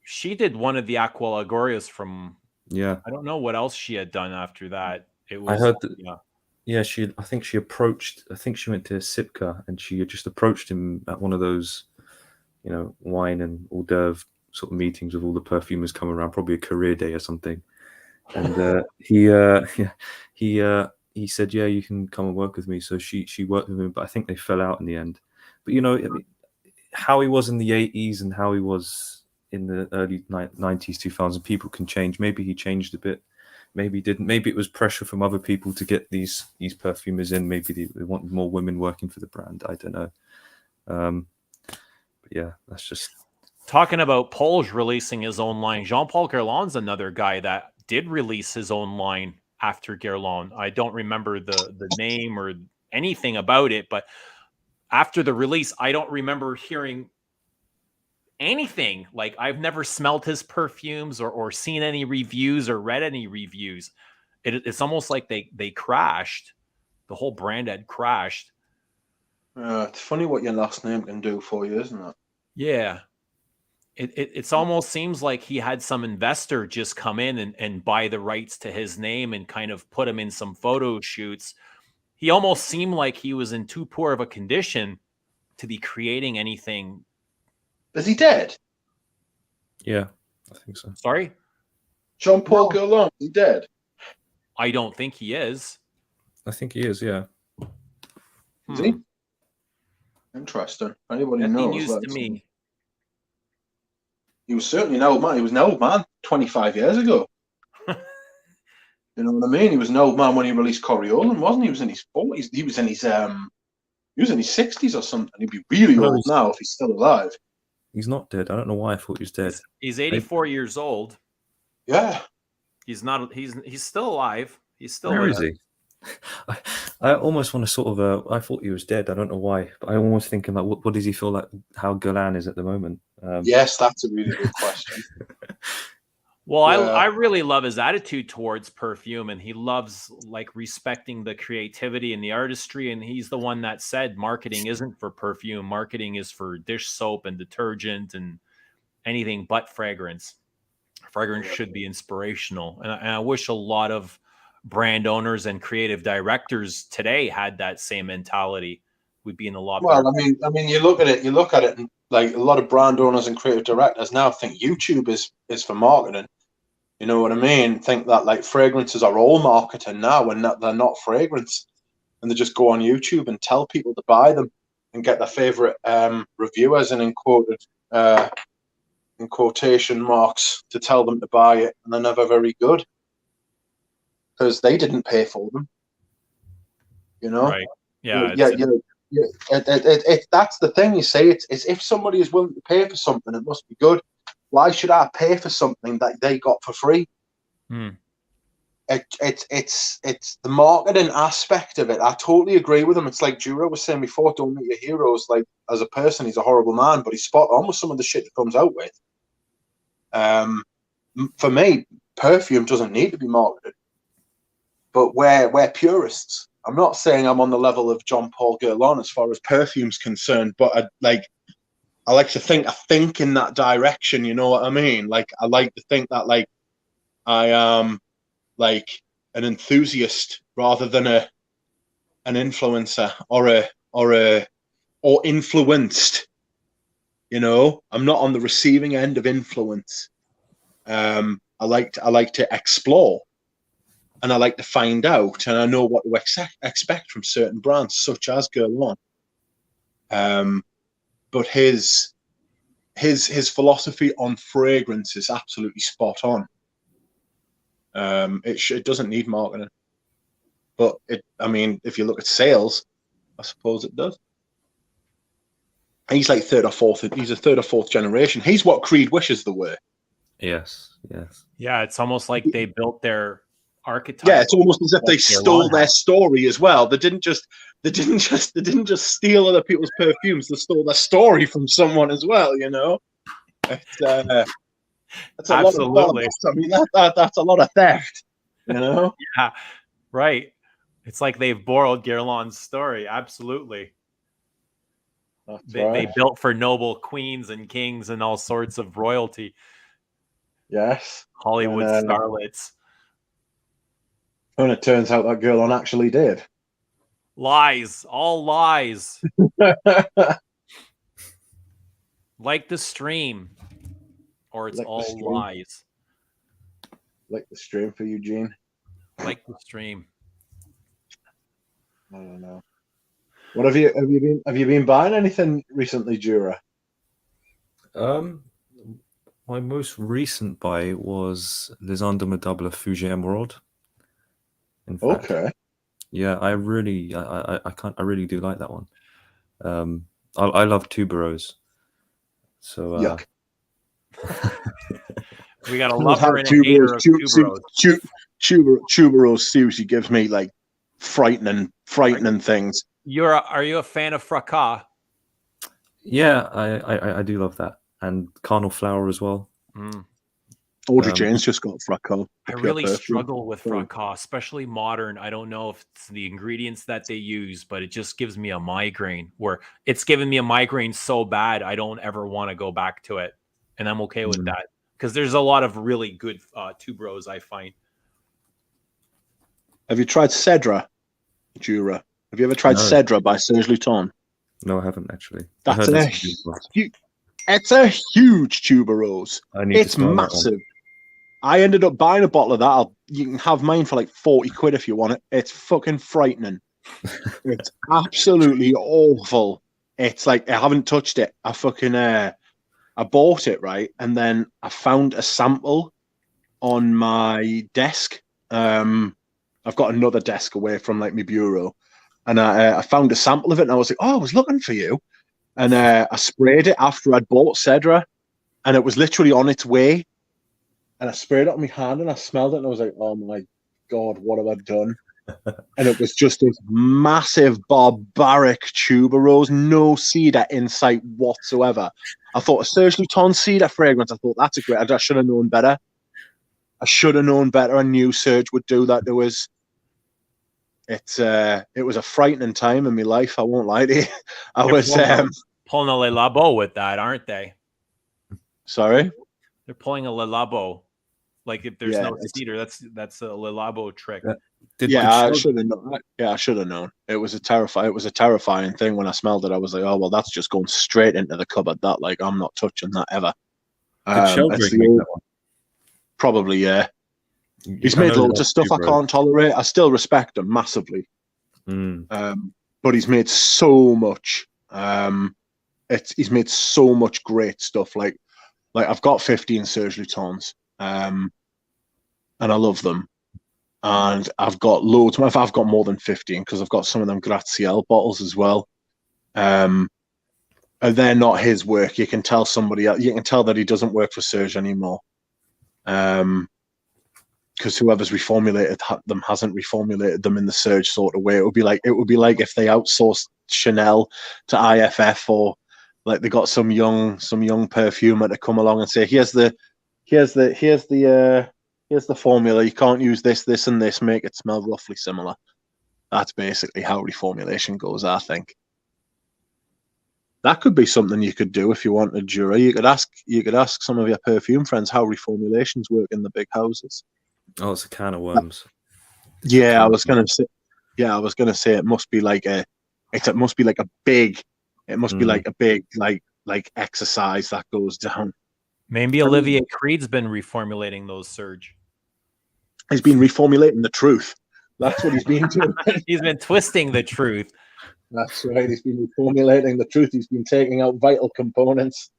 She did one of the Aqua Ligurias from. Yeah, I don't know what else she had done after that. It was. I heard that. Yeah, I think she went to Sipka, and she just approached him at one of those, you know, wine and hors d'oeuvre sort of meetings with all the perfumers coming around, probably a career day or something. And he said, yeah, you can come and work with me. So she worked with him, but I think they fell out in the end. But, you know, I mean, how he was in the 80s and how he was in the early 90s, 2000s, people can change. Maybe he changed a bit. Maybe he didn't. Maybe it was pressure from other people to get these perfumers in. Maybe they wanted more women working for the brand. I don't know. But yeah, that's just... Talking about Polge releasing his own line, Jean-Paul Guerlain's another guy that did release his own line after Guerlain. I don't remember the name or anything about it, but after the release, I don't remember hearing anything. Like, I've never smelled his perfumes or seen any reviews or read any reviews. It's almost like they crashed. The whole brand had crashed. It's funny what your last name can do for you, isn't it? Yeah. It's almost seems like he had some investor just come in and buy the rights to his name and kind of put him in some photo shoots. He almost seemed like he was in too poor of a condition to be creating anything. Is he dead? Yeah, I think so. Sorry? Jean-Paul Guerlain, is he dead? I don't think he is. I think he is, yeah. Is he? Interesting. Anybody knows? News to me. He was certainly an old man. He was an old man 25 years ago. You know what I mean? He was an old man when he released Coriolan, wasn't he? He was in his 40s. He was in his 60s or something. He'd be really old now if he's still alive. He's not dead. I don't know why I thought he was dead. He's 84 years old. Yeah. He's not. He's still alive. He's still. Where is he? I almost want to sort of. I thought he was dead. I don't know why, but I almost thinking like, what does he feel like? How Guerlain is at the moment? Yes, that's a really good question. Well, I really love his attitude towards perfume, and he loves like respecting the creativity and the artistry. And he's the one that said marketing isn't for perfume. Marketing is for dish soap and detergent and anything but fragrance. Fragrance should be inspirational. And I wish a lot of brand owners and creative directors today had that same mentality. We'd be in a lot better. Well, I mean, you look at it, and like a lot of brand owners and creative directors now think YouTube is for marketing. You know what I mean? Think that like fragrances are all marketing now, and that they're not fragrance, and they just go on YouTube and tell people to buy them and get their favorite reviewers and in quotation marks to tell them to buy it, and they're never very good because they didn't pay for them. You know? Right. Yeah. That's the thing. You say it's if somebody is willing to pay for something, it must be good. Why should I pay for something that they got for free? It's the marketing aspect of it. I totally agree with him. It's like Jura was saying before, don't meet your heroes. Like, as a person, he's a horrible man, but he's spot on with some of the shit he comes out with. For me, perfume doesn't need to be marketed, but we're purists. I'm not saying I'm on the level of John Paul Guerlain as far as perfume's concerned, but I like to think in that direction. You know what I mean? Like, I like to think that like I am like an enthusiast rather than an influencer or influenced. You know, I'm not on the receiving end of influence. I like to explore, and I like to find out, and I know what to expect from certain brands, such as Guerlain. But his philosophy on fragrance is absolutely spot on. It doesn't need marketing, but if you look at sales, I suppose it does. He's like he's a third or fourth generation. He's what Creed wishes they were. Yes. Yeah, it's almost like they built their archetype. Yeah, it's almost as if they stole their story as well. They didn't just steal other people's perfumes. They stole their story from someone as well. You know, that's absolutely. That's a lot of theft. You know. Yeah, right. It's like they've borrowed Guerlain's story. Absolutely. They built for noble queens and kings and all sorts of royalty. Yes. Hollywood starlets. And it turns out that Guerlain actually did. Lies. All lies. Like the stream. Or it's like all lies. Like the stream for Eugene. Like the stream. I don't know. What have you been buying anything recently, Jura? My most recent buy was Les Ans de ma Double Fouge Emerald. In fact, okay. Yeah, I really do like that one. I love tuberose. So yuck. We got a lover and a hater of tuberose. Tuberose seriously gives me like frightening things. Are you a fan of fracas? Yeah, I do love that, and Carnal Flower as well. Audrey Jane's just got fracas. I really struggle with fracas, especially modern. I don't know if it's the ingredients that they use, but it just gives me a migraine. Where it's given me a migraine so bad, I don't ever want to go back to it, and I'm okay with that because there's a lot of really good tuberose I find. Have you tried Cedra, Jura? Have you ever tried Cedra by Serge Luton? No, I haven't actually. It's a huge tuberose. It's massive. I ended up buying a bottle of that. You can have mine for like 40 quid if you want it. It's fucking frightening. It's absolutely awful. It's like I haven't touched it. I bought it, right? And then I found a sample on my desk. I've got another desk away from like my bureau. And I found a sample of it, and I was like, "Oh, I was looking for you." And I sprayed it after I'd bought Cedra, and it was literally on its way. And I sprayed it on my hand, and I smelled it, and I was like, "Oh my God, what have I done?" And it was just this massive, barbaric tuberose, no cedar in sight whatsoever. I thought a Serge Luton cedar fragrance. I thought that's a great. I should have known better. I should have known better. I knew Serge would do that to us. It was a frightening time in my life. I won't lie to you. I was pulling a Le Labo with that, aren't they? Sorry, they're pulling a Le Labo. Like if there's no cedar, that's a Le Labo trick. I should have known. Yeah, I should have known. It was a terrifying thing when I smelled it. I was like, oh well, that's just going straight into the cupboard. That like I'm not touching that ever. Probably, yeah. He's I made know loads of stuff I Tubros. can't tolerate. I still respect him massively. But he's made so much. He's made so much great stuff. Like I've got 15 Serge Lutens, and I love them. And I've got loads. I've got more than 15 because I've got some of them Graziel bottles as well. And they're not his work. You can tell somebody else. You can tell that he doesn't work for Serge anymore. Because whoever's reformulated them hasn't reformulated them in the Serge sort of way. It would be like if they outsourced Chanel to IFF, or like they got some young perfumer to come along and say, here's the formula. You can't use this, and this. Make it smell roughly similar. That's basically how reformulation goes, I think. That could be something you could do if you wanted, Jury. You could ask some of your perfume friends how reformulations work in the big houses. Oh, it's a can of worms. Yeah, I was gonna say it must be like a big exercise that goes down. Maybe Olivier Creed's been reformulating those Serge. He's been reformulating the truth. That's what he's been doing. He's been twisting the truth. That's right. He's been reformulating the truth. He's been taking out vital components.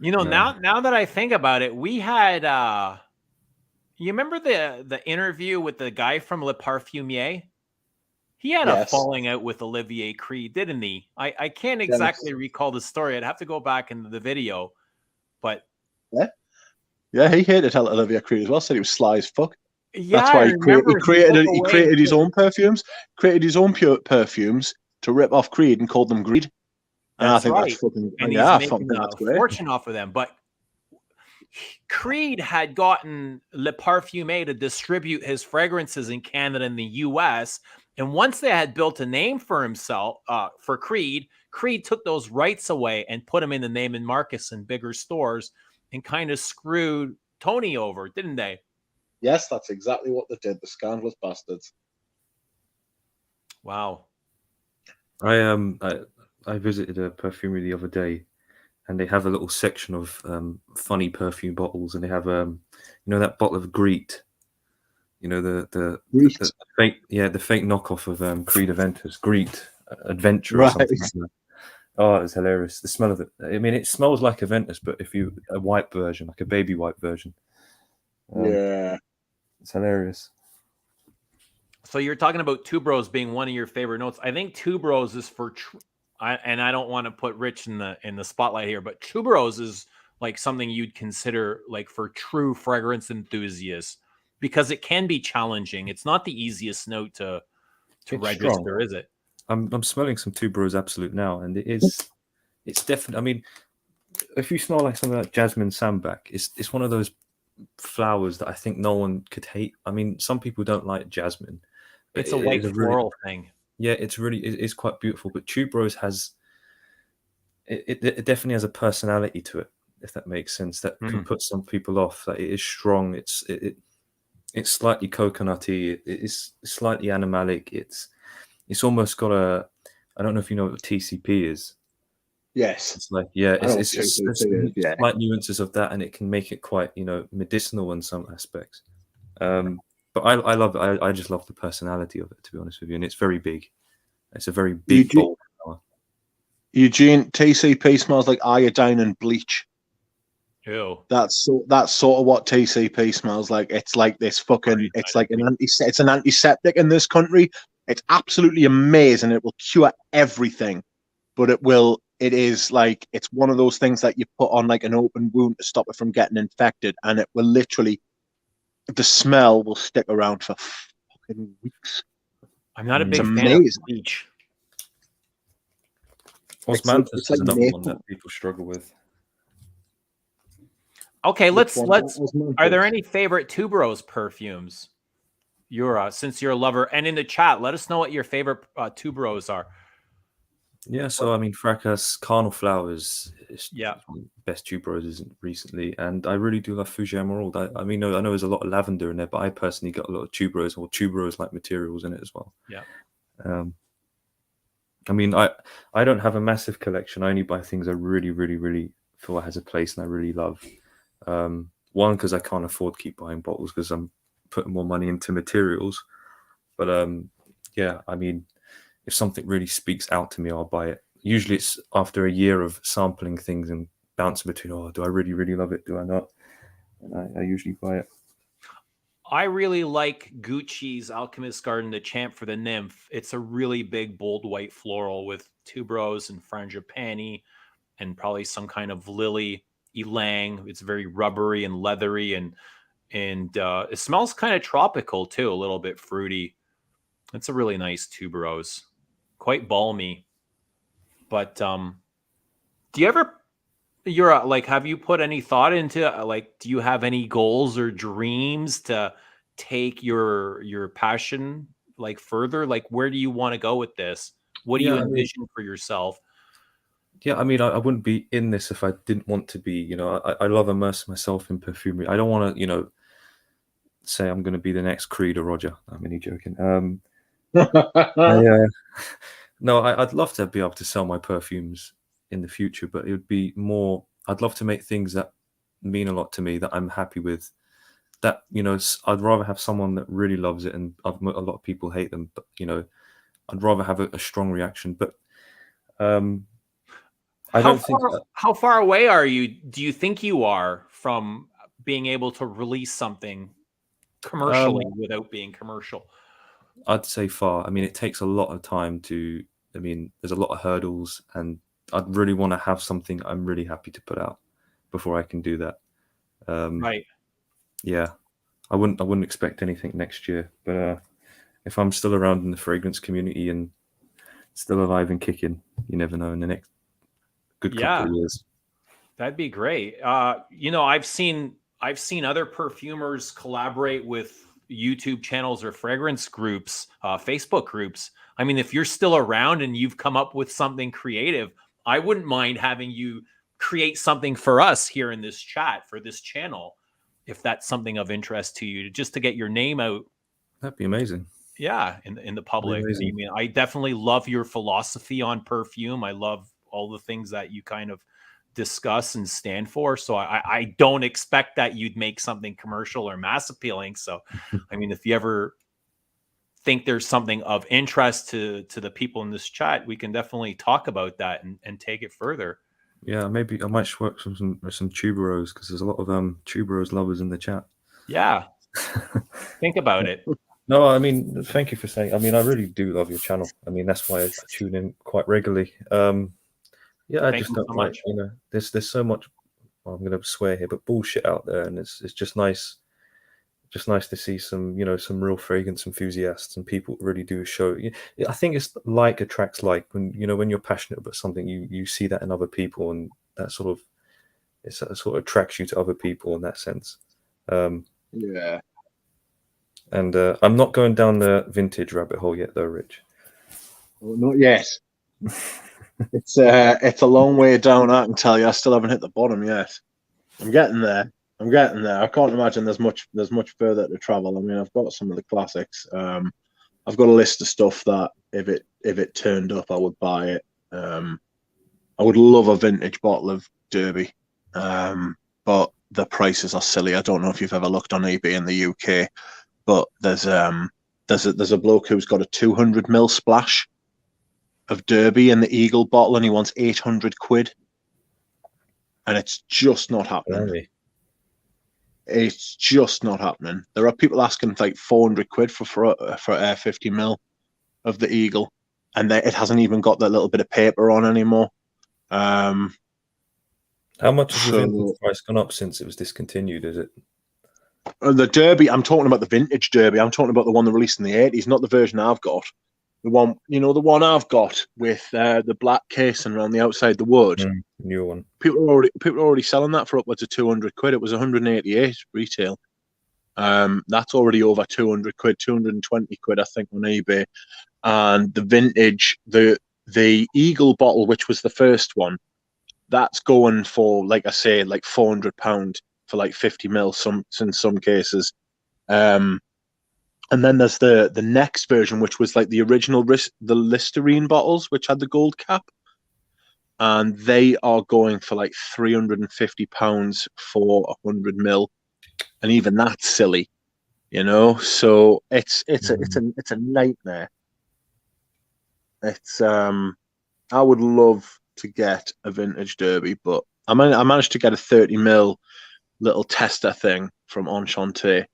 You know, now that I think about it, we had you remember the interview with the guy from Le Parfumier? He had a falling out with Olivier Creed, didn't he? I can't exactly recall the story. I'd have to go back into the video. But yeah, he hated Olivier Creed as well. Said he was sly as fuck. Yeah, that's why he created his own perfumes. Created his own pure perfumes to rip off Creed and called them Greed. And I think that's fucking. And he's making a fortune off of them. But Creed had gotten Le Parfume to distribute his fragrances in Canada and the US. And once they had built a name for himself, for Creed took those rights away and put them in the Neiman Marcus in bigger stores and kind of screwed Tony over, didn't they? Yes, that's exactly what they did. The scandalous bastards. Wow. I visited a perfumery the other day, and they have a little section of funny perfume bottles, and they have that bottle of Greet. You know the fake knockoff of Creed Aventus, Greet Adventure or something like that. Oh, it was hilarious. The smell of it. I mean, it smells like Aventus, but a white version, like a baby white version. It's hilarious. So you're talking about Tubros being one of your favorite notes. I think Tubros is for, and I don't want to put Rich in the spotlight here, but Tubros is like something you'd consider like for true fragrance enthusiasts because it can be challenging. It's not the easiest note to register, strong. Is it? I'm smelling some Tubros Absolute now, and it's definitely. I mean, if you smell like something like Jasmine Sambac, it's one of those flowers that I think no one could hate. I mean, some people don't like jasmine. It's a white floral thing. Yeah, it's quite beautiful. But Tubros has it definitely has a personality to it, if that makes sense. That can put some people off. Like it is strong. It's slightly coconutty. It's slightly animalic. It's almost got a. I don't know if you know what TCP is. Yes, it's like it's slight nuances of that, and it can make it quite medicinal in some aspects. But I love it. I just love the personality of it, to be honest with you, and it's very big. It's a very big bold flower. Eugene, TCP smells like iodine and bleach. Ew. That's sort of what TCP smells like. It's like this fucking. It's like it's an antiseptic in this country. It's absolutely amazing. It will cure everything, but it is like it's one of those things that you put on like an open wound to stop it from getting infected, and it will literally, the smell will stick around for fucking weeks. I'm not a big fan of bleach. Osmanthus is another one that people struggle with. Okay, let's. Are there any favorite Tubros perfumes? Since you're a lover, and in the chat, let us know what your favorite Tubros are. Yeah, so I mean, Fracas, Carnal Flowers is best Tubros recently, and I really do love Fougere Emerald. I mean, I know there's a lot of lavender in there, but I personally got a lot of Tubros or Tubros-like materials in it as well. Yeah. I mean, I don't have a massive collection. I only buy things I really, really, really feel has a place and I really love. One, because I can't afford to keep buying bottles because I'm putting more money into materials. But yeah, I mean, if something really speaks out to me, I'll buy it. Usually it's after a year of sampling things and bouncing between, oh, do I really, really love it? Do I not? And I usually buy it. I really like Gucci's Alchemist Garden, the Champ for the Nymph. It's a really big, bold white floral with tuberose and frangipani and probably some kind of lily ylang. It's very rubbery and leathery, and it smells kind of tropical too, a little bit fruity. It's a really nice tuberose, quite balmy. But do you ever you're like, have you put any thought into like, do you have any goals or dreams to take your passion like further? Like, where do you want to go with this? What do you Yeah, I mean, envision for yourself? yeah, I mean, I wouldn't be in this if I didn't want to be. You know, I love immersing myself in perfumery. I don't want to, you know, say I'm going to be the next Creed or Roger. I'm only joking. No, I'd love to be able to sell my perfumes in the future, but it would be more. I'd love to make things that mean a lot to me, that I'm happy with. That, you know, I'd rather have someone that really loves it, and a lot of people hate them, but you know, I'd rather have a strong reaction. But I don't think. How far away are you? Do you think you are from being able to release something commercially without being commercial? I'd say far. I mean, it takes a lot of time to. I mean, there's a lot of hurdles, and I'd really want to have something I'm really happy to put out before I can do that. Right. Yeah, I wouldn't expect anything next year, but if I'm still around in the fragrance community and still alive and kicking, you never know, in the next good couple of years. That'd be great. You know, I've seen other perfumers collaborate with YouTube channels or fragrance groups, Facebook groups. I mean, if you're still around and you've come up with something creative, I wouldn't mind having you create something for us here in this chat for this channel, if that's something of interest to you, just to get your name out. That'd be amazing. Yeah, in the public. I mean, I definitely love your philosophy on perfume. I love all the things that you kind of discuss and stand for. So I don't expect that you'd make something commercial or mass appealing. So, I mean, if you ever think there's something of interest to the people in this chat, we can definitely talk about that and take it further. Yeah, maybe I might work some tuberose, because there's a lot of tuberose lovers in the chat. Yeah, think about it. No, I mean, thank you for saying. I mean, I really do love your channel. I mean, that's why I tune in quite regularly. Yeah, I just don't like, you know, there's so much. Well, I'm going to swear here, but bullshit out there, and it's just nice to see some, you know, some real fragrance enthusiasts and people really do show. I think it's like attracts like, when, you know, when you're passionate about something, you see that in other people, and that sort of attracts you to other people in that sense. Yeah. And I'm not going down the vintage rabbit hole yet, though, Rich. Well, not yet. It's a long way down. I can tell you, I still haven't hit the bottom yet. I'm getting there. I can't imagine there's much further to travel. I mean, I've got some of the classics. I've got a list of stuff that if it turned up, I would buy it. I would love a vintage bottle of Derby, but the prices are silly. I don't know if you've ever looked on eBay in the UK. But there's a bloke who's got a 200ml splash of Derby in the Eagle bottle, and he wants 800 quid, and it's just not happening. Really? It's just not happening. There are people asking like 400 quid for 50ml of the Eagle, and it hasn't even got that little bit of paper on anymore. How much has the vintage price gone up since it was discontinued? Is it? The Derby, I'm talking about the vintage Derby. I'm talking about the one they released in the 80s, not the version I've got. The one, you know, the one I've got with the black casing around the outside the wood. New one. People are already selling that for upwards of 200 quid. It was 188 retail. That's already over 200 quid, 220 quid, I think, on eBay. And the vintage, the Eagle bottle, which was the first one, that's going for, like I say, like £400 for like 50ml in some cases. And then there's the next version, which was like the original, the Listerine bottles, which had the gold cap, and they are going for like £350 for 100ml. and even that's silly, you know. So it's a nightmare. It's I would love to get a vintage derby, but I managed to get a 30 ml little tester thing from Enchanté,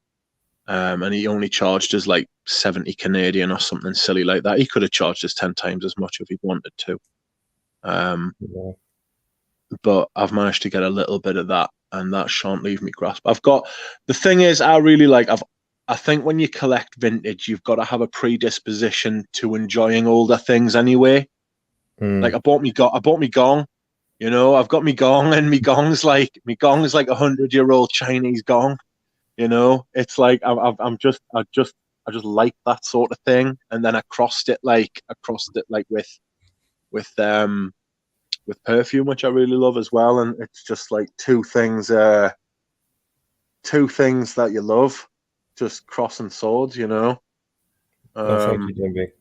and he only charged us like 70 Canadian or something silly like that. He could have charged us 10 times as much if he wanted to. But I've managed to get a little bit of that, and that shan't leave me grasp. I've got the thing is, I really like. I think when you collect vintage, you've got to have a predisposition to enjoying older things anyway. Like I bought me gong, you know. I've got me gong, and me gong's like 100-year-old Chinese gong, you know. It's like I just like that sort of thing, and then I crossed it with Perfume, which I really love as well, and it's just like two things that you love, just crossing swords, you know. Thank you, Jimmy,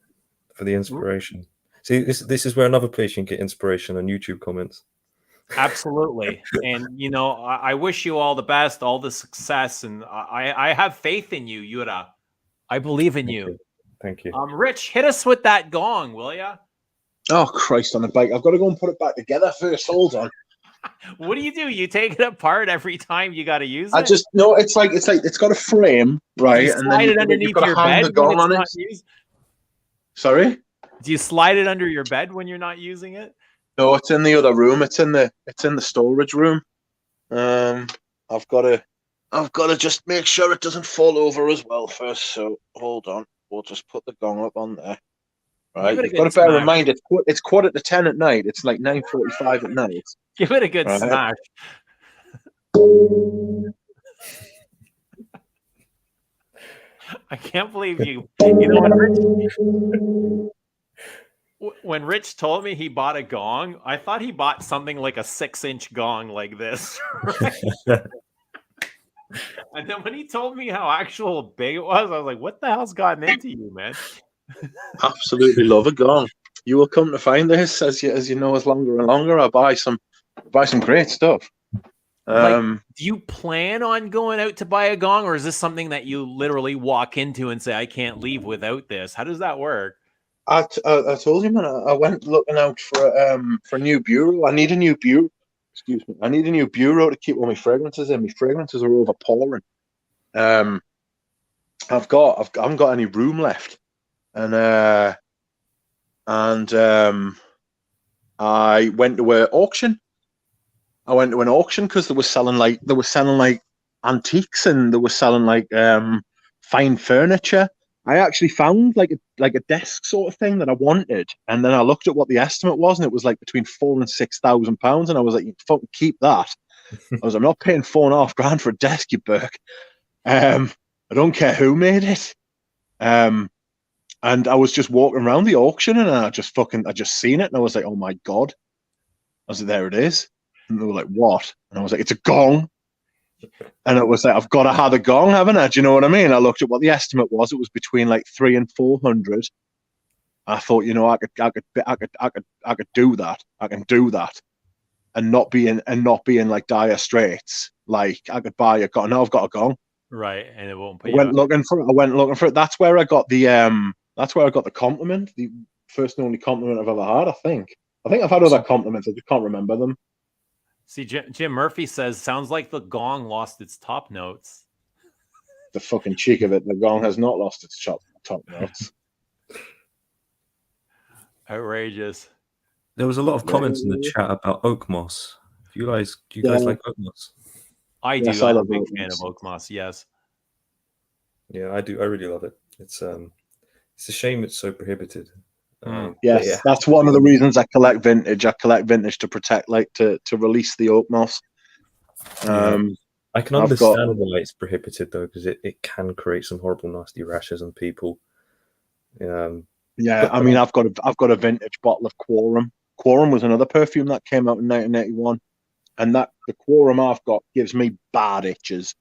for the inspiration. See, this is where another place you can get inspiration on YouTube comments. Absolutely. And, you know, I wish you all the best, all the success. And I have faith in you, Yura. I believe in you. Thank you. Rich, hit us with that gong, will ya? Oh, Christ on the bike. I've got to go and put it back together first. Hold on. What do? You take it apart every time you got to use it? It's got a frame, right? Do you slide it underneath your bed when it's not used? Sorry? Do you slide it under your bed when you're not using it? No, it's in the other room. It's in the storage room. I've got to just make sure it doesn't fall over as well first. So hold on. We'll just put the gong up on there. Right. You've got to bear in mind it's 10:15 at night. It's like 9:45 at night. Give it a good smash. I can't believe you. You know when Rich told me he bought a gong, I thought he bought something like a 6-inch gong like this. Right? And then when he told me how actual big it was, I was like, what the hell's gotten into you, man? Absolutely love a gong. You will come to find this as you know us longer and longer. I buy some great stuff. Do you plan on going out to buy a gong, or is this something that you literally walk into and say, I can't leave without this? How does that work? I told you, man. I went looking out for a new bureau. I need a new bureau. Excuse me. I need a new bureau to keep all my fragrances in. My fragrances are overpowering. I haven't got any room left, and I went to an auction. I went to an auction because they were selling like antiques, and they were selling like fine furniture. I actually found like a desk sort of thing that I wanted, and then I looked at what the estimate was, and it was like between £4,000 and £6,000, and I was like, "You fucking keep that." I'm not paying $4,500 for a desk, you Burke. I don't care who made it. And I was just walking around the auction, and I just seen it, and I was like, "Oh my God!" I was like, "There it is." And they were like, "What?" And I was like, "It's a gong." And it was like, I've got to have a gong, haven't I? Do you know what I mean? I looked at what the estimate was. It was between like 300 and 400. I thought, you know, I could do that. I can do that, and not be in like dire straits. Like I could buy a gong. Now I've got a gong. Right, and it won't. I went looking for it. That's where I got the compliment. The first and only compliment I've ever had. I think I've had other compliments. I just can't remember them. See, Jim Murphy says, sounds like the gong lost its top notes. The fucking cheek of it. The gong has not lost its top notes. Outrageous. There was a lot of comments in the chat about oak moss. Do you guys like oak moss? I do. I'm a big fan of oak moss. Yes. Yeah, I do. I really love it. It's a shame it's so prohibited. Yes, that's one of the reasons I collect vintage. I collect vintage to protect, like to release the oak moss. I can understand why it's prohibited though, because it can create some horrible, nasty rashes on people. Yeah, I mean, I've got a vintage bottle of Quorum. Quorum was another perfume that came out in 1981, and the Quorum I've got gives me bad itches.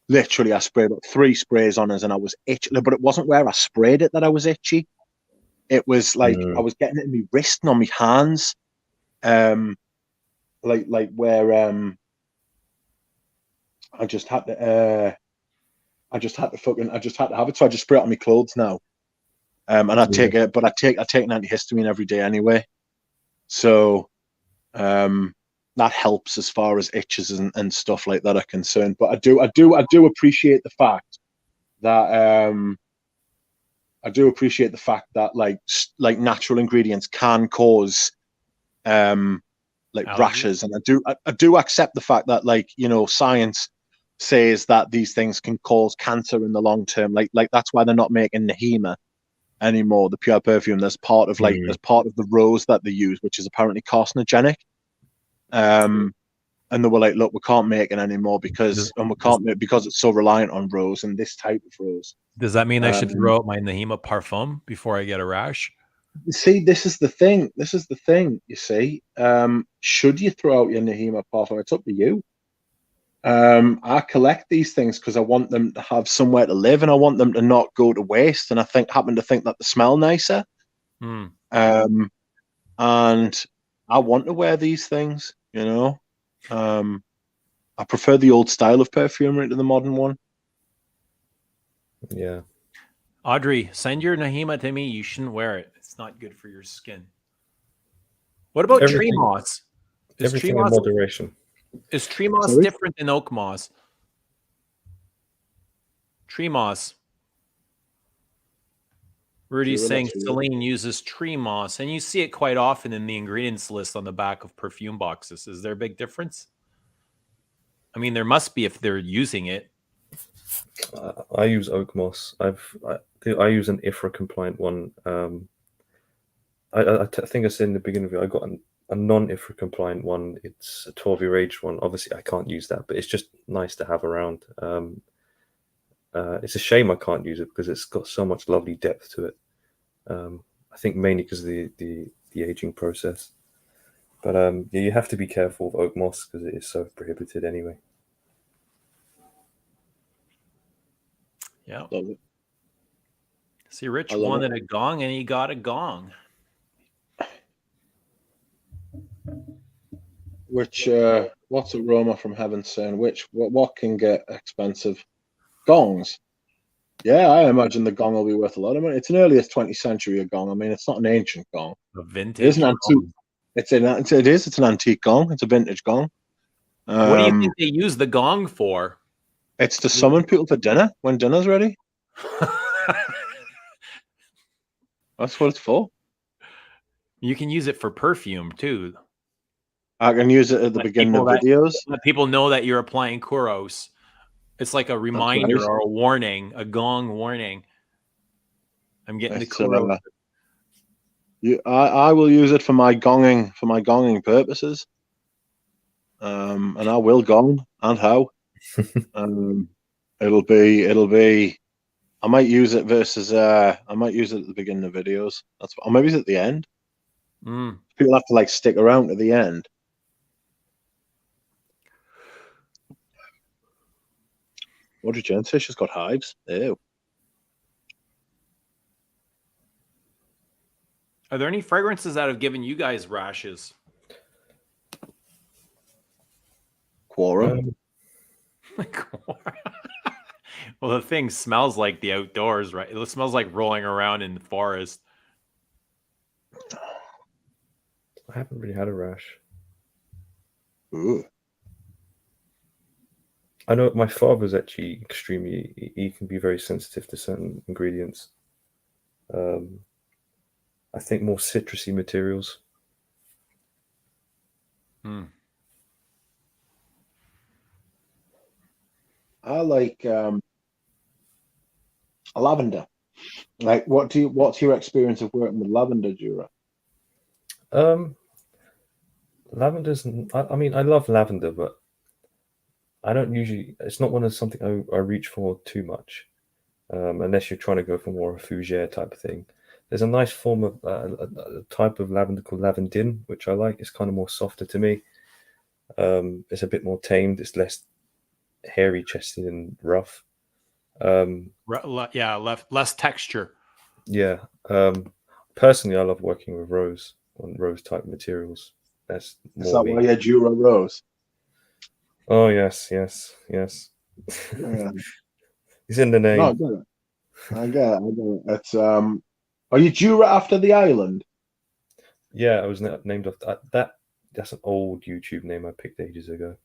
Literally, I sprayed about 3 sprays on us, and I was itchy. But it wasn't where I sprayed it that I was itchy. It was like I was getting it in my wrist and on my hands, like where I just had to have it. So I just spray it on my clothes now. And I take it, but I take an antihistamine every day anyway. So that helps as far as itches and stuff like that are concerned. But I do appreciate the fact that like natural ingredients can cause like Allergies? rashes, and I do accept the fact that, like, you know, science says that these things can cause cancer in the long term. Like that's why they're not making Nahima anymore, the pure perfume. There's part of the rose that they use, which is apparently carcinogenic. And they were like, look, we can't make it anymore because it's so reliant on rose and this type of rose. Does that mean I should throw out my Nahima Parfum before I get a rash? See, this is the thing. You see, should you throw out your Nahima Parfum? It's up to you. I collect these things because I want them to have somewhere to live, and I want them to not go to waste. And I happen to think that they smell nicer. And I want to wear these things, you know. I prefer the old style of perfumery to the modern one. Yeah. Audrey, send your Nahima to me. You shouldn't wear it. It's not good for your skin. What about tree moss? Everything in moderation. Is tree moss different than oak moss? Tree moss. Rudy's saying Celine uses tree moss, and you see it quite often in the ingredients list on the back of perfume boxes. Is there a big difference? I mean, there must be if they're using it. I use oak moss. I use an IFRA compliant one. I think I said in the beginning of it, I got a non-IFRA compliant one. It's a 12-year age one. Obviously, I can't use that, but it's just nice to have around. It's a shame I can't use it because it's got so much lovely depth to it. I think mainly because of the aging process. But yeah, you have to be careful of oak moss because it is so prohibited anyway. Yeah. See, Rich wanted a gong, and he got a gong. Which what's Aroma from Heaven saying? What can get expensive? Gongs. Yeah, I imagine the gong will be worth a lot of money. It's an earliest 20th century gong. I mean, it's not an ancient gong. A vintage. It is an antique. It's an antique gong. It's a vintage gong. What do you think they use the gong for? It's to summon people for dinner when dinner's ready. That's what it's for. You can use it for perfume too. I can use it at the beginning of videos. Let people know that you're applying Kuros. It's like a reminder or a warning, a gong warning. I'm getting the Kuros. I will use it for my gonging purposes. And I will gong and how. It'll be. I might use it versus. I might use it at the beginning of videos. Or maybe it's at the end. People have to like stick around to the end. Audrey Jones says she's got hives. Ew. Are there any fragrances that have given you guys rashes? Quorum. Well, the thing smells like the outdoors, right? It smells like rolling around in the forest. I haven't really had a rash. Ooh. I know my father's actually extremely. He can be very sensitive to certain ingredients. I think more citrusy materials. I like lavender. Like, what's your experience of working with lavender, Jura? Lavender's. I mean, I love lavender, but I don't usually. It's not one of something I reach for too much, unless you're trying to go for more a fougere type of thing. There's a nice form of a type of lavender called lavandin, which I like. It's kind of more softer to me. It's a bit more tamed. It's less hairy chested and rough. Less texture. Yeah. Personally, I love working with rose type materials. That's more. Is that why you had Jura rose? Oh yes, yes, yes. Yeah. It's in the No, I name. get it. I get it. I get it. It's Are you Jura after the island? Yeah, I was named after that. That's an old YouTube name I picked ages ago.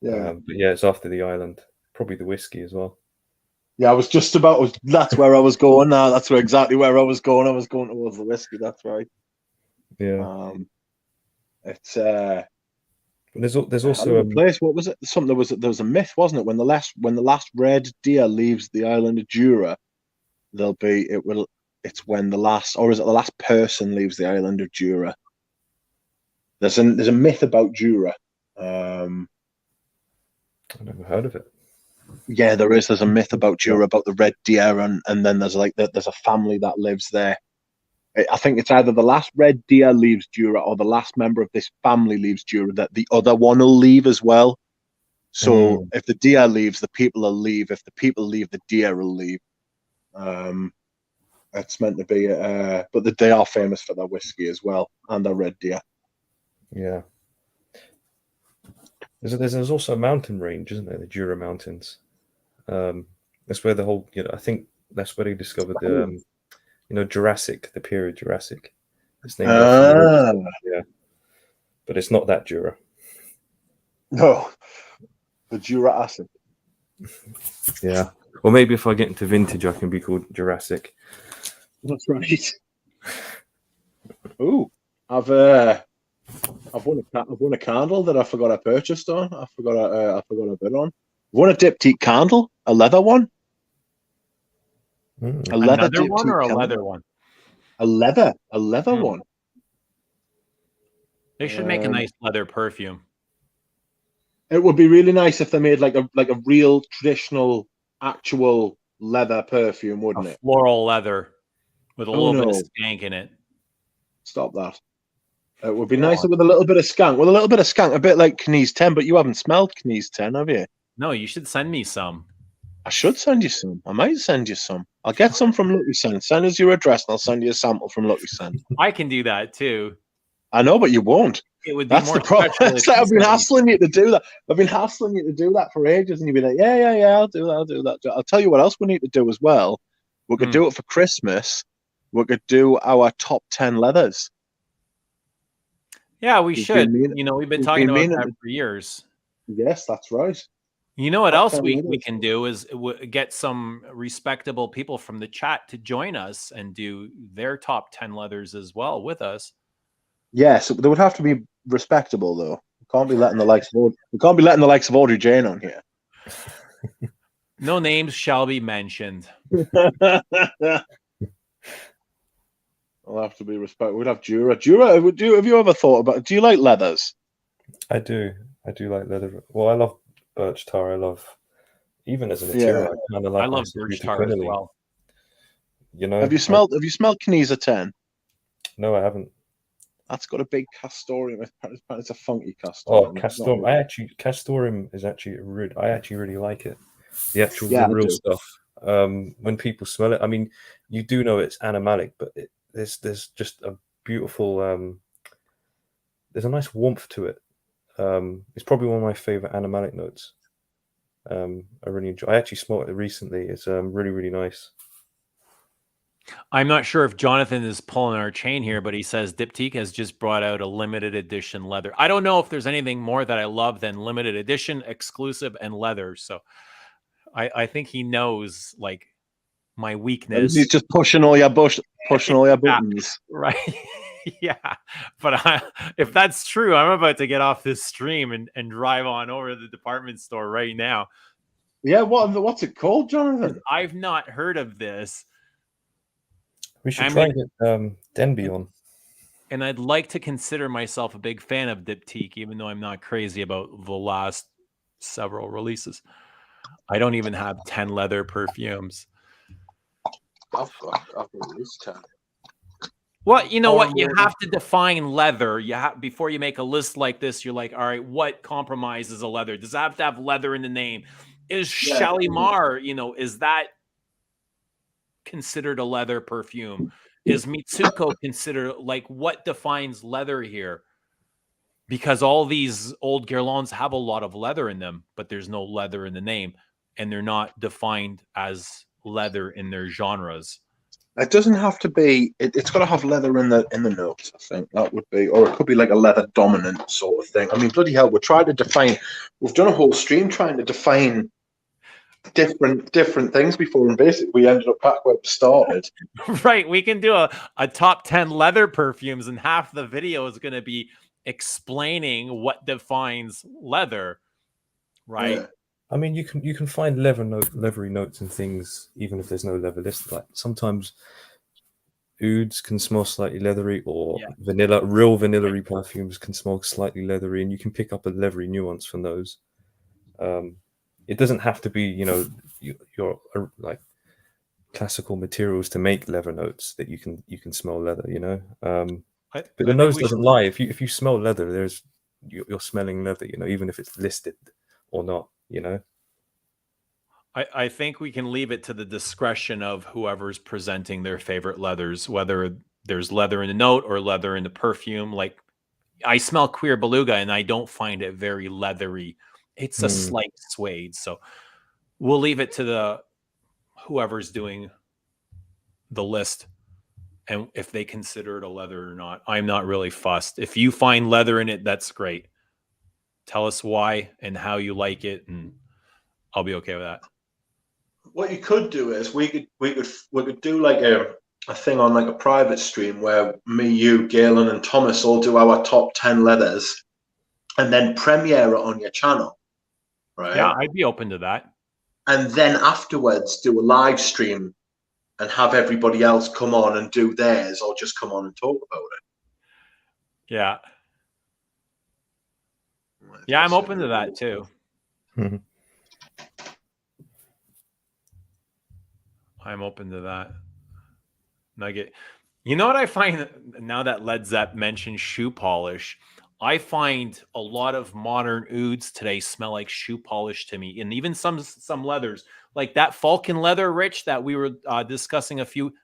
Yeah. But yeah, it's after the island. Probably the whiskey as well. Yeah, I was just about. That's where I was going now. That's exactly where I was going. I was going towards the whiskey. That's right. Yeah. It's There's I also don't know, place. What was it? Something there was a myth, wasn't it? When the last red deer leaves the island of Jura, it's when the last, or is it the last person leaves the island of Jura? There's a myth about Jura. I've never heard of it. Yeah, there is. There's a myth about Jura about the red deer, and then there's there's a family that lives there. I think it's either the last red deer leaves Jura or the last member of this family leaves Jura that the other one will leave as well. So if the deer leaves, the people will leave. If the people leave, the deer will leave. It's meant to be, but they are famous for their whiskey as well and their red deer. Yeah. There's also a mountain range, isn't there? The Jura Mountains. That's where the whole, I think that's where they discovered the, Jurassic, the period Jurassic. It's named after yeah, but it's not that Jura. No, the Jurassic. Yeah. Or maybe if I get into vintage, I can be called Jurassic. That's right. Ooh, I've won a candle that I forgot I purchased on. I forgot a bid on. I've won a diptyque candle, a leather one. A leather one or a leather one? A leather one. They should make a nice leather perfume. It would be really nice if they made like a real traditional, actual leather perfume, wouldn't it? Floral leather with a little bit of skank in it. Stop that. It would be nicer with a little bit of skank. A bit like Knees 10, but you haven't smelled Knees 10, have you? No, you should send me some. I should send you some. I might send you some. I'll get some from Lucky Send. Send us your address and I'll send you a sample from Lucky Send. I can do that too. I know, but you won't. It would be That's more the problem. It's like I've been hassling you to do that. I've been hassling you to do that for ages, and you'd be like, yeah, I'll do that. I'll tell you what else we need to do as well. We could do it for Christmas. We could do our top 10 leathers. Yeah, we should. We've been talking about that for years. Yes, that's right. You know what else we can do is get some respectable people from the chat to join us and do their top 10 leathers as well with us. Yes, they would have to be respectable though. We can't be letting the likes of Audrey Jane on here. No names shall be mentioned. I'll have to be respectful. We'd have Jura. Have you ever thought about? Do you like leathers? I do like leather. Well, I love birch tar. I love, even as a material. Yeah. I love birch tar as well. Have you smelled Kneza 10? No, I haven't. That's got a big castoreum. It's a funky castoreum. Oh, castoreum! Castoreum is actually I actually really like it. The actual real stuff. When people smell it, I mean, you do know it's animalic, but there's just a beautiful. There's a nice warmth to it. It's probably one of my favorite animalic notes. I really enjoy. I actually smelled it recently. It's really, really nice. I'm not sure if Jonathan is pulling our chain here, but he says Diptyque has just brought out a limited edition leather. I don't know if there's anything more that I love than limited edition, exclusive, and leather. So I think he knows like my weakness. He's just pushing all your buttons. Right. Yeah. But if that's true, I'm about to get off this stream and drive on over to the department store right now. Yeah. What's it called, Jonathan? I've not heard of this. We should try and get Denby on. And I'd like to consider myself a big fan of Diptyque, even though I'm not crazy about the last several releases. I don't even have 10 leather perfumes. I've got at least 10. Well, you know what? You have to define leather. Before you make a list like this, you're like, all right, what compromises a leather? Does it have to have leather in the name? Is Shalimar, is that considered a leather perfume? Is Mitsuko considered, like, what defines leather here? because all these old Guerlains have a lot of leather in them, but there's no leather in the name, and they're not defined as leather in their genres. It doesn't have to be. It's got to have leather in the notes. I think that would be, or it could be like a leather dominant sort of thing. I mean, bloody hell, we're trying to define. We've done a whole stream trying to define different things before, and basically we ended up back where we started. Right, we can do a top 10 leather perfumes, and half the video is going to be explaining what defines leather, right? Yeah. I mean, you can find leathery notes and things even if there's no leather listed. Like sometimes ouds can smell slightly leathery, or real vanilla-y perfumes can smell slightly leathery, and you can pick up a leathery nuance from those. It doesn't have to be, your like classical materials to make leather notes that you can smell leather, But the nose doesn't lie. If you smell leather, you're smelling leather, even if it's listed or not, I think we can leave it to the discretion of whoever's presenting their favorite leathers, whether there's leather in the note or leather in the perfume. Like, I smell Queer Beluga and I don't find it very leathery. It's a slight suede. So we'll leave it to whoever's doing the list, and if they consider it a leather or not. I'm not really fussed. If you find leather in it, that's great. Tell us why and how you like it, and I'll be okay with that. What you could do is we could do like a thing on like a private stream where me, you, Galen, and Thomas all do our top 10 leathers, and then premiere it on your channel, right? Yeah, I'd be open to that. And then afterwards do a live stream and have everybody else come on and do theirs, or just come on and talk about it. Yeah. Yeah, I'm open to that too. I'm open to that. Nugget. You know what I find now that Led Zepp mentioned shoe polish? I find a lot of modern ouds today smell like shoe polish to me, and even some leathers, like that Falcon leather, Rich, that we were discussing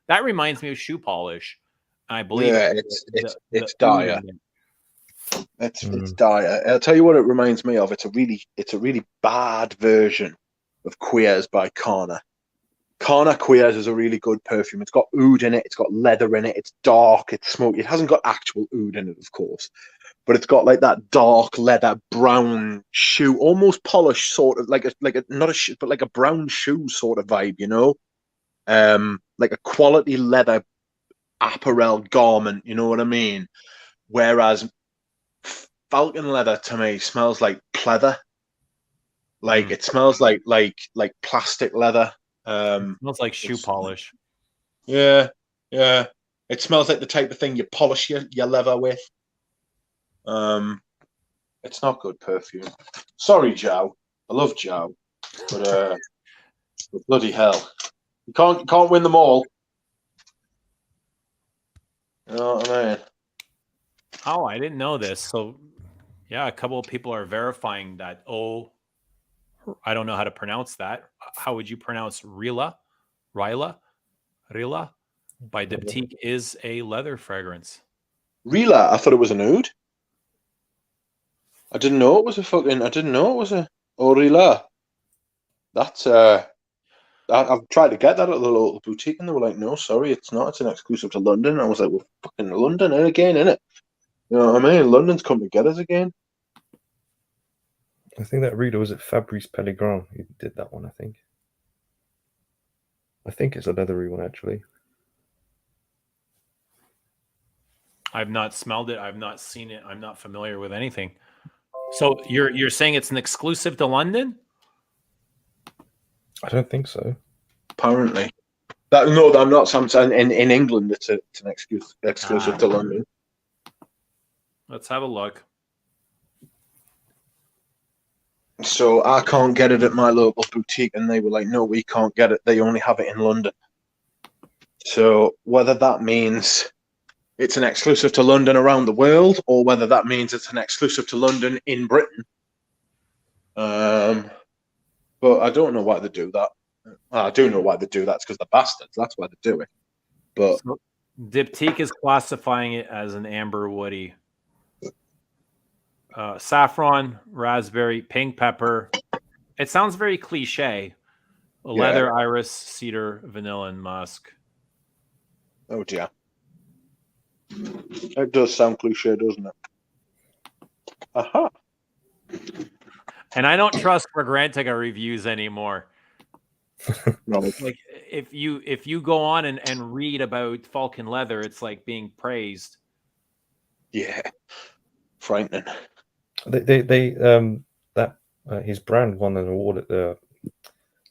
that reminds me of shoe polish. I believe it's dire. It's dire. I'll tell you what it reminds me of. It's a really bad version of Queers by Kana. Kana Queers is a really good perfume. It's got oud in it. It's got leather in it. It's dark. It's smoky. It hasn't got actual oud in it, of course, but it's got like that dark leather brown shoe, almost polished, sort of like a not a shoe, but like a brown shoe sort of vibe, like a quality leather apparel garment. You know what I mean? Whereas Falcon leather to me smells like pleather. Like it smells like plastic leather. It smells like shoe polish. Yeah. It smells like the type of thing you polish your leather with. It's not good perfume. Sorry, Joe. I love Joe, but bloody hell, you can't win them all. You know what I mean? Oh, I didn't know this. So, yeah, a couple of people are verifying that. Oh, I don't know how to pronounce that. How would you pronounce Rila by Diptyque is a leather fragrance. Rila, I thought it was an oud. I didn't know it was a Rila. That's I've tried to get that at the local boutique, and they were like, "No, sorry, it's not. It's an exclusive to London." And I was like, "Well, fucking London again, innit? You know what I mean? London's come to get us again." I think that reader was at Fabrice Pellegrin who did that one. I think it's a leathery one, actually. I've not smelled it. I've not seen it. I'm not familiar with anything. So you're saying it's an exclusive to London? I don't think so. Apparently, no, I'm not. Sometimes in England, it's an exclusive to London. Let's have a look. So I can't get it at my local boutique, and they were like, "No, we can't get it. They only have it in London." So whether that means it's an exclusive to London around the world, or whether that means it's an exclusive to London in Britain, but I don't know why they do that. I do know why they do that. It's because they're bastards. That's why they do it. But so Diptyque is classifying it as an amber woody. Saffron, raspberry, pink pepper. It sounds very cliche. Leather, iris, cedar, vanilla, and musk. Oh dear. It does sound cliche, doesn't it? Aha. And I don't trust Fragrantica reviews anymore. No. Like if you go on and read about Falcon leather, it's like being praised. Yeah. Frightening. His brand won an award at the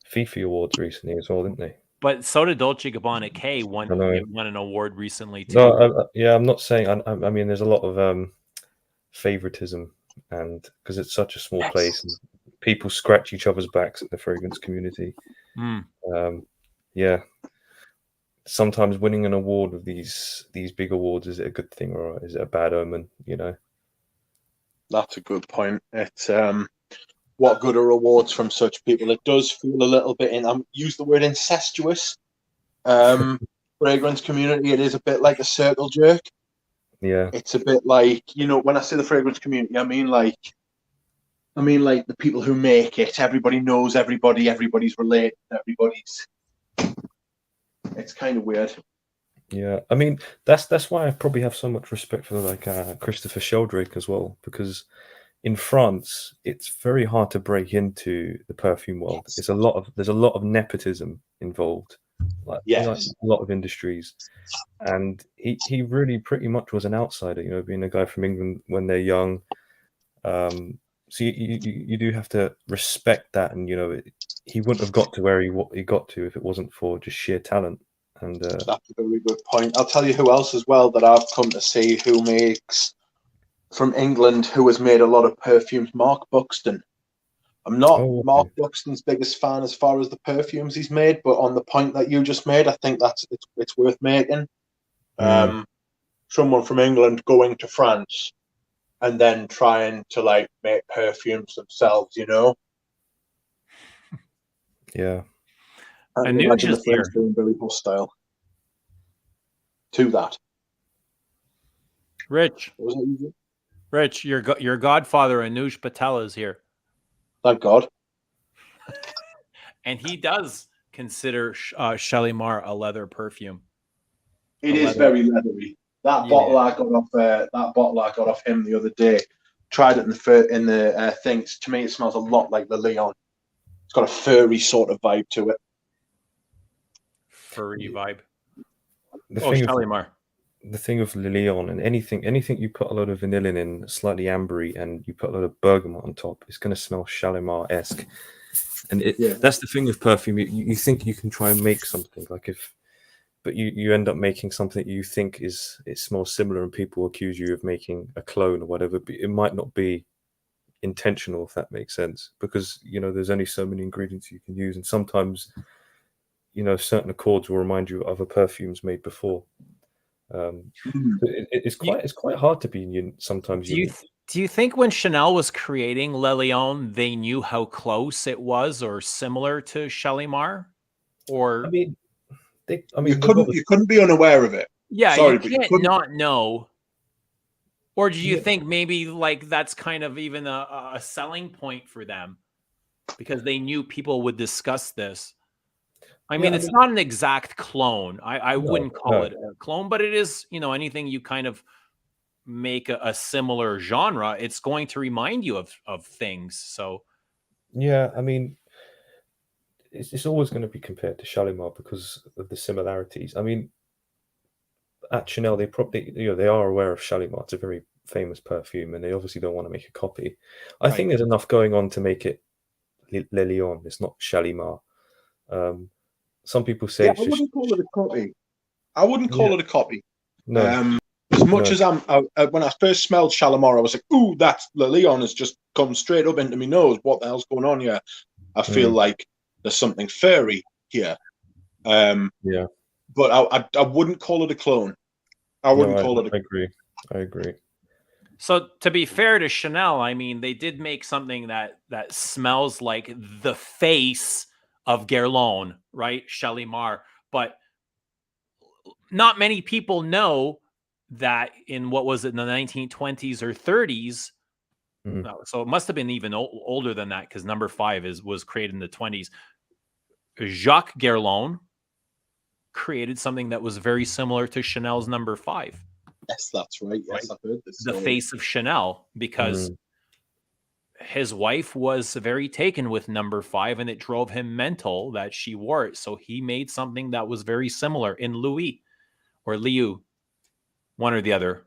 Fifi Awards recently as well, didn't they? But so did Dolce Gabbana K won I know. won an award recently too. No, I'm not saying. I mean, there's a lot of favoritism, and because it's such a small place, and people scratch each other's backs at the fragrance community. Yeah. Sometimes winning an award of these big awards, is it a good thing or is it a bad omen? You know. That's a good point. It's what good are awards from such people? It does feel a little bit use the word incestuous. Fragrance community, it is a bit like a circle jerk. Yeah. It's a bit like, when I say the fragrance community, I mean like the people who make it. Everybody knows everybody, everybody's related, it's kind of weird. Yeah, I mean that's why I probably have so much respect for like Christopher Sheldrake as well, because in France it's very hard to break into the perfume world. There's a lot of nepotism involved, like a lot of industries, and he really pretty much was an outsider, being a guy from England when they're young. So you do have to respect that, and he wouldn't have got to where he got to if it wasn't for just sheer talent. And that's a very good point. I'll tell you who else as well that I've come to see who makes from England, who has made a lot of perfumes. Mark Buxton. I'm not Mark Buxton's biggest fan as far as the perfumes he's made, but on the point that you just made, I think it's worth making. Someone from England going to France and then trying to like make perfumes themselves, Yeah. And Nuge is here. Being very hostile to that. Rich, your godfather Anuj Patel is here. Thank God. And he does consider Shalimar a leather perfume. It is very leathery. That bottle I got off him the other day. Tried it in the things. To me, it smells a lot like the Leon. It's got a furry sort of vibe to it. Furry vibe. Shalimar. The thing of Lilion and anything you put a lot of vanillin in, slightly ambery, and you put a lot of bergamot on top, it's going to smell Shalimar-esque. And that's the thing with perfume. You think you can try and make something but you end up making something you think it smells similar, and people accuse you of making a clone or whatever. But it might not be intentional, if that makes sense, because there's only so many ingredients you can use, and sometimes certain accords will remind you of other perfumes made before. It's quite hard to be sometimes. Do you think when Chanel was creating Le Lion, they knew how close it was or similar to Shalimar? Or you couldn't be unaware of it. Yeah, you can't not know. Or do you think maybe like that's kind of even a selling point for them because they knew people would discuss this? I mean, it's not an exact clone. I wouldn't call it a clone, but it is, anything you kind of make a similar genre, it's going to remind you of things. So, yeah, I mean, it's always going to be compared to Shalimar because of the similarities. I mean, at Chanel, they probably, they are aware of Shalimar. It's a very famous perfume, and they obviously don't want to make a copy. I think there's enough going on to make it Le Lion. It's not Shalimar. Some people say I wouldn't call it a copy. I wouldn't call it a copy. No. As much as when I first smelled Shalimar, I was like, "Ooh, that's Le Lion has just come straight up into my nose. What the hell's going on here?" I feel like there's something furry here. But I wouldn't call it a clone. I wouldn't call it. I agree. So to be fair to Chanel, I mean, they did make something that smells like the face of Guerlain, right? Shalimar. But not many people know that in what was it, in the 1920s or 30s, No, so it must have been even older than that, because number 5 was created in the 20s. Jacques Guerlain created something that was very similar to Chanel's number 5. Yes, that's right. Yes, I've heard this. The face of Chanel, because his wife was very taken with number 5, and it drove him mental that she wore it. So he made something that was very similar in Louis or Liu, one or the other.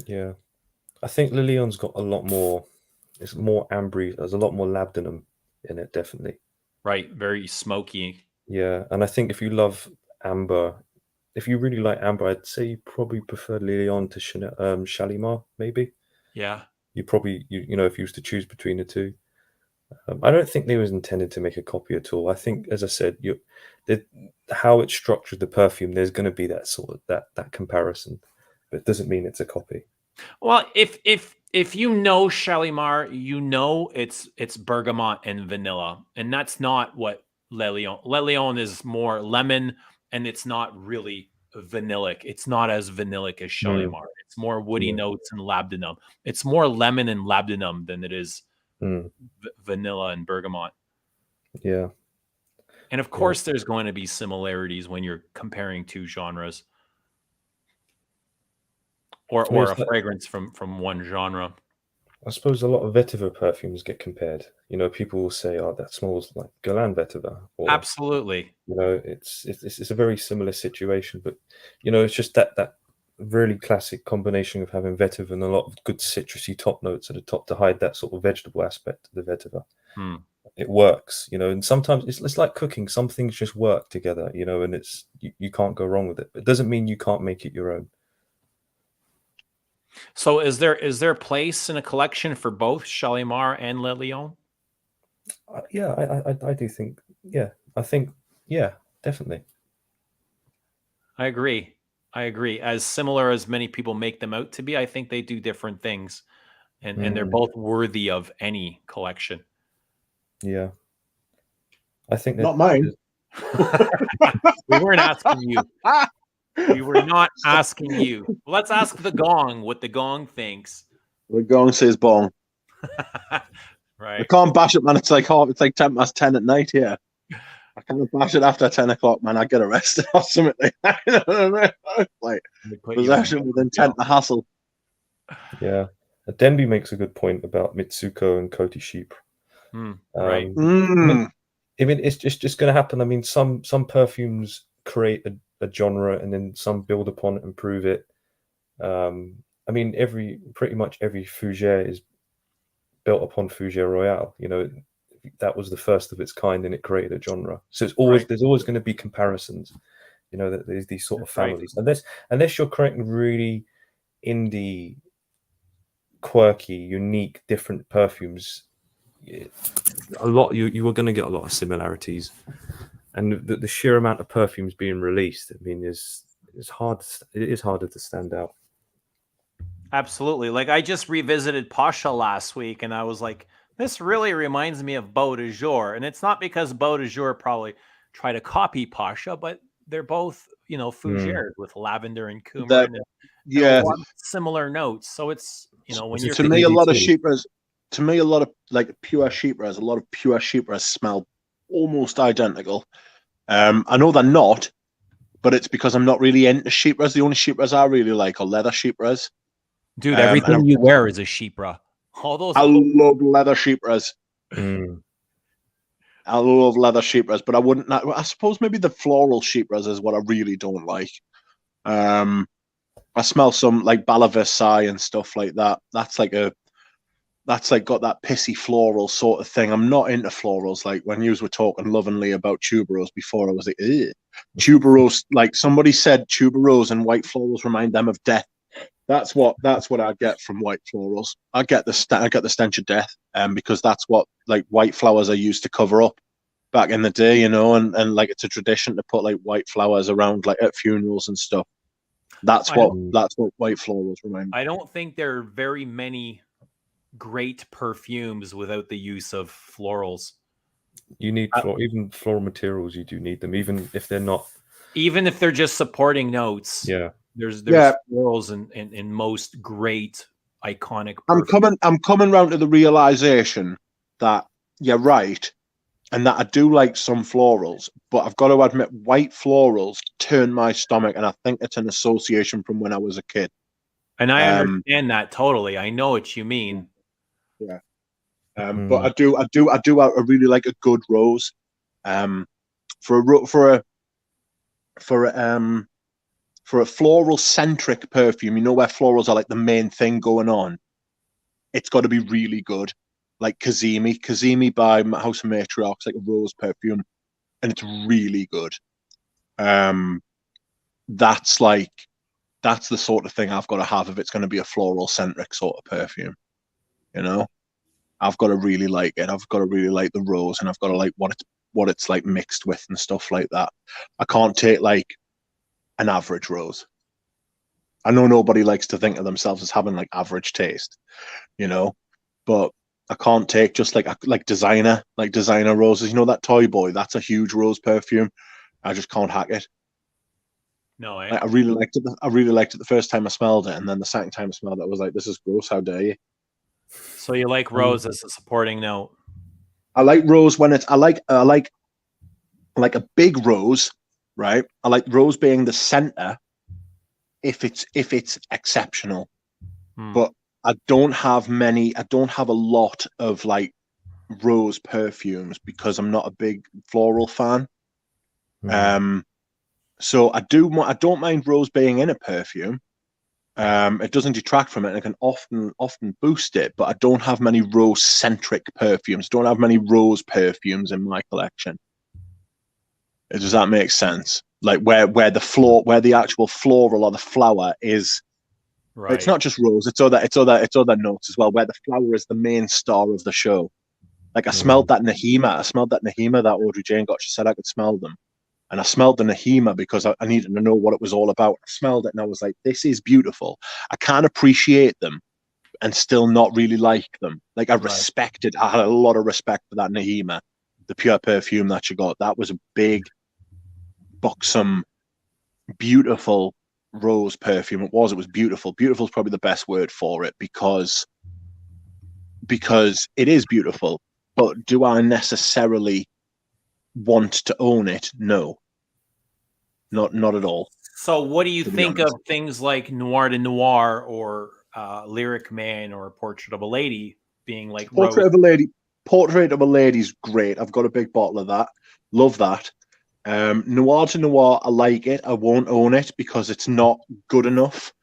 Yeah. I think Le Lyon's got a lot more, it's more ambery, there's a lot more labdanum in it, definitely. Right, very smoky. Yeah, and I think if you love amber, if you really like amber, I'd say you probably prefer Le Lyon to Shalimar, maybe. Yeah. You probably, you know, if you was to choose between the two. I don't think they was intended to make a copy at all. I think, as I said, how it's structured, the perfume, there's going to be that sort of that comparison, but it doesn't mean it's a copy. Well, if you know Shalimar, you know it's bergamot and vanilla, and that's not what Le Lyon. Le Lyon is more lemon, and it's not really vanillic. It's not as vanillic as Shalimar. It's more woody notes and labdanum. It's more lemon and labdanum than it is vanilla and bergamot. Yeah. And of course, there's going to be similarities when you're comparing two genres. Or a fragrance from one genre. I suppose a lot of vetiver perfumes get compared. You know, people will say, "Oh, that smells like Guerlain vetiver." Or, absolutely. You know, it's a very similar situation, but you know, it's just that really classic combination of having vetiver and a lot of good citrusy top notes at the top to hide that sort of vegetable aspect of the vetiver. It works, you know, and sometimes it's like cooking. Some things just work together, you know, and it's you can't go wrong with it. But it doesn't mean you can't make it your own. So is there place in a collection for both Shalimar and Le Lyon? Yeah, I do think. Yeah, I think. Yeah, definitely. I agree. As similar as many people make them out to be, I think they do different things, and they're both worthy of any collection. Yeah, I think not mine. We weren't asking you. We were not asking you. Let's ask the gong what the gong thinks. The gong says bong. Right. I can't bash it, man. It's like 10:10 at night here. I can't bash it after 10 o'clock, man. I get arrested or something like that. Like possession with intent to hassle. Yeah. Denby makes a good point about Mitsuko and Coty Sheep. Right. I mean, it's just going to happen. I mean, some perfumes create a genre and then some build upon it and improve it. I mean, pretty much every fougere is built upon Fougere Royale. You know, that was the first of its kind and it created a genre. So it's always there's always going to be comparisons. You know, that there's these sort of families. Unless you're creating really indie, quirky, unique, different perfumes, you are going to get a lot of similarities. And the sheer amount of perfumes being released, I mean, is hard. It is harder to stand out. Absolutely. Like I just revisited Pasha last week, and I was like, this really reminds me of Beau de Jour. And it's not because Beau de Jour probably try to copy Pasha, but they're both, you know, fougères with lavender and cumin. And similar notes. So it's, you know, when you're to me, a lot of sheepras, a lot of like pure sheepras, a lot of pure sheepras smell almost identical. I know they're not, but it's because I'm not really into sheepras. The only sheepras I really like are leather sheepras. Dude, everything you wear is a sheepra. All those. I love leather sheepras. I love leather sheepras, but I wouldn't. I suppose maybe the floral sheepras is what I really don't like. I smell some like Bala Versailles and stuff like that. That's like got that pissy floral sort of thing. I'm not into florals. Like when you were talking lovingly about tuberose before, I was like, ew. Tuberose. Like somebody said, tuberose and white florals remind them of death. That's what I get from white florals. I get the stench of death, because that's what like white flowers are used to cover up back in the day, you know, and like it's a tradition to put like white flowers around like at funerals and stuff. That's what white florals remind me. I don't think there are very many great perfumes without the use of florals. You need even floral materials. You do need them, even if they're not. Even if they're just supporting notes. Yeah. There's florals in most great iconic I'm coming round to the realization that you're right, and that I do like some florals, but I've got to admit, white florals turn my stomach, and I think it's an association from when I was a kid. And I understand that totally. I know what you mean. Yeah. But I really like a good rose. For a floral centric perfume, you know, where florals are like the main thing going on, it's got to be really good. Like Kazemi by House of Matriarchs, like a rose perfume, and it's really good. That's the sort of thing I've got to have if it's going to be a floral centric sort of perfume. You know, I've got to really like it. I've got to really like the rose, and I've got to like what it's like mixed with and stuff like that. I can't take like an average rose. I know nobody likes to think of themselves as having like average taste, you know, but I can't take just like designer roses. You know, that Toy Boy, that's a huge rose perfume. I just can't hack it. No, I really liked it. I really liked it the first time I smelled it, and then the second time I smelled it, I was like, "This is gross. How dare you?" So you like rose as a supporting note? I like rose when it's. I like a big rose, right? I like rose being the center if it's exceptional, but I don't have a lot of like rose perfumes because I'm not a big floral fan. So I don't mind rose being in a perfume. It doesn't detract from it, and it can often boost it, but I don't have many rose centric perfumes. Don't have many rose perfumes in my collection. Does that make sense? Like where the actual floral or the flower is. Right. It's not just rose; it's other notes as well. Where the flower is the main star of the show. Like I smelled that Nahima. That Audrey Jane got. She said I could smell them, and I smelled the Nahima because I needed to know what it was all about. I smelled it and I was like, "This is beautiful." I can't appreciate them and still not really like them. Like I had a lot of respect for that Nahima, the pure perfume that she got. That was a big, buxom, beautiful rose perfume. It was beautiful. Beautiful is probably the best word for it because it is beautiful. But do I necessarily want to own it? No, not at all. So what do you think of things like Noir de Noir or Lyric Man or Portrait of a Lady being like Portrait of a Lady is great. I've got a big bottle of that. Love that. Noir de Noir, I like it. I won't own it because it's not good enough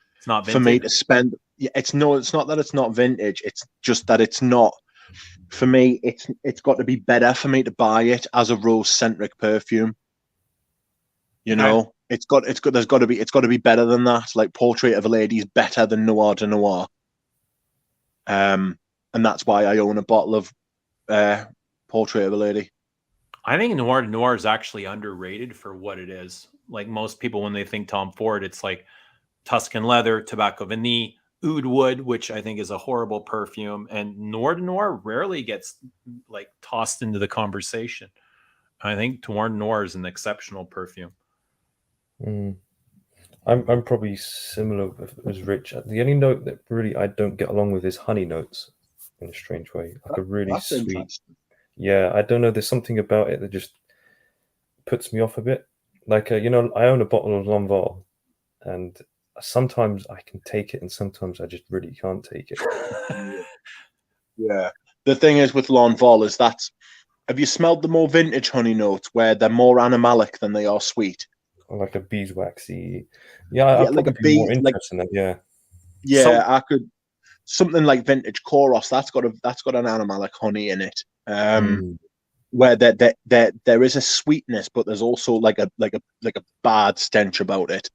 for me to spend. It's not that it's not vintage. It's just that it's not. For me, it's got to be better for me to buy it as a rose centric perfume. You know, it's got to be better than that. Like Portrait of a Lady is better than Noir de Noir. And that's why I own a bottle of Portrait of a Lady. I think Noir de Noir is actually underrated for what it is. Like most people, when they think Tom Ford, it's like Tuscan leather, tobacco vanille, oud wood, which I think is a horrible perfume. And Noir de Noir rarely gets like tossed into the conversation. I think Noir de Noir is an exceptional perfume. I'm probably similar as Rich. The only note that really I don't get along with is honey notes in a strange way. Like a really sweet. Yeah, I don't know. There's something about it that just puts me off a bit. Like, I own a bottle of Lanval, and sometimes I can take it, and sometimes I just really can't take it. Yeah. The thing is with Lanval is that, have you smelled the more vintage honey notes where they're more animalic than they are sweet? Or like a beeswaxy. Yeah, I'd like a be more interested in that. Yeah. Yeah, I could. Something like vintage Koros, that's got an animalic honey in it. Where there is a sweetness, but there's also like a bad stench about it.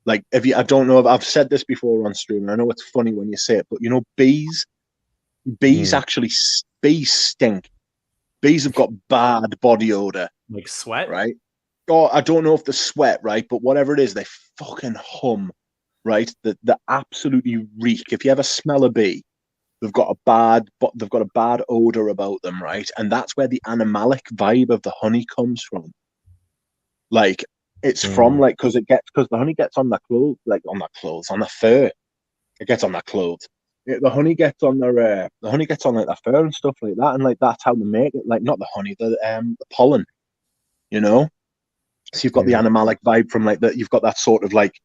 Like I don't know if I've said this before on stream, and I know it's funny when you say it, but bees actually stink. Bees have got bad body odor, like sweat, right? Oh, I don't know if the sweat, right, but whatever it is, they fucking hum, right? The absolutely reek. If you ever smell a bee, they've got a bad odor about them, right? And that's where the animalic vibe of the honey comes from. Like it's from like because the honey gets on the clothes, on the fur. It gets on the clothes. the honey gets on their like their fur and stuff like that, and like that's how they make it. Like not the honey, the pollen, you know. So you've got the Yeah. animalic vibe from like you've got that sort of like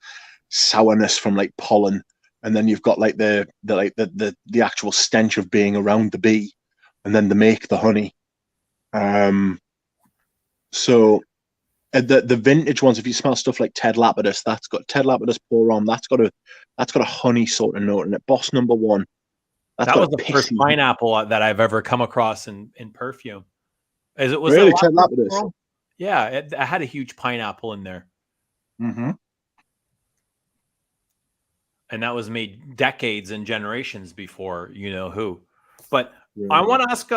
sourness from like pollen, and then you've got like the actual stench of being around the bee, and then they make the honey. So the vintage ones, if you smell stuff like Ted Lapidus, that's got Ted Lapidus pour on, that's got a honey sort of note in it. Boss number one, That was the first pineapple that I've ever come across in perfume. Was really it Ted Lapidus? Yeah, it had a huge pineapple in there. Mm-hmm. And that was made decades and generations before you know who. But I want to ask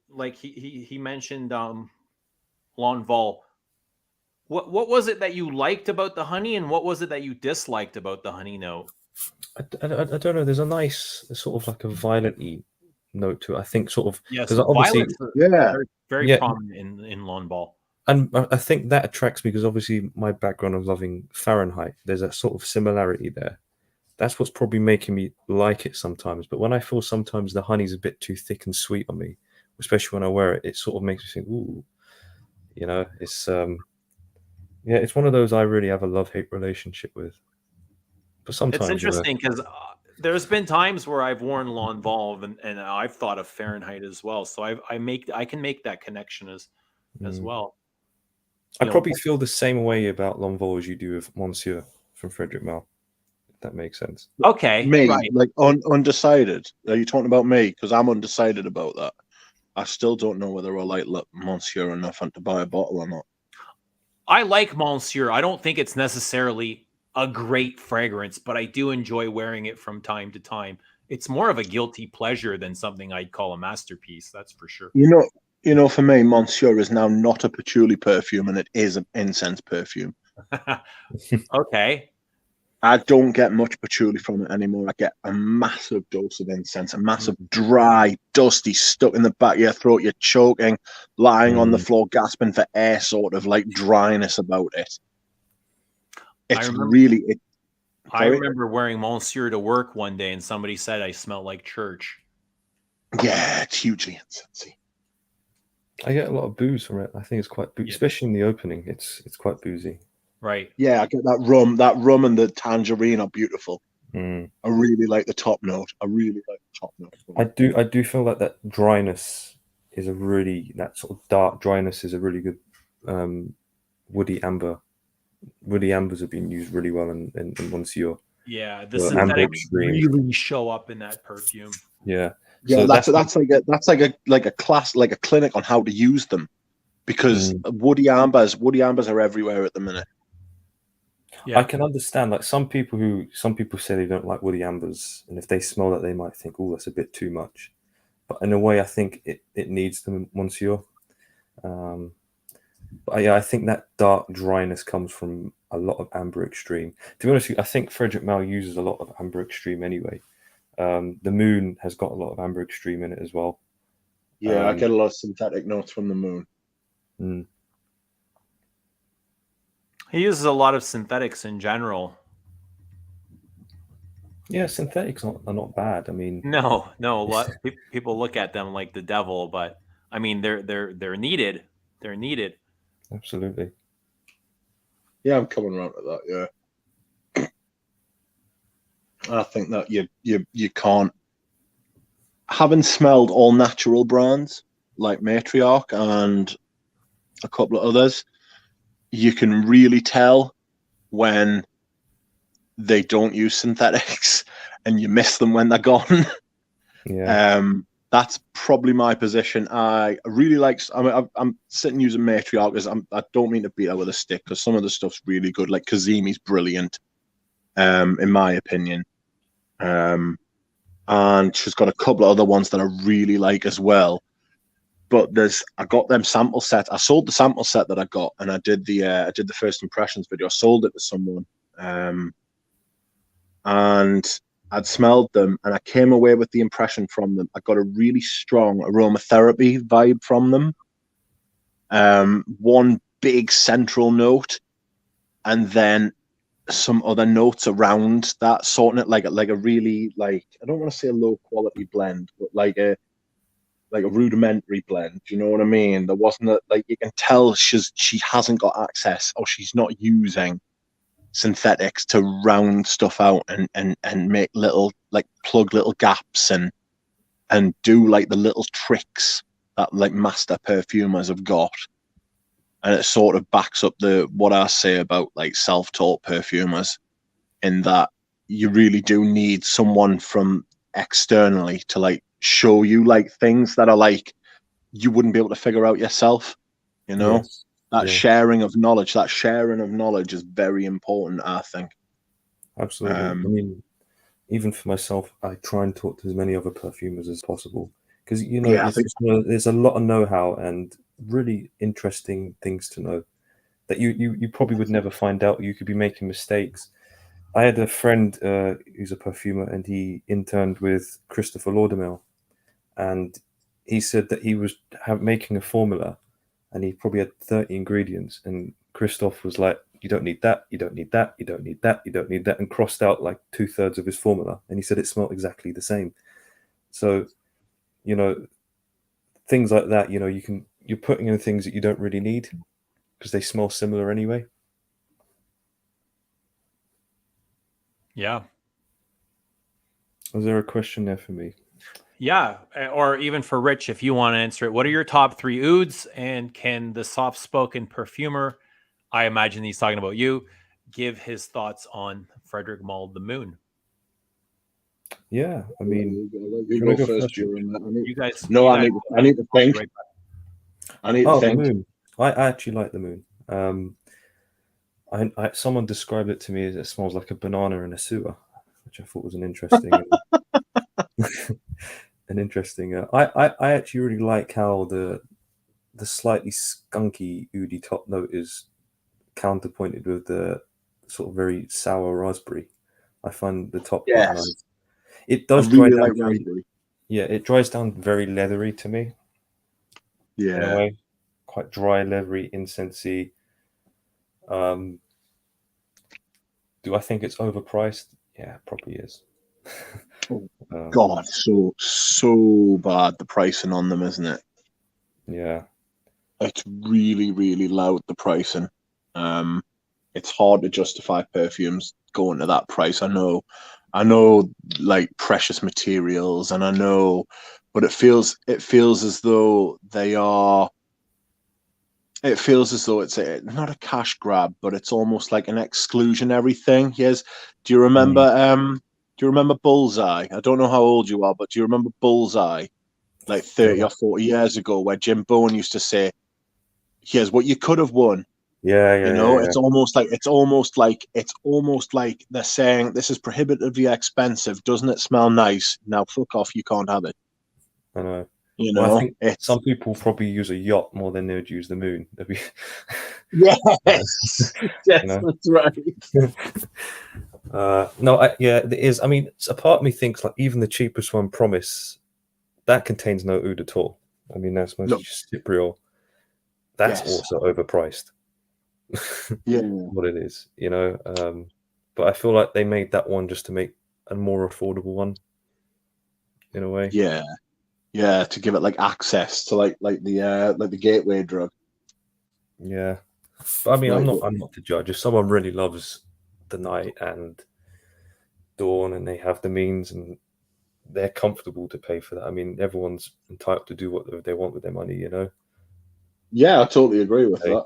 like he mentioned Lonval. What was it that you liked about the honey, and what was it that you disliked about the honey note? I don't know. There's a nice sort of like a violet-y note to it. I think sort of yes, because obviously very prominent in Lonval. And I think that attracts me because obviously my background of loving Fahrenheit, there's a sort of similarity there. That's what's probably making me like it sometimes. But when I feel sometimes the honey's a bit too thick and sweet on me, especially when I wear it, it sort of makes me think, ooh, you know, it's it's one of those I really have a love-hate relationship with. But sometimes it's interesting because there's been times where I've worn Lonval and I've thought of Fahrenheit as well. So I can make that connection as well. I probably feel the same way about Lonval as you do with Monsieur from Frederick Mal. If that makes sense. Okay, me right. like undecided. Are you talking about me? Because I'm undecided about that. I still don't know whether I like Monsieur enough to buy a bottle or not. I like Monsieur. I don't think it's necessarily a great fragrance, but I do enjoy wearing it from time to time. It's more of a guilty pleasure than something I'd call a masterpiece. That's for sure. You know, for me, Monsieur is now not a patchouli perfume, and it is an incense perfume. Okay. I don't get much patchouli from it anymore. I get a massive dose of incense, a massive dry, dusty, stuck in the back of your throat. You're choking, lying on the floor, gasping for air, sort of like dryness about it. It's I remember wearing Monsieur to work one day, and somebody said I smelled like church. Yeah, it's hugely incensey. I get a lot of booze from it. I think it's quite boozy, especially in the opening. It's quite boozy. Right. Yeah, I get that rum. That rum and the tangerine are beautiful. I really like the top note. I do feel like that dryness is that sort of dark dryness is a really good woody amber. Woody ambers have been used really well in Monsieur. Yeah, the synthetics really show up in that perfume. Yeah. Yeah, so that's like a class, like a clinic on how to use them, because woody ambers are everywhere at the minute. Yeah. I can understand like some people say they don't like woody ambers, and if they smell that they might think, oh, that's a bit too much. But in a way, I think it needs them, Monsieur. But yeah, I think that dark dryness comes from a lot of Amber Extreme. To be honest with you, I think Frederick Mal uses a lot of Amber Extreme anyway. The Moon has got a lot of Amber Extreme in it as well. Yeah, I get a lot of synthetic notes from the Moon. He uses a lot of synthetics in general. Yeah, synthetics are not bad. I mean, no. A lot people look at them like the devil, but I mean they're needed. They're needed. Absolutely. Yeah, I'm coming around to that. Yeah, I think that you can't, having smelled all natural brands like Matriarch and a couple of others, you can really tell when they don't use synthetics, and you miss them when they're gone. Yeah. That's probably my position. I really like. I mean, I'm sitting using Matriarch because I don't mean to beat her with a stick, because some of the stuff's really good. Like Kazimi's brilliant, in my opinion. And she's got a couple of other ones that I really like as well. But I got them sample sets. I sold the sample set that I got, and I did the first impressions video. I sold it to someone, and I'd smelled them, and I came away with the impression from them. I got a really strong aromatherapy vibe from them. One big central note, and then some other notes around that, sorting it like a really, like, I don't want to say a low quality blend, but like a rudimentary blend. Do you know what I mean? There wasn't a, like, you can tell she hasn't got access, or she's not using synthetics to round stuff out and make little, like, plug little gaps and do like the little tricks that like master perfumers have got. And it sort of backs up what I say about like self-taught perfumers, in that you really do need someone from externally to like show you like things that are like you wouldn't be able to figure out yourself. You know, Yes. that Yeah. sharing of knowledge is very important, I think. Absolutely. I mean, even for myself, I try and talk to as many other perfumers as possible, because Yeah, I think there's a lot of know-how and really interesting things to know that you probably would never find out. You could be making mistakes. I had a friend who's a perfumer, and he interned with Christopher Laudermill, and he said that he was making a formula, and he probably had 30 ingredients, and Christoph was like, "You don't need that, you don't need that, you don't need that, you don't need that," and crossed out like 2/3 of his formula, and he said it smelled exactly the same. So, things like that, you're putting in things that you don't really need because they smell similar anyway. Yeah. Was there a question there for me? Yeah, or even for Rich, if you want to answer it. What are your top 3 ouds, and can the soft-spoken perfumer, I imagine he's talking about you, give his thoughts on Frederick Mull the Moon? Yeah, I mean, you wanna go go first, first, Julian. You guys. No, I guys need to think. right back. I need to the think. moon. I actually like the moon. Someone described it to me as it smells like a banana in a sewer, which I thought was an interesting. An interesting. I actually really like how the slightly skunky oody top note is counterpointed with the sort of very sour raspberry. I find the top quite Yes, nice. It I does dry really down like raspberry. Yeah, it dries down very leathery to me in a Yeah, way. Quite dry, leathery, incensey. Do I think it's overpriced? Yeah, it probably is. Oh, Um, God, so bad, the pricing on them, isn't it? yeah, It's really, really loud, the pricing. It's hard to justify perfumes going to that price. I know, like, precious materials, and I know, but it feels as though they are. It feels as though it's not a cash grab, but it's almost like an exclusionary thing. Yes. Do you remember? Do you remember Bullseye? I don't know how old you are, but do you remember Bullseye, like 30 yeah, or 40 years ago, where Jim Bowen used to say, "Here's what you could have won." yeah, You yeah, know, yeah. it's almost like they're saying, "This is prohibitively expensive. Doesn't it smell nice? Now fuck off. You can't have it." I know. You Well, I know, think it's some people probably use a yacht more than they would use the moon. They'd be, yes, you yes, know. that's right. No, yeah, it is. I mean, a part of me thinks like even the cheapest one, Promise, that contains no oud at all. I mean, that's mostly No, just Cypriol. That's yes, also overpriced. yeah, What it is, but I feel like they made that one just to make a more affordable one in a way. yeah, yeah, to give it like access to like the gateway drug. Yeah, but I mean, Like, I'm not the judge. If someone really loves the night and dawn, and they have the means and they're comfortable to pay for that, I mean, everyone's entitled to do what they want with their money, yeah, I totally agree with Hey, that.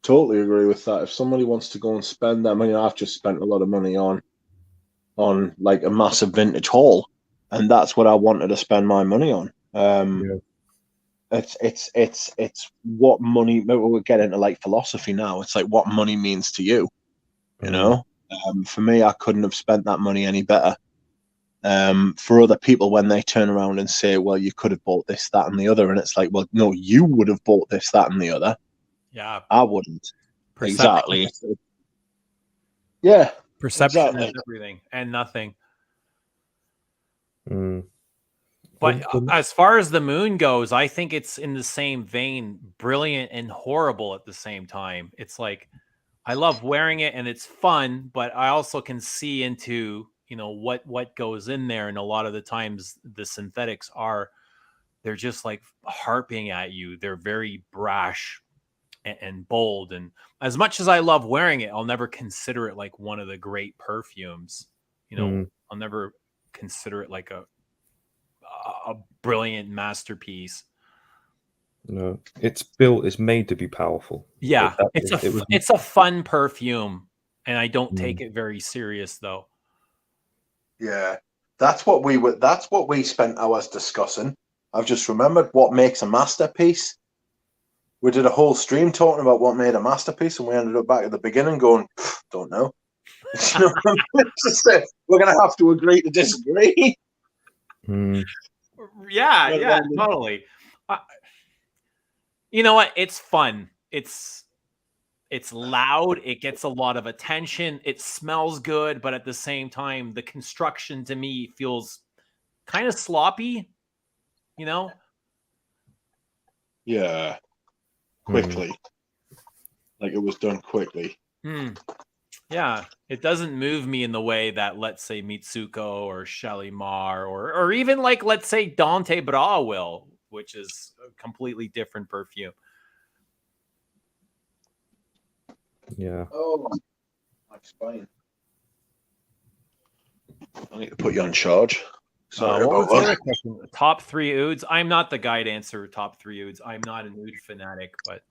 Totally agree with that. If somebody wants to go and spend that money, I've just spent a lot of money on like a massive vintage haul, and that's what I wanted to spend my money on. yeah, It's what money. Maybe we'll get into like philosophy now. It's like what money means to you. You mm, know, for me, I couldn't have spent that money any better. For other people, when they turn around and say, "Well, you could have bought this, that, and the other," and it's like, "Well, no, you would have bought this, that, and the other. Yeah. I wouldn't." Perception. Exactly. Yeah. Perception Exactly. is everything and nothing. mm. But as far as the moon goes, I think it's in the same vein, brilliant and horrible at the same time. It's like I love wearing it and it's fun, but I also can see into, what goes in there. And a lot of the times the synthetics they're just like harping at you. They're very brash and bold. And as much as I love wearing it, I'll never consider it like one of the great perfumes. I'll never consider it like a brilliant masterpiece. No, it's made to be powerful. Yeah, It it's a fun perfume, and I don't take Mm. it very serious though. Yeah, that's what we spent hours discussing. I've just remembered what makes a masterpiece. We did a whole stream talking about what made a masterpiece, and we ended up back at the beginning going, don't know. You know what I mean? We're going to have to agree to disagree. Mm. Yeah, totally. You know what? It's fun. It's loud. It gets a lot of attention. It smells good, but at the same time, the construction to me feels kind of sloppy. Yeah, quickly. Like it was done quickly. Yeah, it doesn't move me in the way that, let's say, Mitsuko or Shalimar or even like, let's say, Dante Bra will, which is a completely different perfume. Yeah. Oh, that's fine. I need to put you on charge. Sorry What about was the that. other question? Top 3 ouds. I'm not the guy to answer top 3 ouds. I'm not an oud fanatic, but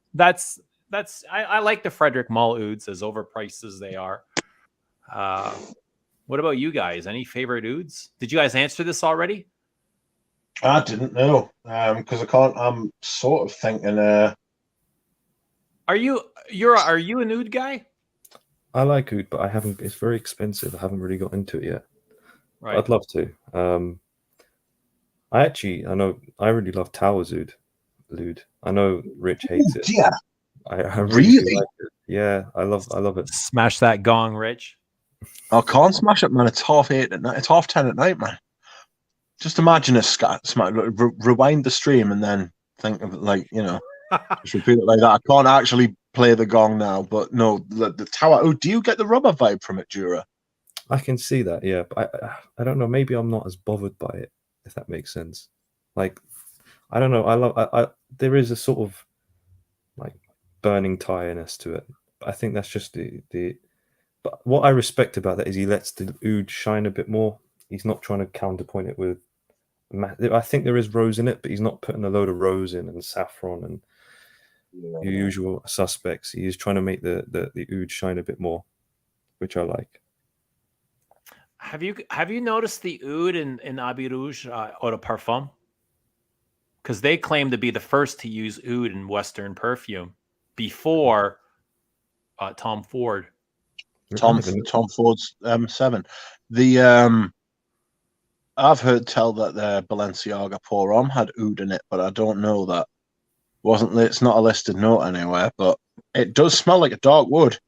I like the Frederick Mull ouds, as overpriced as they are. What about you guys? Any favorite ouds? Did you guys answer this already? I didn't know because I can't. I'm sort of thinking. Are you an oud guy? I like oud, but I haven't. It's very expensive. I haven't really got into it yet. Right. I'd love to. I know. I really love Towers oud. I know Rich hates it. Yeah. I really like it. Yeah, I love it. Smash that gong, Rich. I can't smash it, man. It's 8:30 at night. It's 10:30 at night, man. Just imagine a rewind the stream and then think of it like, just repeat it like that. I can't actually play the gong now, but no, the tower. Oh, do you get the rubber vibe from it, Jura? I can see that, yeah, but I don't know. Maybe I'm not as bothered by it, if that makes sense. Like, I don't know. I there is a sort of like burning tiredness to it. I think that's just the. But what I respect about that is he lets the oud shine a bit more. He's not trying to counterpoint it with. I think there is rose in it, but he's not putting a load of rose in and saffron and your usual suspects. He is trying to make the oud shine a bit more, which I like. Have you noticed the oud in Abbey Rouge Eau de Parfum? Because they claim to be the first to use oud in Western perfume before Tom Ford. Tom Ford's 7. The I've heard tell that the Balenciaga Pour Homme had oud in it, but I don't know that. It's not a listed note anywhere, but it does smell like a dark wood.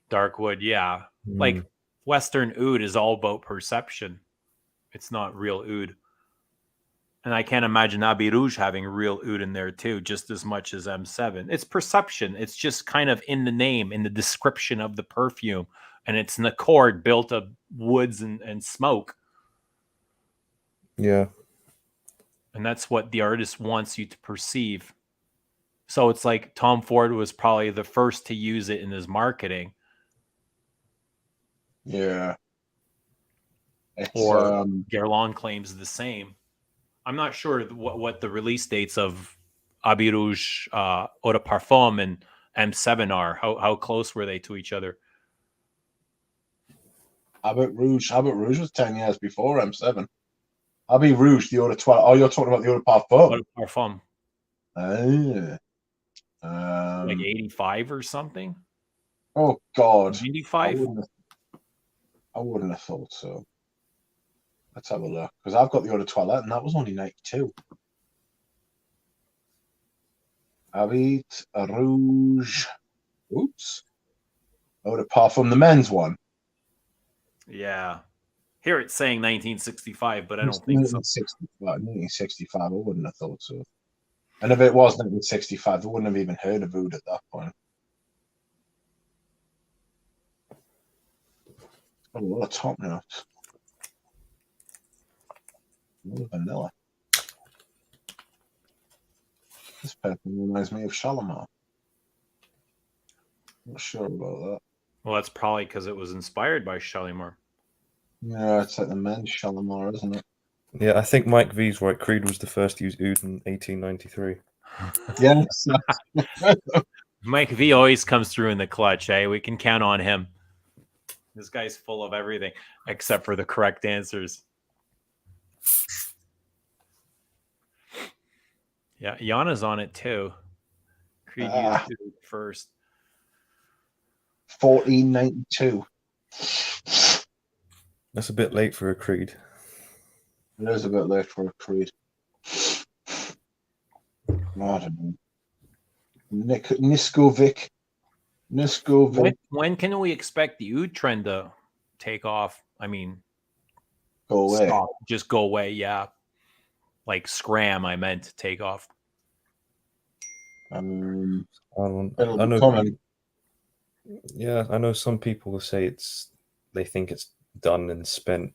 Dark wood, yeah. Like Western oud is all about perception. It's not real oud. And I can't imagine Abbey Rouge having real oud in there too, just as much as M7. It's perception. It's just kind of in the name, in the description of the perfume. And it's an accord built of woods and smoke. Yeah. And that's what the artist wants you to perceive. So it's like Tom Ford was probably the first to use it in his marketing. Yeah. Or Guerlain claims the same. I'm not sure what the release dates of Abbey Rouge, Eau de Parfum, and M7 are. How close were they to each other? Abbey Rouge was 10 years before M7. Abbey Rouge, the Eau de Toilette. Oh, you're talking about the Eau de Parfum. Eau de Parfum. Like 85 or something? Oh, God. 95? I wouldn't have thought so. Let's have a look. Because I've got the Eau de Toilette, and that was only 92. Abbey Rouge. Oops. Eau de Parfum, the men's one. Yeah. Here it's saying 1965, but I don't think so. 1965, I wouldn't have thought so. And if it was 1965, they wouldn't have even heard of oud at that point. Oh, what a top notes. Vanilla. This perfume reminds me of Shalimar. Not sure about that. Well, that's probably because it was inspired by Shalimar. Yeah, it's like the men's Shalimar, isn't it? Yeah, I think Mike V's right. Creed was the first to use oud in 1893. Yes. Mike V always comes through in the clutch, eh? We can count on him. This guy's full of everything except for the correct answers. Yeah, Yana's on it too. Creed used it first. 1492. That's a bit late for a Creed. It is a bit late for a Creed. I don't know. Niskovic. When can we expect the oud trend to take off? I mean, Go away. stop. Just go away. Yeah, like scram. I meant to take off. I It'll know. be coming. Yeah, I know some people will say they think it's done and spent,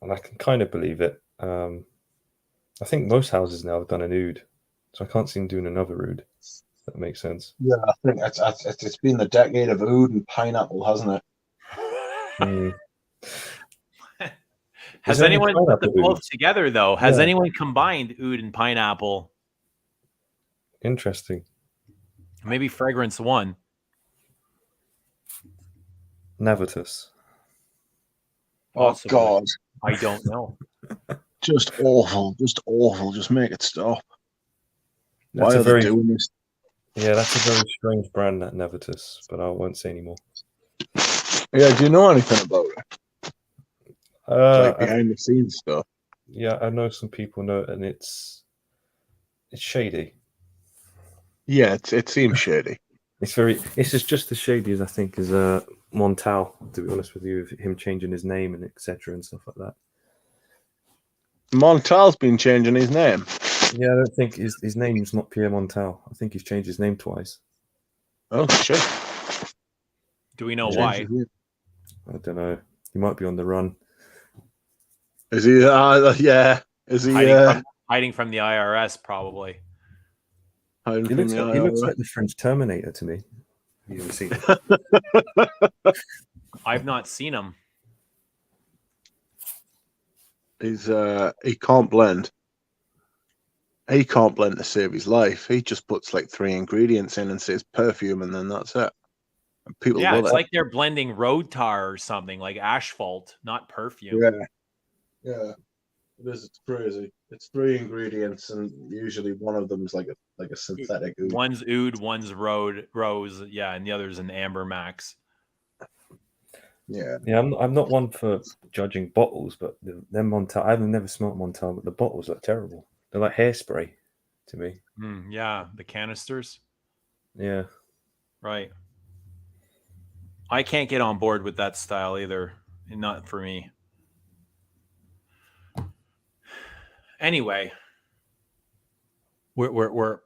and I can kind of believe it. I think most houses now have done an oud, so I can't see them doing another oud. That makes sense. Yeah, I think it's been the decade of oud and pineapple, hasn't it? Mm. Has Is there any anyone put the pineapple both oud? together though? Has Yeah. anyone combined oud and pineapple? Interesting. Maybe fragrance one. Navitus. Possibly. Oh God, I don't know. just awful, just make it stop. That's Why a are very they doing this? Yeah, that's a very strange brand, that Navitus, but I won't say anymore. Yeah, do you know anything about it? Like behind the scenes stuff. Yeah, I know some people know it, and it's shady. Yeah, it seems shady. It's just as shady as I think as Montal, to be honest with you, of him changing his name and etc. and stuff like that. Montal's been changing his name. Yeah, I don't think his name's not Pierre Montal. I think he's changed his name twice. Oh shit! Do we know Yeah. why? I don't know. He might be on the run. Is he? Yeah. Is he? Hiding from the IRS, probably. He looks like the French Terminator to me. You haven't seen it? I've not seen him. He can't blend. He can't blend to save his life. He just puts like 3 ingredients in and says perfume, and then that's it. And people Yeah, love it's it. like they're blending road tar or something, like asphalt, not perfume. Yeah. It is. It's crazy. It's 3 ingredients, and usually one of them is like a synthetic oud. One's oud, one's rose, yeah, and the other's an amber max. Yeah. Yeah, I'm not one for judging bottles, but them Montal, I've never smelled Montal, but the bottles look terrible. They're like hairspray to me. Yeah, the canisters. Yeah. Right. I can't get on board with that style either. Not for me. Anyway, we're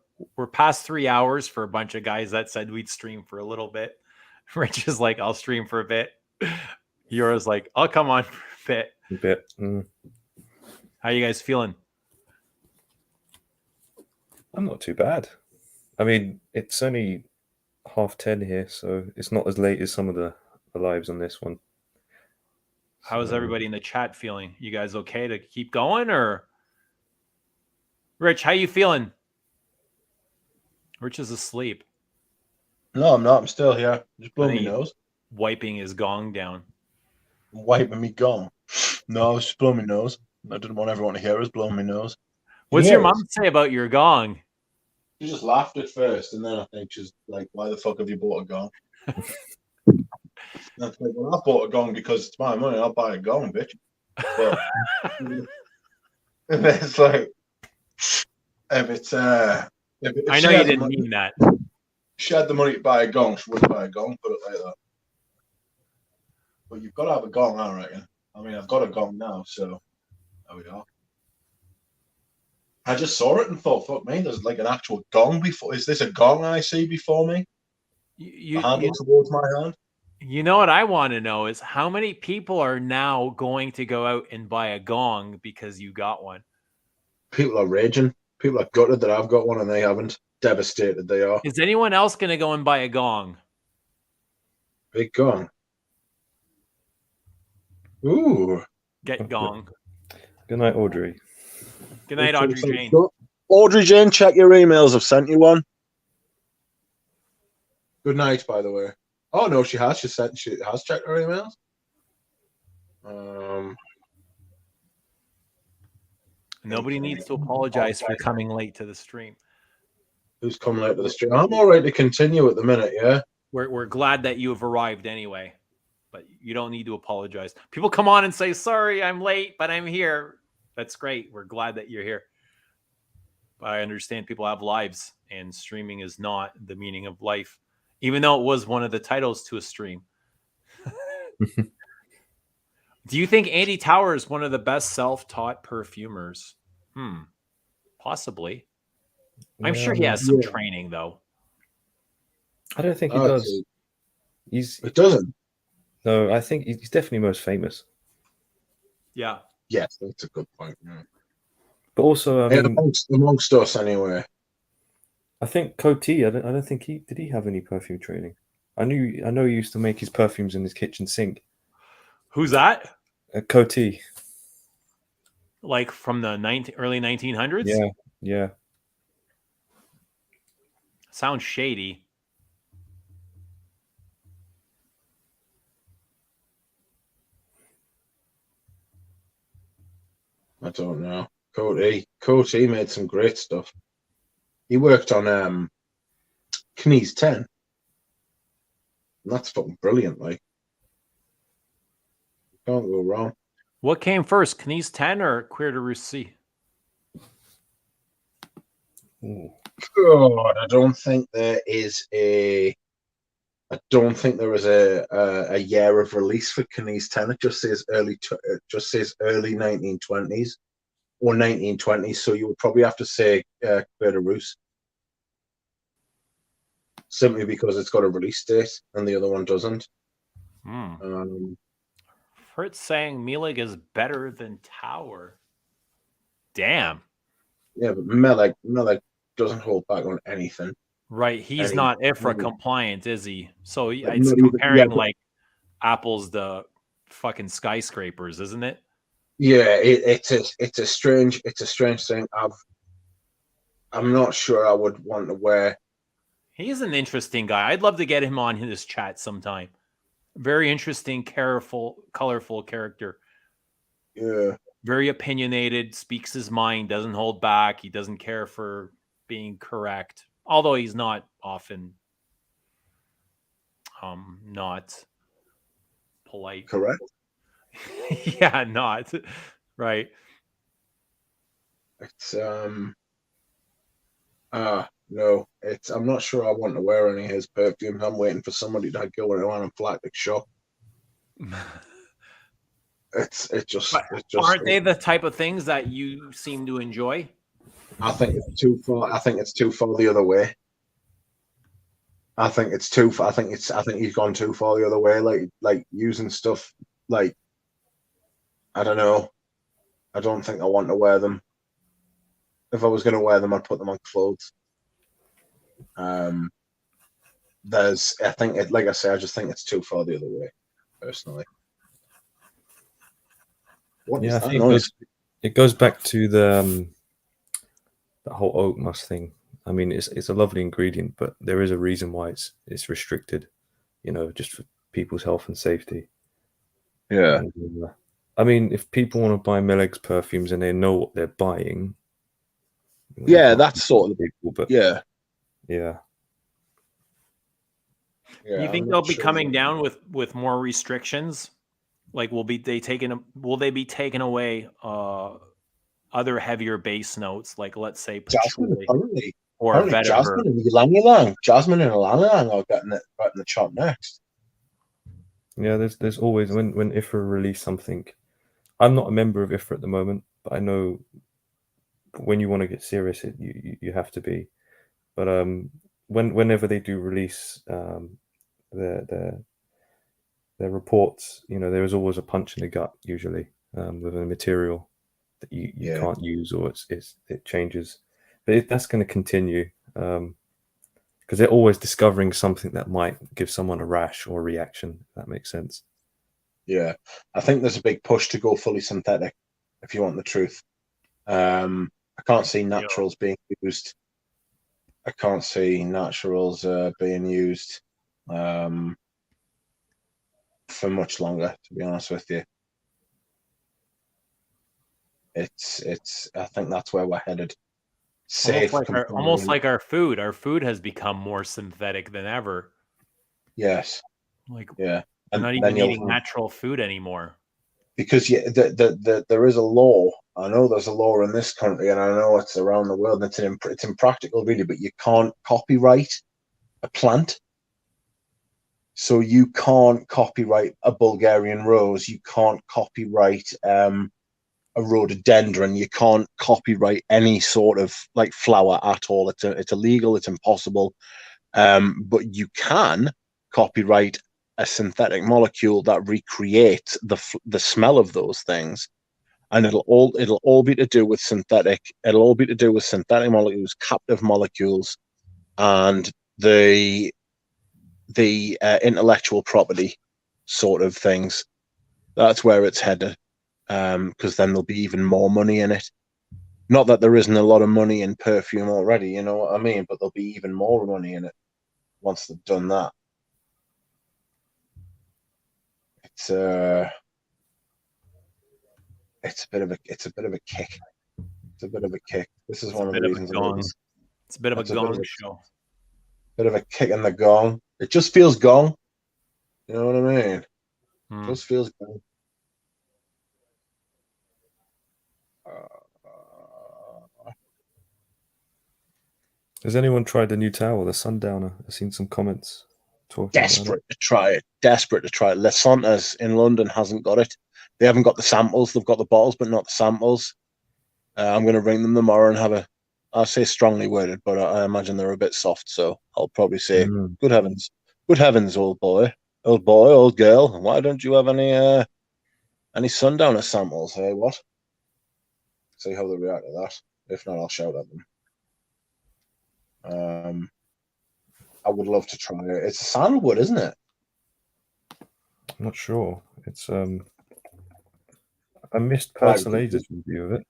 past 3 hours for a bunch of guys that said we'd stream for a little bit. Rich is like, I'll stream for a bit. Yours like, I'll come on for a bit. A bit. How you guys feeling? I'm not too bad. I mean, it's only 10:30 here, so it's not as late as some of the lives on this one. How is everybody in the chat feeling? You guys okay to keep going, or Rich, how you feeling? Rich is asleep. No, I'm not. I'm still here. Just blowing my nose. Wiping his gong down. Wiping me gong. No, I was just blowing my nose. I didn't want everyone to hear us blowing my nose. What's your mom say about your gong? She just laughed at first, and then I think she's like, "Why the fuck have you bought a gong?" And I was like, "Well, I bought a gong because it's my money. I'll buy a gong, bitch." But and it's like, if it's I know you didn't mean that. She had the money to buy a gong. She wouldn't buy a gong. Put it like that. But you've got to have a gong, I reckon. I mean, I've got a gong now, so there we are. I just saw it and thought, fuck me, there's like an actual gong before. Is this a gong I see before me? The handle towards my hand? You know what I want to know is how many people are now going to go out and buy a gong because you got one? People are raging. People are gutted that I've got one and they haven't. Devastated they are. Is anyone else going to go and buy a gong? Big gong. Ooh. Get gong. Good night, Audrey. Good night, Audrey Jane. Audrey Jane, check your emails. I've sent you one. Good night, by the way. Oh no, she has. She has checked her emails. Nobody needs to apologize for coming late to the stream. Who's coming out to the stream? I'm all right to continue at the minute, yeah. We're glad that you have arrived anyway, but you don't need to apologize. People come on and say, sorry, I'm late, but I'm here. That's great. We're glad that you're here. But I understand people have lives, and streaming is not the meaning of life, even though it was one of the titles to a stream. Do you think Andy Tower is one of the best self-taught perfumers? Possibly. I'm sure he has some training, though. I don't think he does. It doesn't. No, I think he's definitely most famous. Yeah. Yes, that's a good point. Yeah. But also, I mean, amongst us anyway. I think Coty. I don't think did he have any perfume training. I know he used to make his perfumes in his kitchen sink. Who's that? Coty. Like from the early 1900s? Yeah. Sounds shady. I don't know. Coty made some great stuff. He worked on Knees 10. And that's fucking brilliant, like. Can't go wrong. What came first, Knees 10 or Queer de Russie? God, I don't think there is a year of release for Knees 10. It just says early 1920s or 1920s. So you would probably have to say Queer de Russie, simply because it's got a release date and the other one doesn't. Fritz saying Mielig is better than Tower. Damn. Yeah, but Mielig doesn't hold back on anything. Right. He's not IFRA compliant, is he? So it's comparing like apples to fucking skyscrapers, isn't it? Yeah, it's a strange thing. I'm not sure I would want to wear. He's an interesting guy. I'd love to get him on this chat sometime. Very interesting, colorful character. Yeah. Very opinionated, speaks his mind, doesn't hold back. He doesn't care for being correct, although he's not often not polite. Correct. Yeah, not right. It's no, I'm not sure I want to wear any of his perfumes. I'm waiting for somebody to go around and flag the shop. Aren't they the type of things that you seem to enjoy? I think it's too far. I think it's too far the other way. I think he's gone too far the other way. Like using stuff like, I don't know. I don't think I want to wear them. If I was going to wear them, I'd put them on clothes. I just think it's too far the other way, personally. I think it goes back to the whole oak musk thing. I mean, it's a lovely ingredient, but there is a reason why it's restricted, just for people's health and safety. Yeah. And, I mean, if people want to buy Mielig's perfumes and they know what they're buying. Yeah, that's sort of people, but yeah. You think they'll be coming down with more restrictions? Like, will they be taking away other heavier base notes, like let's say patchouli or vetiver? Jasmine and ylang-ylang are getting the chop next. Yeah, there's always when IFRA release something. I'm not a member of IFRA at the moment, but I know when you want to get serious, you have to be. But whenever they do release their their reports, there is always a punch in the gut usually with a material that you can't use, or it changes. But that's going to continue because they're always discovering something that might give someone a rash or a reaction. If that makes sense. Yeah, I think there's a big push to go fully synthetic, if you want the truth. I can't see naturals being used. I can't see naturals being used for much longer, to be honest with you. It's I think that's where we're headed. Safe, almost like our food. Our food has become more synthetic than ever. Yes. Yeah. I'm not even eating natural food anymore. Because there is a law. I know there's a law in this country, and I know it's around the world. It's impractical, really, but you can't copyright a plant. So you can't copyright a Bulgarian rose. You can't copyright a rhododendron. You can't copyright any sort of like flower at all. It's illegal. It's impossible. But you can copyright a synthetic molecule that recreates the smell of those things, and it'll all be to do with synthetic. It'll all be to do with synthetic molecules, captive molecules, and the intellectual property sort of things. That's where it's headed, because then there'll be even more money in it. Not that there isn't a lot of money in perfume already, you know what I mean, but there'll be even more money in it once they've done that. It's a bit of a kick. It's a bit of a kick. This is one of the reasons. It's a bit of a gong show. Bit of a kick in the gong. It just feels gong. You know what I mean? It just feels gong. Has anyone tried the new towel, the Sundowner? I've seen some comments talking Desperate to try it. Desperate to try it. Lesantas in London hasn't got it. They haven't got the samples. They've got the bottles, but not the samples. I'm going to ring them tomorrow and I'll say strongly worded, but I imagine they're a bit soft. So I'll probably say, good heavens, old boy, old girl. Why don't you have any Sundowner samples? Hey, what? See how they react to that. If not, I'll shout at them. I would love to try it. It's a sandalwood, isn't it? I'm not sure. It's I missed Persolade's review of it.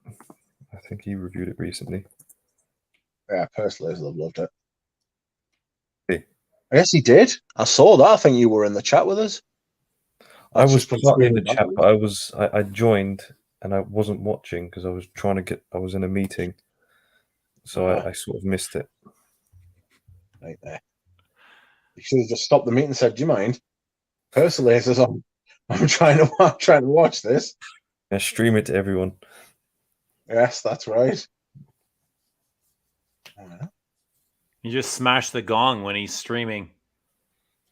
I think he reviewed it recently. Yeah, Perslade's loved it. Yeah. I guess he did. I saw that. I think you were in the chat with us. I was not in the chat, but I joined and I wasn't watching because I was in a meeting. So I sort of missed it. Right there. You should have just stopped the meeting and said, do you mind? Perslade's is on. I'm trying to watch this. Yeah, stream it to everyone. Yes, that's right. You just smash the gong when he's streaming.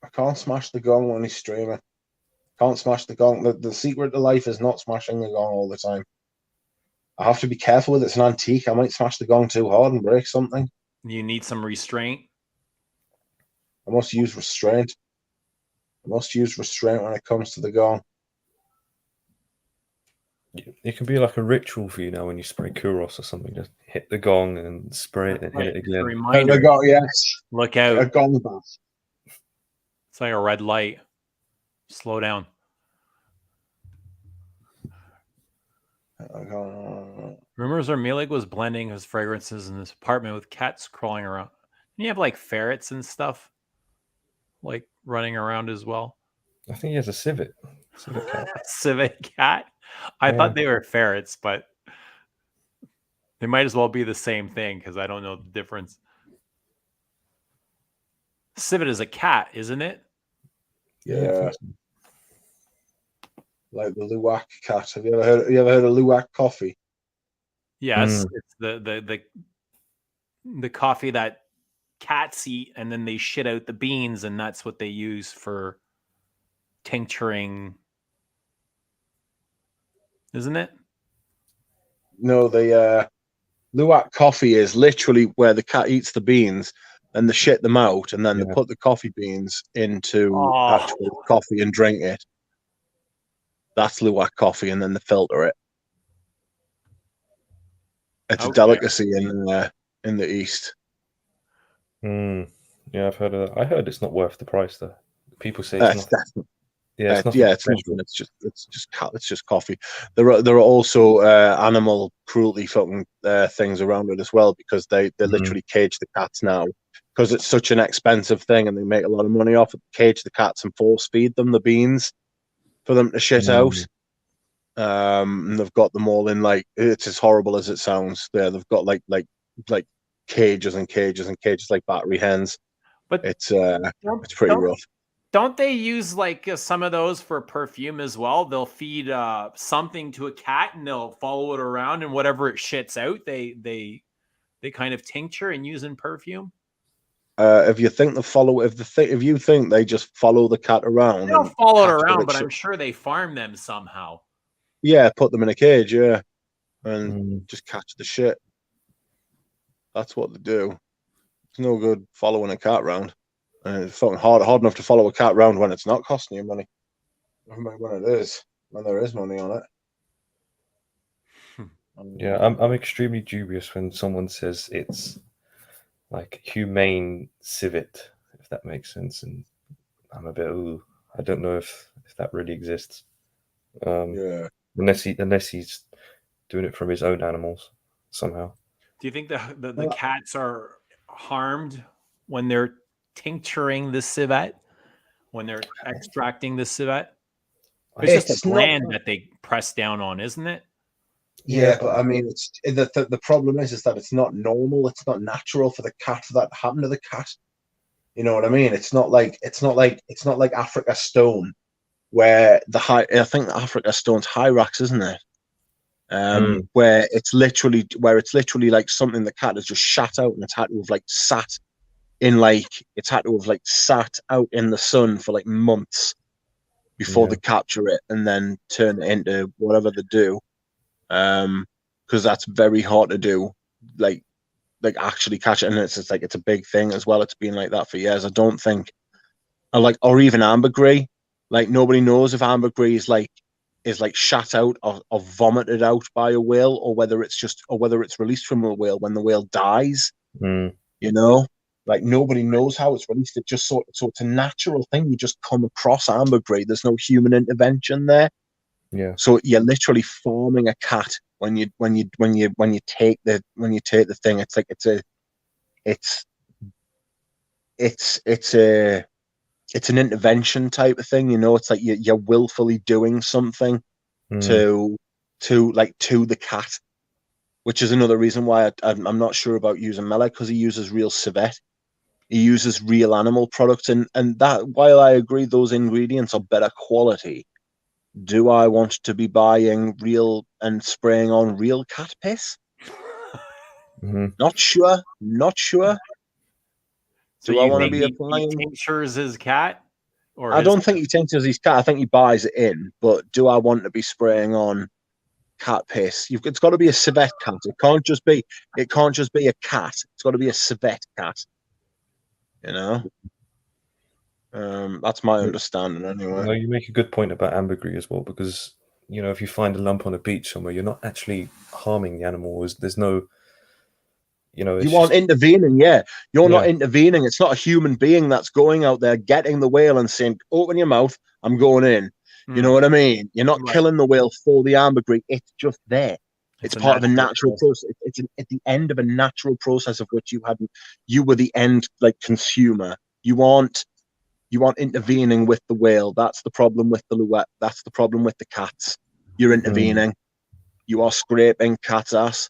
I can't smash the gong when he's streaming. Can't smash the gong. The secret to life is not smashing the gong all the time. I have to be careful with it. It's an antique. I might smash the gong too hard and break something. You need some restraint. I must use restraint. When it comes to the gong. It can be like a ritual for you now when you spray Kuros or something. Just hit the gong and spray it and hit it again. Reminder. Yes. Look out. A gong bath. It's like a red light. Slow down. Rumors are Milik was blending his fragrances in his apartment with cats crawling around. And you have like ferrets and stuff like running around as well. I think he has a civet cat. Civet cat? I thought they were ferrets, but they might as well be the same thing because I don't know the difference. Civet is a cat, isn't it? Yeah. Like the Luwak cat. Have you ever heard of Luwak coffee? Yes, it's the coffee that cats eat, and then they shit out the beans, and that's what they use for tincturing. Isn't it? No, the Luwak coffee is literally where the cat eats the beans. and they shit them out, and then they Yeah. put the coffee beans into Oh. actual coffee and drink it. That's Luwak coffee, and then they filter it. It's a Okay. delicacy in the East. Yeah, I've heard of that. I heard it's not worth the price though. People say It's it's nothing. Yeah, it's nothing. yeah, it's nothing. It's just coffee. There are also animal cruelty fucking things around it as well, because they literally cage the cats now, because it's such an expensive thing and they make a lot of money off it. Cage the cats and force feed them the beans for them to shit out. And they've got them all in, like, it's as horrible as it sounds. There, they've got like cages and cages and cages, like battery hens. But it's pretty rough. Don't they use like some of those for perfume as well? They'll feed something to a cat and they'll follow it around, and whatever it shits out, they kind of tincture and use in perfume. If you think if you think they just follow the cat around, they don't follow it around, but I'm sure they farm them somehow. Yeah, put them in a cage, yeah, and just catch the shit. That's what they do. It's no good following a cat around. And it's fucking hard enough to follow a cat around when it's not costing you money. Never mind when it is, when there is money on it. Yeah, I'm extremely dubious when someone says it's like humane civet, if that makes sense. And I'm a bit, I don't know if that really exists. Yeah. Unless he's doing it from his own animals somehow. Do you think the cats are harmed when they're tincturing the civet, when they're extracting the civet? It's just a gland that they press down on, isn't it? Yeah, but I mean, it's the problem is that it's not normal. It's not natural for the cat for that to happen to the cat. You know what I mean? It's not like Africa Stone, where I think Africa Stone's Hyrax, isn't it? Where it's literally like something the cat has just shat out, and it's had to have sat out in the sun for like months before they capture it and then turn it into whatever they do. Because that's very hard to do, like actually catch it, and it's a big thing as well. It's been like that for years. I don't think, or even ambergris. Like, nobody knows if ambergris is shat out or vomited out by a whale, or whether it's released from a whale when the whale dies. You know, like, nobody knows how it's released. It just so it's a natural thing. You just come across ambergris. There's no human intervention there. Yeah. So you're literally forming a cat when you take the thing. It's an intervention type of thing, you know. It's like you're willfully doing something to the cat, which is another reason why I'm not sure about using Melek, because he uses real civet. He uses real animal products, and that, while I agree those ingredients are better quality, do I want to be buying real and spraying on real cat piss? Not sure. So do I want to be applying? He tinctures his cat? I don't think he tinctures his cat. I think he buys it in. But do I want to be spraying on cat piss? It's got to be a civet cat. It can't just be a cat. It's got to be a civet cat. You know. That's my understanding, anyway. No, you make a good point about ambergris as well, because, you know, if you find a lump on a beach somewhere, you're not actually harming the animal. There's no, you know, you aren't intervening. Yeah, you're not intervening. It's not a human being that's going out there getting the whale and saying, "Open your mouth, I'm going in." You know what I mean? You're not killing the whale for the ambergris. It's just there. It's part of a natural process. It's at the end of a natural process of which you were the end consumer. You aren't intervening with the whale. That's the problem with the Luwak. That's the problem with the cats. You're intervening. You are scraping cat's ass.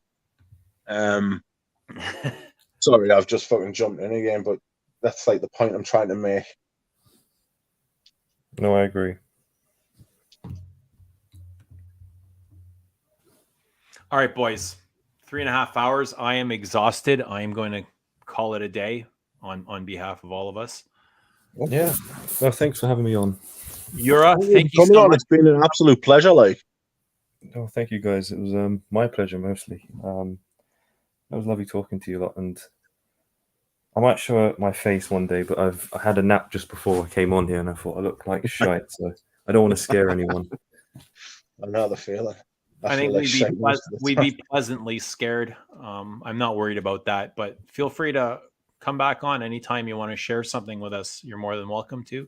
Sorry, I've just fucking jumped in again, but that's the point I'm trying to make. No, I agree. All right, boys. 3.5 hours. I am exhausted. I am going to call it a day on behalf of all of us. Yeah. Well, thanks for having me on. Yura, thank you so much. It's been an absolute pleasure. Oh, thank you, guys. It was my pleasure mostly. It was lovely talking to you a lot, and I might show my face one day, but I had a nap just before I came on here, and I thought I look like shite, so I don't want to scare anyone. I know the feeling. I think feel like shite most of the we'd time. be pleasantly scared. I'm not worried about that, but feel free to come back on anytime you want to share something with us. You're more than welcome to.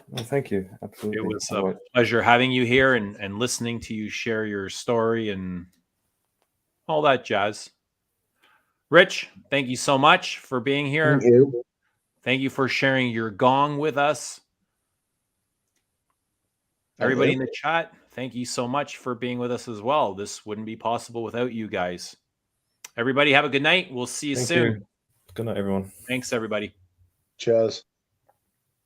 Well, thank you. Absolutely. It was a pleasure having you here and listening to you share your story and all that jazz. Rich, thank you so much for being here. Thank you. Thank you for sharing your gong with us. Everybody in the chat, thank you so much for being with us as well. This wouldn't be possible without you guys. Everybody have a good night. We'll see you soon. Good night, everyone. Thanks, everybody. Cheers.